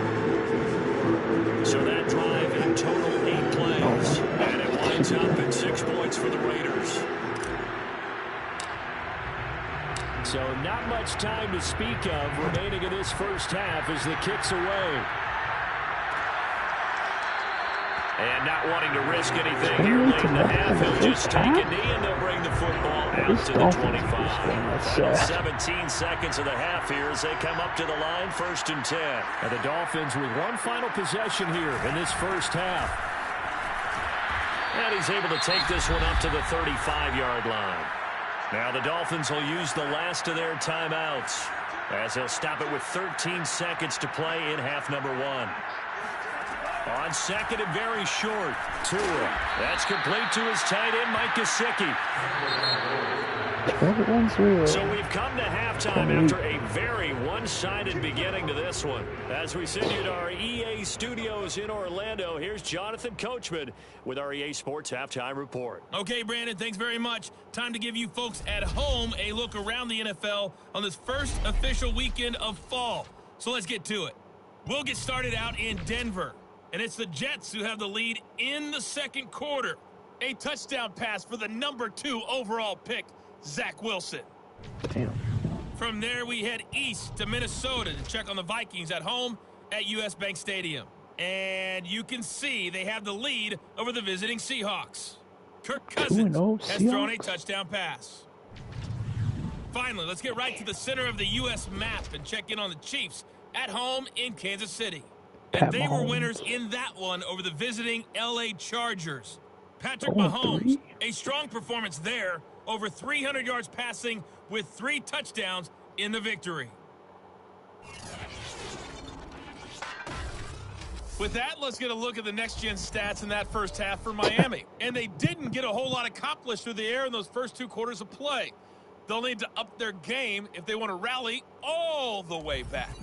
So that drive in total 8 plays. And it winds up at 6 points for the Raiders. So not much time to speak of remaining in this first half as the kick's away. And not wanting to risk anything here late in the half, he'll just take a knee and they'll bring the football out to the 25. Final 17 seconds of the half here as they come up to the line, 1st and 10. And the Dolphins with one final possession here in this first half. And he's able to take this one up to the 35-yard line. Now the Dolphins will use the last of their timeouts as they'll stop it with 13 seconds to play in half number 1. On 2nd and very short. Tua. That's complete to his tight end, Mike Gesicki. So we've come to halftime after a very one-sided beginning to this one. As we sit in our EA studios in Orlando, here's Jonathan Coachman with our EA Sports Halftime Report. Okay, Brandon, thanks very much. Time to give you folks at home a look around the NFL on this first official weekend of fall. So let's get to it. We'll get started out in Denver. And it's the Jets who have the lead in the 2nd quarter. A touchdown pass for the number 2 overall pick, Zach Wilson. Damn. From there, we head east to Minnesota to check on the Vikings at home at US Bank Stadium. And you can see they have the lead over the visiting Seahawks. Kirk Cousins 2-0 has thrown a Seahawks? touchdown pass. Finally, let's get right to the center of the U.S. map and check in on the Chiefs at home in Kansas City. And Pat they were Mahomes. winners in that one over the visiting L.A. Chargers. Patrick 0-3. Mahomes, a strong performance there, over 300 yards passing with 3 touchdowns in the victory. With that, let's get a look at the next-gen stats in that first half for Miami. And they didn't get a whole lot accomplished through the air in those first 2 quarters of play. They'll need to up their game if they want to rally all the way back.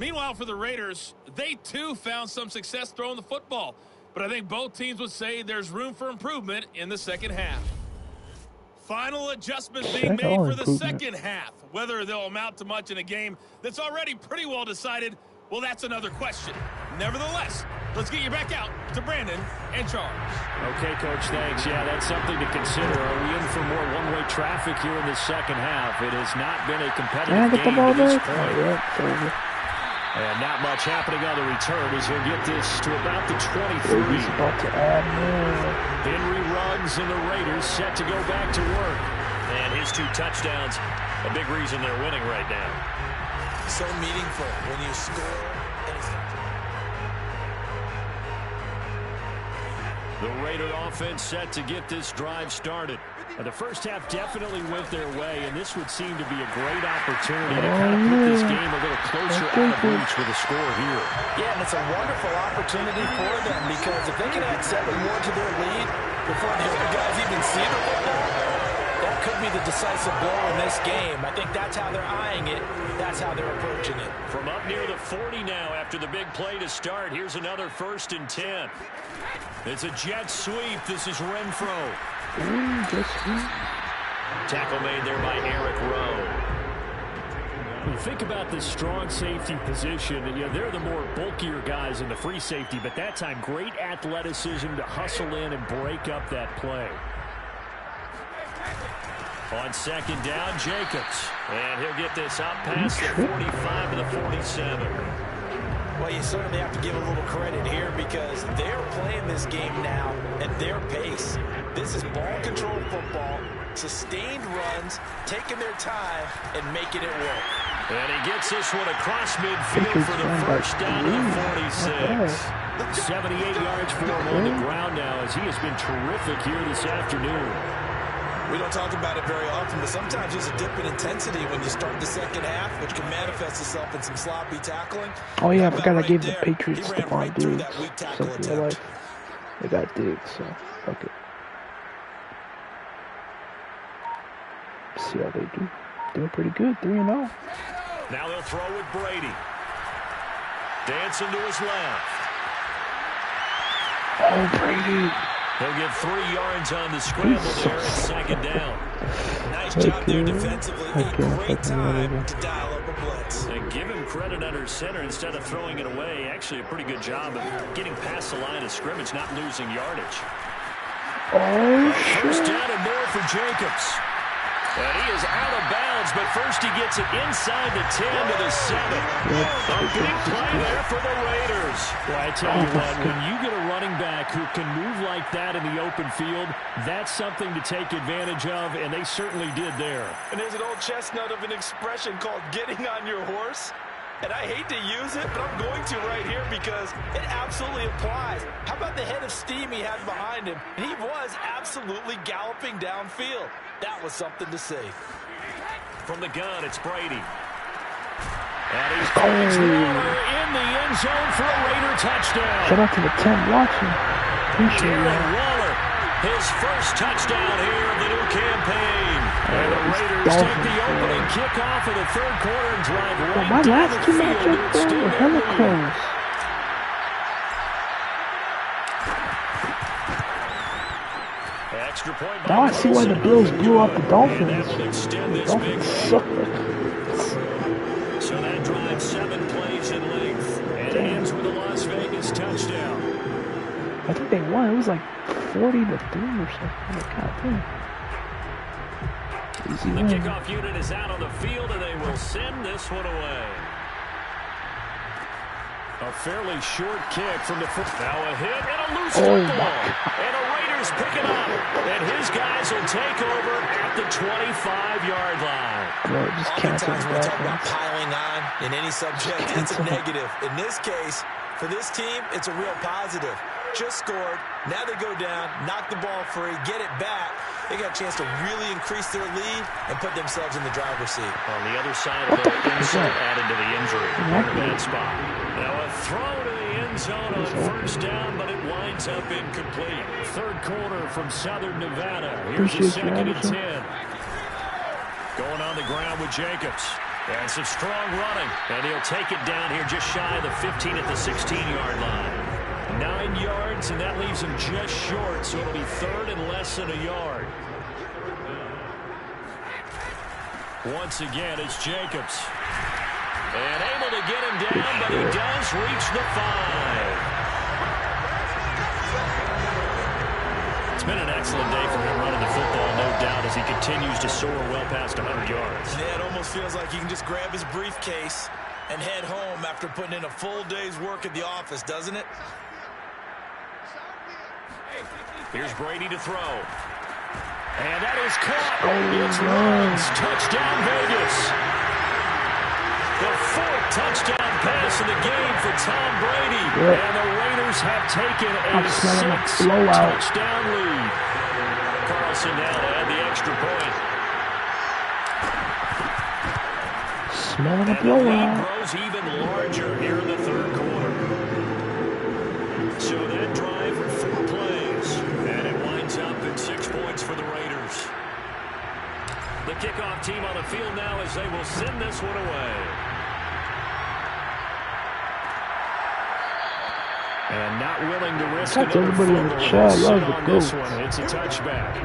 Meanwhile, for the Raiders, they too found some success throwing the football. But I think both teams would say there's room for improvement in the second half. Final adjustments being made for the second half. Whether they'll amount to much in a game that's already pretty well decided, well, that's another question. Nevertheless, let's get you back out to Brandon and Charles. Okay, Coach, thanks. Yeah, that's something to consider. Are we in for more one-way traffic here in the second half? It has not been a competitive game to this point. And not much happening on the return as he'll get this to about the 23. Henry Ruggs and the Raiders set to go back to work. And his 2 touchdowns, a big reason they're winning right now. So meaningful when you score. The Raider offense set to get this drive started. The first half definitely went their way, and this would seem to be a great opportunity to kind of put this game a little closer out of reach with a score here. Yeah, and it's a wonderful opportunity for them because if they can add 7 more to their lead before the other guys even see the football, that could be the decisive blow in this game. I think that's how they're eyeing it. That's how they're approaching it. From up near the 40 now after the big play to start, here's another 1st and 10. It's a jet sweep. This is Renfro. Tackle made there by Eric Rowe. When you think about this strong safety position, they're the more bulkier guys in the free safety, but that time great athleticism to hustle in and break up that play. On 2nd down, Jacobs. And he'll get this out past the 45 to the 47. Well, you certainly have to give a little credit here because they're playing this game now at their pace. This is ball-controlled football, sustained runs, taking their time, and making it work. And he gets this one across midfield for the first down to the 46. 78 yards for him on the ground now as he has been terrific here this afternoon. We don't talk about it very often, but sometimes there's a dip in intensity when you start the second half, which can manifest itself in some sloppy tackling. Oh yeah, I forgot I gave the Patriots Stephon Diggs. So like, they got Diggs, so fuck it. See how they do. Doing pretty good, 3-0. Now they'll throw with Brady. Dancing to his left. Oh, Brady. He'll get 3 yards on the scramble there at 2nd down. Nice job there defensively. A great time to dial up a blitz. And give him credit under center instead of throwing it away. Actually a pretty good job of getting past the line of scrimmage, not losing yardage. Oh, shit. First down and more for Jacobs. And he is out of bounds, but first he gets it inside the 10 to the 7. A big play there for the Raiders. Well, I tell you what, when you get a running back who can move like that in the open field, that's something to take advantage of, and they certainly did there. And there's an old chestnut of an expression called getting on your horse. And I hate to use it, but I'm going to right here because it absolutely applies. How about the head of steam he had behind him? And he was absolutely galloping downfield. That was something to see. From the gun, it's Brady. And he's in the end zone for a Raider touchdown. Shout out to the 10 watching. Appreciate Darren it. Waller, his first touchdown here of the new campaign. And the Raiders take the opening kickoff of the 3rd quarter and drive right My down last the 2 field to matchups extend were their hella lead. close. Extra point by Now I see why the Bills blew out the Dolphins. And that will extend The this big Dolphins lead. suck. So that drives 7 plays in length. And ends with a Las Vegas touchdown. I think they won. It was like 40-3 or something. Like, God damn. Easy The win. kickoff unit is out on the field, and they will send this one away. A fairly short kick from the foot. Now a hit and a loose Oh, football. my And the Raiders pick it up. And his guys will take over at the 25-yard line. Bro, just cancel Oftentimes the when we talk about offense. piling on in any subject, it's a negative. In this case, for this team, it's a real positive. Just scored. Now they go down, knock the ball free, get it back. They got a chance to really increase their lead and put themselves in the driver's seat. On the other side of the insult added to the injury. In a bad spot. Now a throw to the end end zone on first down, but it winds up incomplete. Third quarter from Southern Nevada. Here's a 2nd and 10. Going on the ground with Jacobs. And some strong running. And he'll take it down here just shy of the 15 at the 16-yard line. 9 yards, and that leaves him just short, so it'll be third and less than a yard. Once again, it's Jacobs. And able to get him down, but he does reach the 5. It's been an excellent day for him running the football, no doubt, as he continues to soar well past 100 yards. Yeah, it almost feels like he can just grab his briefcase and head home after putting in a full day's work at the office, doesn't it? Here's Brady to throw. And that is caught. It's runs. Touchdown, Vegas. The 4th touchdown pass of the game for Tom Brady. Yep. And the Raiders have taken a 6-touchdown lead. Carlson now to add the extra point. Smelling a blowout. And the lead blowout. grows even larger here in the third quarter. So that drive for 4 plays. And it winds up at 6 points for the Raiders. The kickoff team on the field now as they will send this one away. And not willing to risk another fumble. On this one, it's a touchback.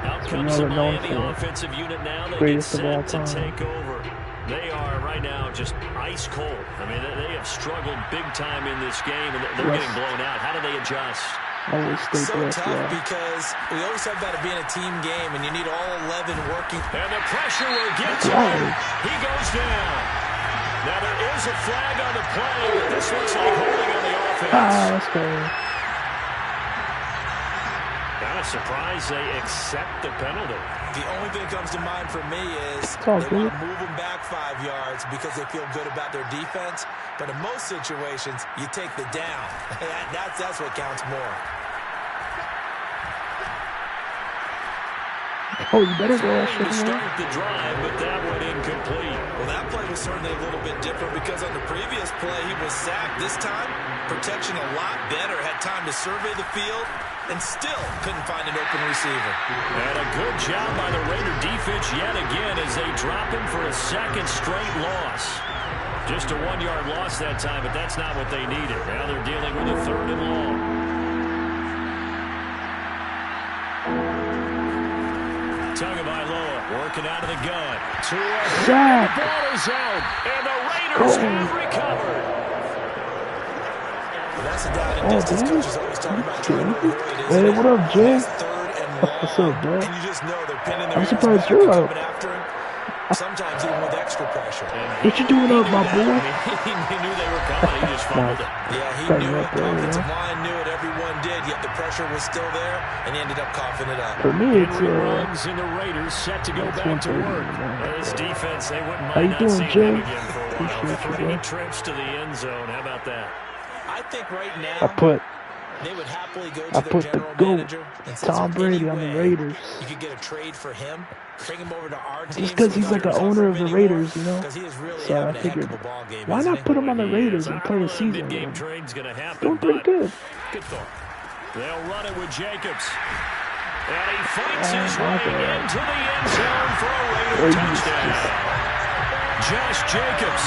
Out comes the Miami offensive unit now. They get set to take over. They are right now just ice cold. I mean, they have struggled big time in this game, and they're getting blown out. How do they adjust? So tough because we always have about it being a team game, and you need all 11 working. And the pressure will get to him. He goes down. Now there is a flag on the play, but this looks like holding on the offense. Let's go. Kind of surprised they accept the penalty. The only thing that comes to mind for me is they want to move them back 5 yards because they feel good about their defense. But in most situations, you take the down. That's what counts more. Oh, you better go. To start the drive, but that one incomplete. Well, that play was certainly a little bit different because on the previous play, he was sacked. This time, protection a lot better. Had time to survey the field and still couldn't find an open receiver. And a good job by the Raider defense yet again as they drop him for a 2nd straight loss. Just a 1-yard loss that time, but that's not what they needed. Now they're dealing with a 3rd and long. Tagovailoa working out of the gun. The ball is out, and the Raiders have recovered. Well, that's a down and distance coach is always talking about trying to avoid, isn't Hey, it? what up, Jay? 3rd and long. What's up, bro? And you just know they're pinning their I'm ears surprised back you're and up. coming after him. Sometimes even with extra pressure. What you doing up, my boy? He knew they were coming. He just fumbled it. Yeah, he knew it. The offensive line knew it. Everyone did. Yet the pressure was still there, and he ended up coughing it up. For me, it's Henry runs and the Raiders set to go back to work. This defense, they wouldn't How you mind not doing, seeing Jay? them again for a while. Appreciate you, 3 trips to the end zone. How about that? I think right now they would happily go to their general manager and say, Tom Brady on the Raiders. You could get a trade for him, bring him over to our team. Just because he's like an owner of the Raiders, you know. Because he is really So I having a heck figured, of a ball game. why not put him on the Raiders and play a season? Mid-game trade's going to happen. Doing pretty good. Good thought. They'll run it with Jacobs. And he fights his way into the end zone for a Raider touchdown. Josh Jacobs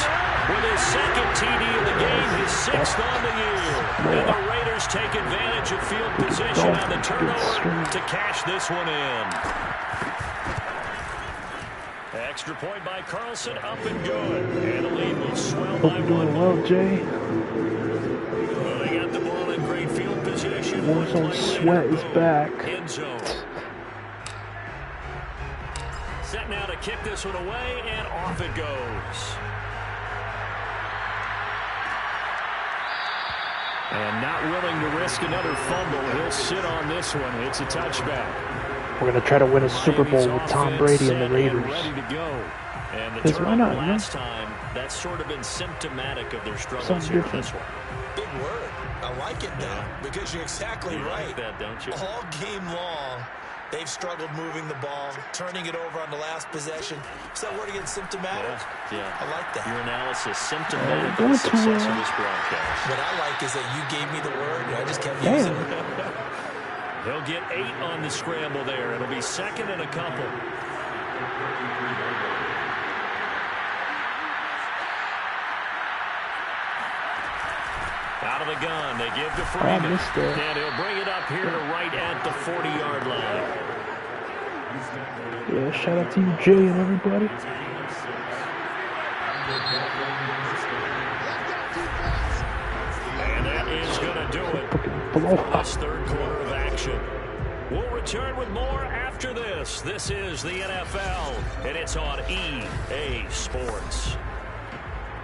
with his 2nd TD of the game, his 6th on the year. And the Raiders take advantage of field position on the turnover to cash this one in. Extra point by Carlson, up and good. And the lead will swell by 1. Doing well, Jay. Well, they got the ball in great field position. Warzone Sweat is back. End zone. Set now to kick this one away, and off it goes. And not willing to risk another fumble. He'll sit on this one. It's a touchback. We're going to try to win a Super Bowl with Tom Brady and the Raiders. Ready to go. And the Because why not, man? last time, that's sort of been symptomatic of their struggles here in this one. Big word. I like it now because you're exactly You right. like that, don't you? All game long, They've struggled moving the ball, turning it over on the last possession. Is that word again, symptomatic? Yeah. I like that. Your analysis, symptomatic of the success of this broadcast. What I like is that you gave me the word, and I just kept using it. He'll get 8 on the scramble there. It'll be second and a couple. Out of the gun, they give to Freeman. And he'll bring it up here to right at the 40-yard line. Yeah, shout out to you, Jay, and everybody. And that is going to do it. This third quarter of action. We'll return with more after this. This is the NFL, and it's on EA Sports.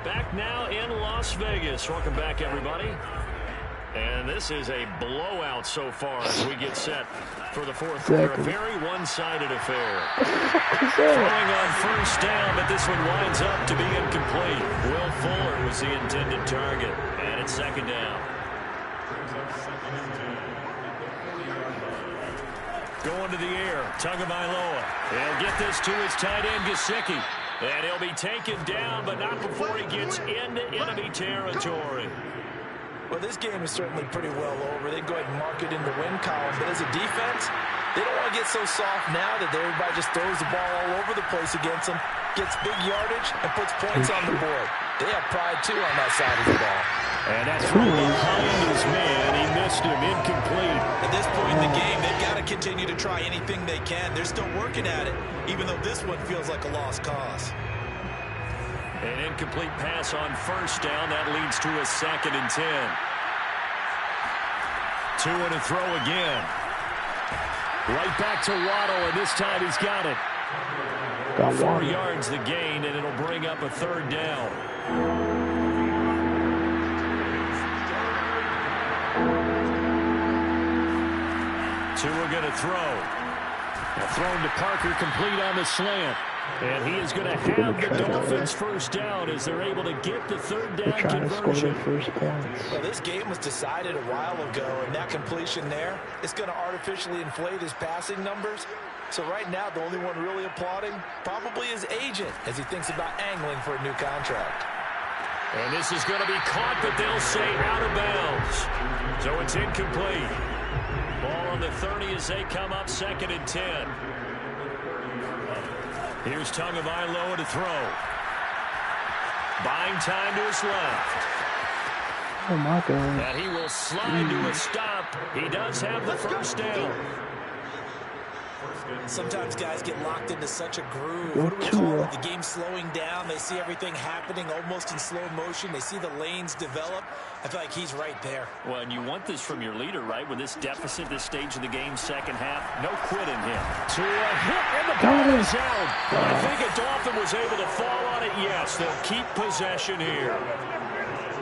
Back now in Las Vegas. Welcome back, everybody. And this is a blowout so far as we get set for the fourth quarter. A very one-sided affair. Throwing on first down, but this one winds up to be incomplete. Will Fuller was the intended target, and it's second down. Going to the air, Tagovailoa. He'll get this to his tight end, Gesicki. And he'll be taken down, but not before he gets into enemy territory. Well, this game is certainly pretty well over. They go ahead and mark it in the win column. But as a defense, they don't want to get so soft now that everybody just throws the ball all over the place against them, gets big yardage, and puts points on the board. They have pride, too, on that side of the ball. And that's behind his man. He missed him, incomplete. At this point in the game, they've got to continue to try anything they can. They're still working at it, even though this one feels like a lost cause. An incomplete pass on first down. That leads to a 2nd and 10. 2 and a throw again. Right back to Waddle, and this time he's got it. 4 yards the gain, and it'll bring up a 3rd down. Tua going to throw. Thrown to Parker, complete on the slant. And he is going to have the Dolphins first down as they're able to get the 3rd down conversion. Well, this game was decided a while ago, and that completion there is going to artificially inflate his passing numbers. So right now, the only one really applauding probably his agent as he thinks about angling for a new contract. And this is going to be caught, but they'll say out of bounds. So it's incomplete. Ball on the 30 as they come up 2nd and 10. Here's Tagovailoa to throw. Buying time to his left. Oh, my God. And he will slide to a stop. He does have the first down. Sometimes guys get locked into such a groove. What do we call it? The game's slowing down. They see everything happening almost in slow motion. They see the lanes develop. I feel like he's right there. Well, and you want this from your leader, right? With this deficit, this stage of the game, second half, no quit in him. To a hit, and the ball is out. I think a Dolphin was able to fall on it. Yes, they'll keep possession here.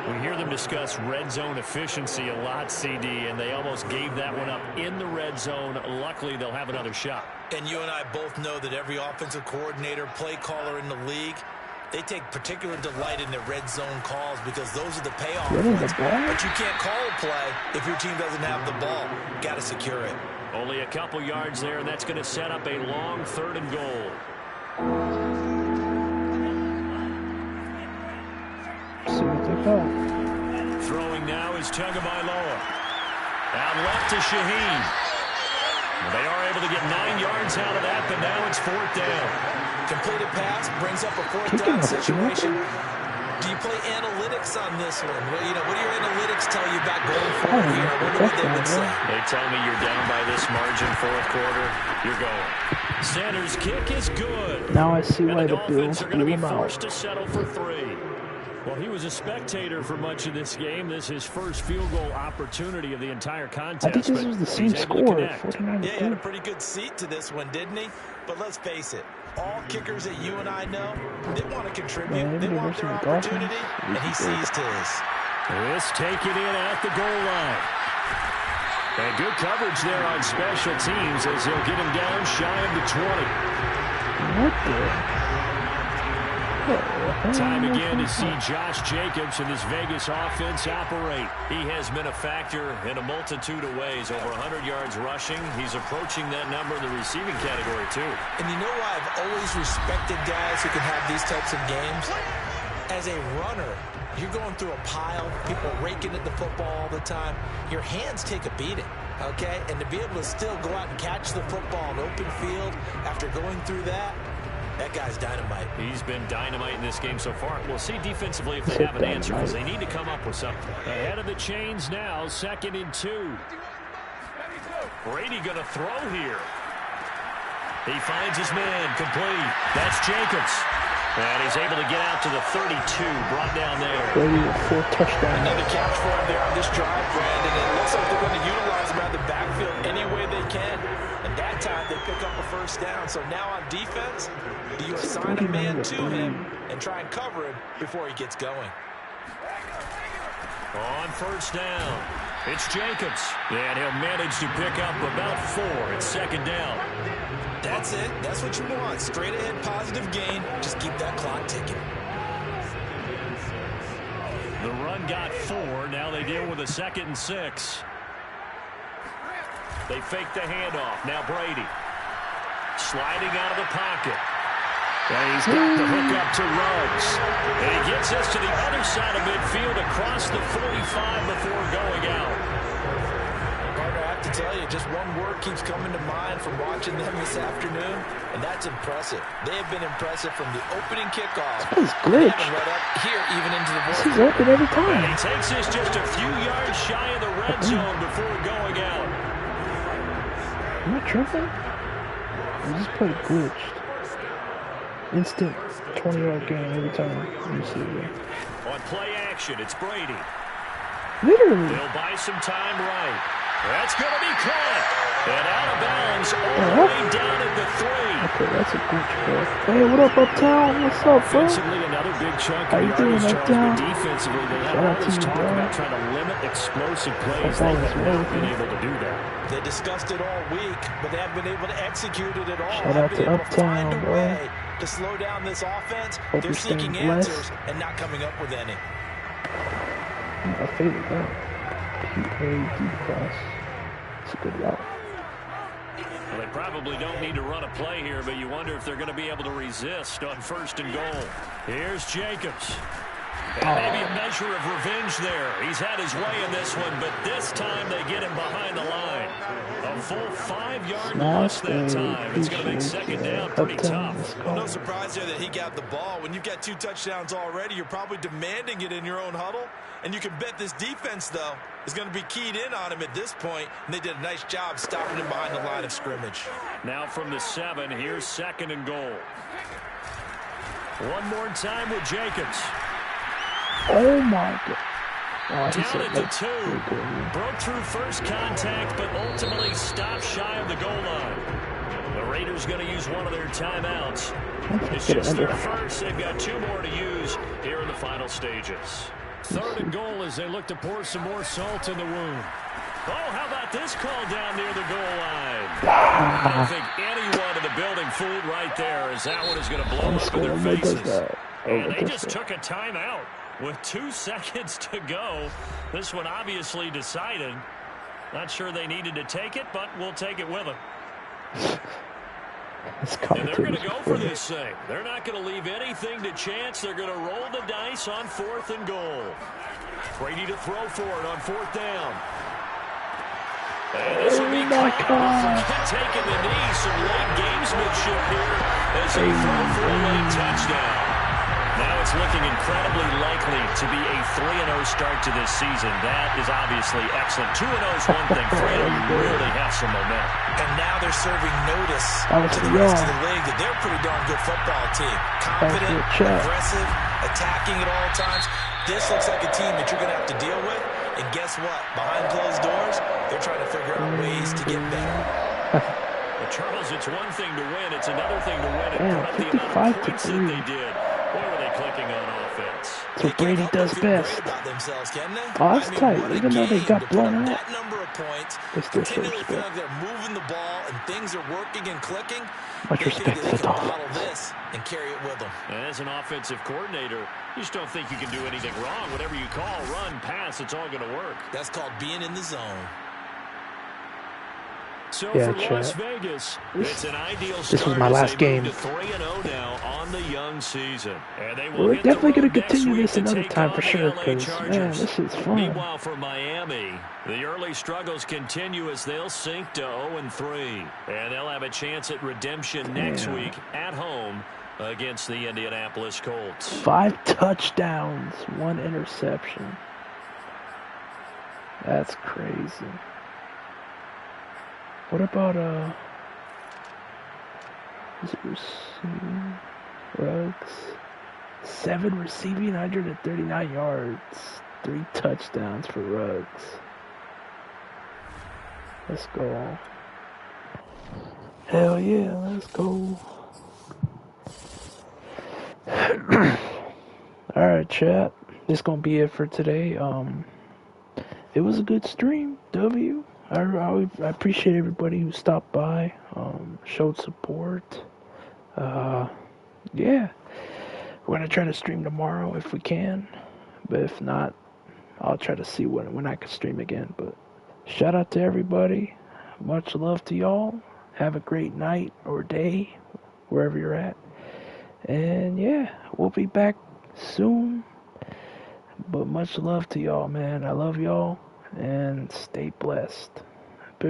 We hear them discuss red zone efficiency a lot, CD, and they almost gave that one up in the red zone. Luckily, they'll have another shot. And you and I both know that every offensive coordinator, play caller in the league, they take particular delight in their red zone calls because those are the payoff points. But you can't call a play if your team doesn't have the ball. Got to secure it. Only a couple yards there, and that's going to set up a long 3rd and goal. See what they call. Throwing now is Tagovailoa. Out left to Shaheen. They are able to get 9 yards out of that, but now it's 4th down. Completed pass brings up a 4th down situation. Do you play analytics on this one? Well, you know, what do your analytics tell you about going forward here? I wonder what they would say. They tell me you're down by this margin, 4th quarter. You're going. Sanders' kick is good. Now I see why the the Bills Dolphins are going to be blew him out. forced to settle for 3. Well, he was a spectator for much of this game. This is his first field goal opportunity of the entire contest. I think this was the same score, 49-3. Yeah, he had a pretty good seat to this one, didn't he? But let's face it, all kickers that you and I know, they want to contribute. They want their opportunity, and he seized his. This taken in at the goal line. And good coverage there on special teams as they'll get him down shy of the 20. What the? Time again to see Josh Jacobs and this Vegas offense operate. He has been a factor in a multitude of ways. Over 100 yards rushing. He's approaching that number in the receiving category, too. And you know why I've always respected guys who can have these types of games? As a runner, you're going through a pile, people raking at the football all the time. Your hands take a beating, okay? And to be able to still go out and catch the football in open field after going through that, that guy's dynamite. He's been dynamite in this game so far. We'll see defensively if they have an answer, because they need to come up with something. Ahead of the chains now, 2nd and 2. Brady going to throw here. He finds his man, complete. That's Jacobs. And he's able to get out to the 32, brought down there. Brady with 4 touchdowns. Another catch for him there on this drive, Brandon. It looks like they're going to utilize him out of the backfield any way they can. And that time they pick up a first down. So now on defense, do you assign a man to him and try and cover him before he gets going? On first down, it's Jacobs. And he'll manage to pick up about 4. It's 2nd down. That's it. That's what you want. Straight ahead, positive gain. Just keep that clock ticking. The run got 4. Now they deal with a 2nd and 6. They fake the handoff. Now Brady sliding out of the pocket. And he's got the hook up to Ruggs. And he gets us to the other side of midfield across the 45 before going out. Partner, I have to tell you, just one word keeps coming to mind from watching them this afternoon, and that's impressive. They have been impressive from the opening kickoff. This is glitch. Right up here, even into the This fourth. is open every time. And he takes us just a few yards shy of the red zone before going out. Am I tripping? I just played glitched. Instant 20-yard gain every time you see it. On play action, it's Brady. Literally. They'll buy some time right. That's going to be caught. And out of bounds all the way down at the 3. Okay, that's a glitch, bro. Hey, what up, Uptown? What's up, bro? Offensively, another big chunk How of you doing, yardage, Uptown? Charles, but defensively, they have Shout all out to this you, talk bro. about trying to limit explosive plays. That's all They that's have not worth been it. able to do that. They discussed it all week, but they haven't been able to execute it at all. Shout out to Uptown, find a bro. way to slow down this offense. Hope They're you're staying seeking blessed. answers and not coming up with any. My favorite route. PAD class. It's a good route. Well, they probably don't need to run a play here, but you wonder if they're going to be able to resist on 1st and goal. Here's Jacobs. And maybe a measure of revenge there. He's had his way in this one, but this time they get him behind the line. A full 5-yard loss that time. It's going to make 2nd down pretty tough. Well, no surprise there that he got the ball. When you've got 2 touchdowns already, you're probably demanding it in your own huddle. And you can bet this defense, though, is going to be keyed in on him at this point. And they did a nice job stopping him behind the line of scrimmage. Now from the 7, here's 2nd and goal. One more time with Jacobs. Oh, my God. Oh, Down at the 2. Broke through first contact, but ultimately stopped shy of the goal line. The Raiders going to use one of their timeouts. It's just their first. They've got 2 more to use here in the final stages. 3rd and goal as they look to pour some more salt in the wound. Oh, how about this call down near the goal line? I don't think anyone in the building fooled right there, as that one is going to blow up in their faces. And they just took a timeout with 2 seconds to go. This one obviously decided. Not sure they needed to take it, but we'll take it with them. And they're going to go for this thing. They're not going to leave anything to chance. They're going to roll the dice on 4th and goal. Brady to throw for it on 4th down. And this will be taking the knee. Some late gamesmanship here as they throw for a late touchdown. Now it's looking incredibly likely to be a 3-0 start to this season. That is obviously excellent. 2-0 is one thing. 3-0, you really have some momentum. And now they're serving notice to the rest of the league that they're a pretty darn good football team. Confident, aggressive, attacking at all times. This looks like a team that you're going to have to deal with. And guess what? Behind closed doors, they're trying to figure out ways to get better. Well, Charles, it's one thing to win. It's another thing to win and put up the amount of points that they did. Boy, were they clicking on offense. That's what Brady does best. About themselves, can they? Oh, that's tight. What a Even though they game got to put blown up out, that number of points, they still show continually feel respect. like they're moving the ball and things are working and clicking. Much respect to the They can bottle Dolphins. this and carry it with them. And as an offensive coordinator, you just don't think you can do anything wrong. Whatever you call, run, pass, it's all going to work. That's called being in the zone. So Yeah, for Las Vegas, it's an ideal start. This was my last game. To 3-0 now on the young season. And they will We're hit definitely the going road to continue next this week to another take time on for the sure, LA because, man, Chargers. this is fun. Meanwhile, for Miami, the early struggles continue as they'll sink to 0-3. And they'll have a chance at redemption next week at home against the Indianapolis Colts. 5 touchdowns, 1 interception. That's crazy. What about, is it receiving? Ruggs? 7 receiving, 139 yards. 3 touchdowns for Ruggs. Let's go. Hell yeah, let's go. Alright, chat. This is gonna be it for today. It was a good stream. I appreciate everybody who stopped by, showed support. Yeah. We're gonna try to stream tomorrow if we can. But if not, I'll try to see when I can stream again. But shout out to everybody. Much love to y'all. Have a great night or day, wherever you're at. And yeah, we'll be back soon. But much love to y'all, man. I love y'all. And stay blessed. Peace.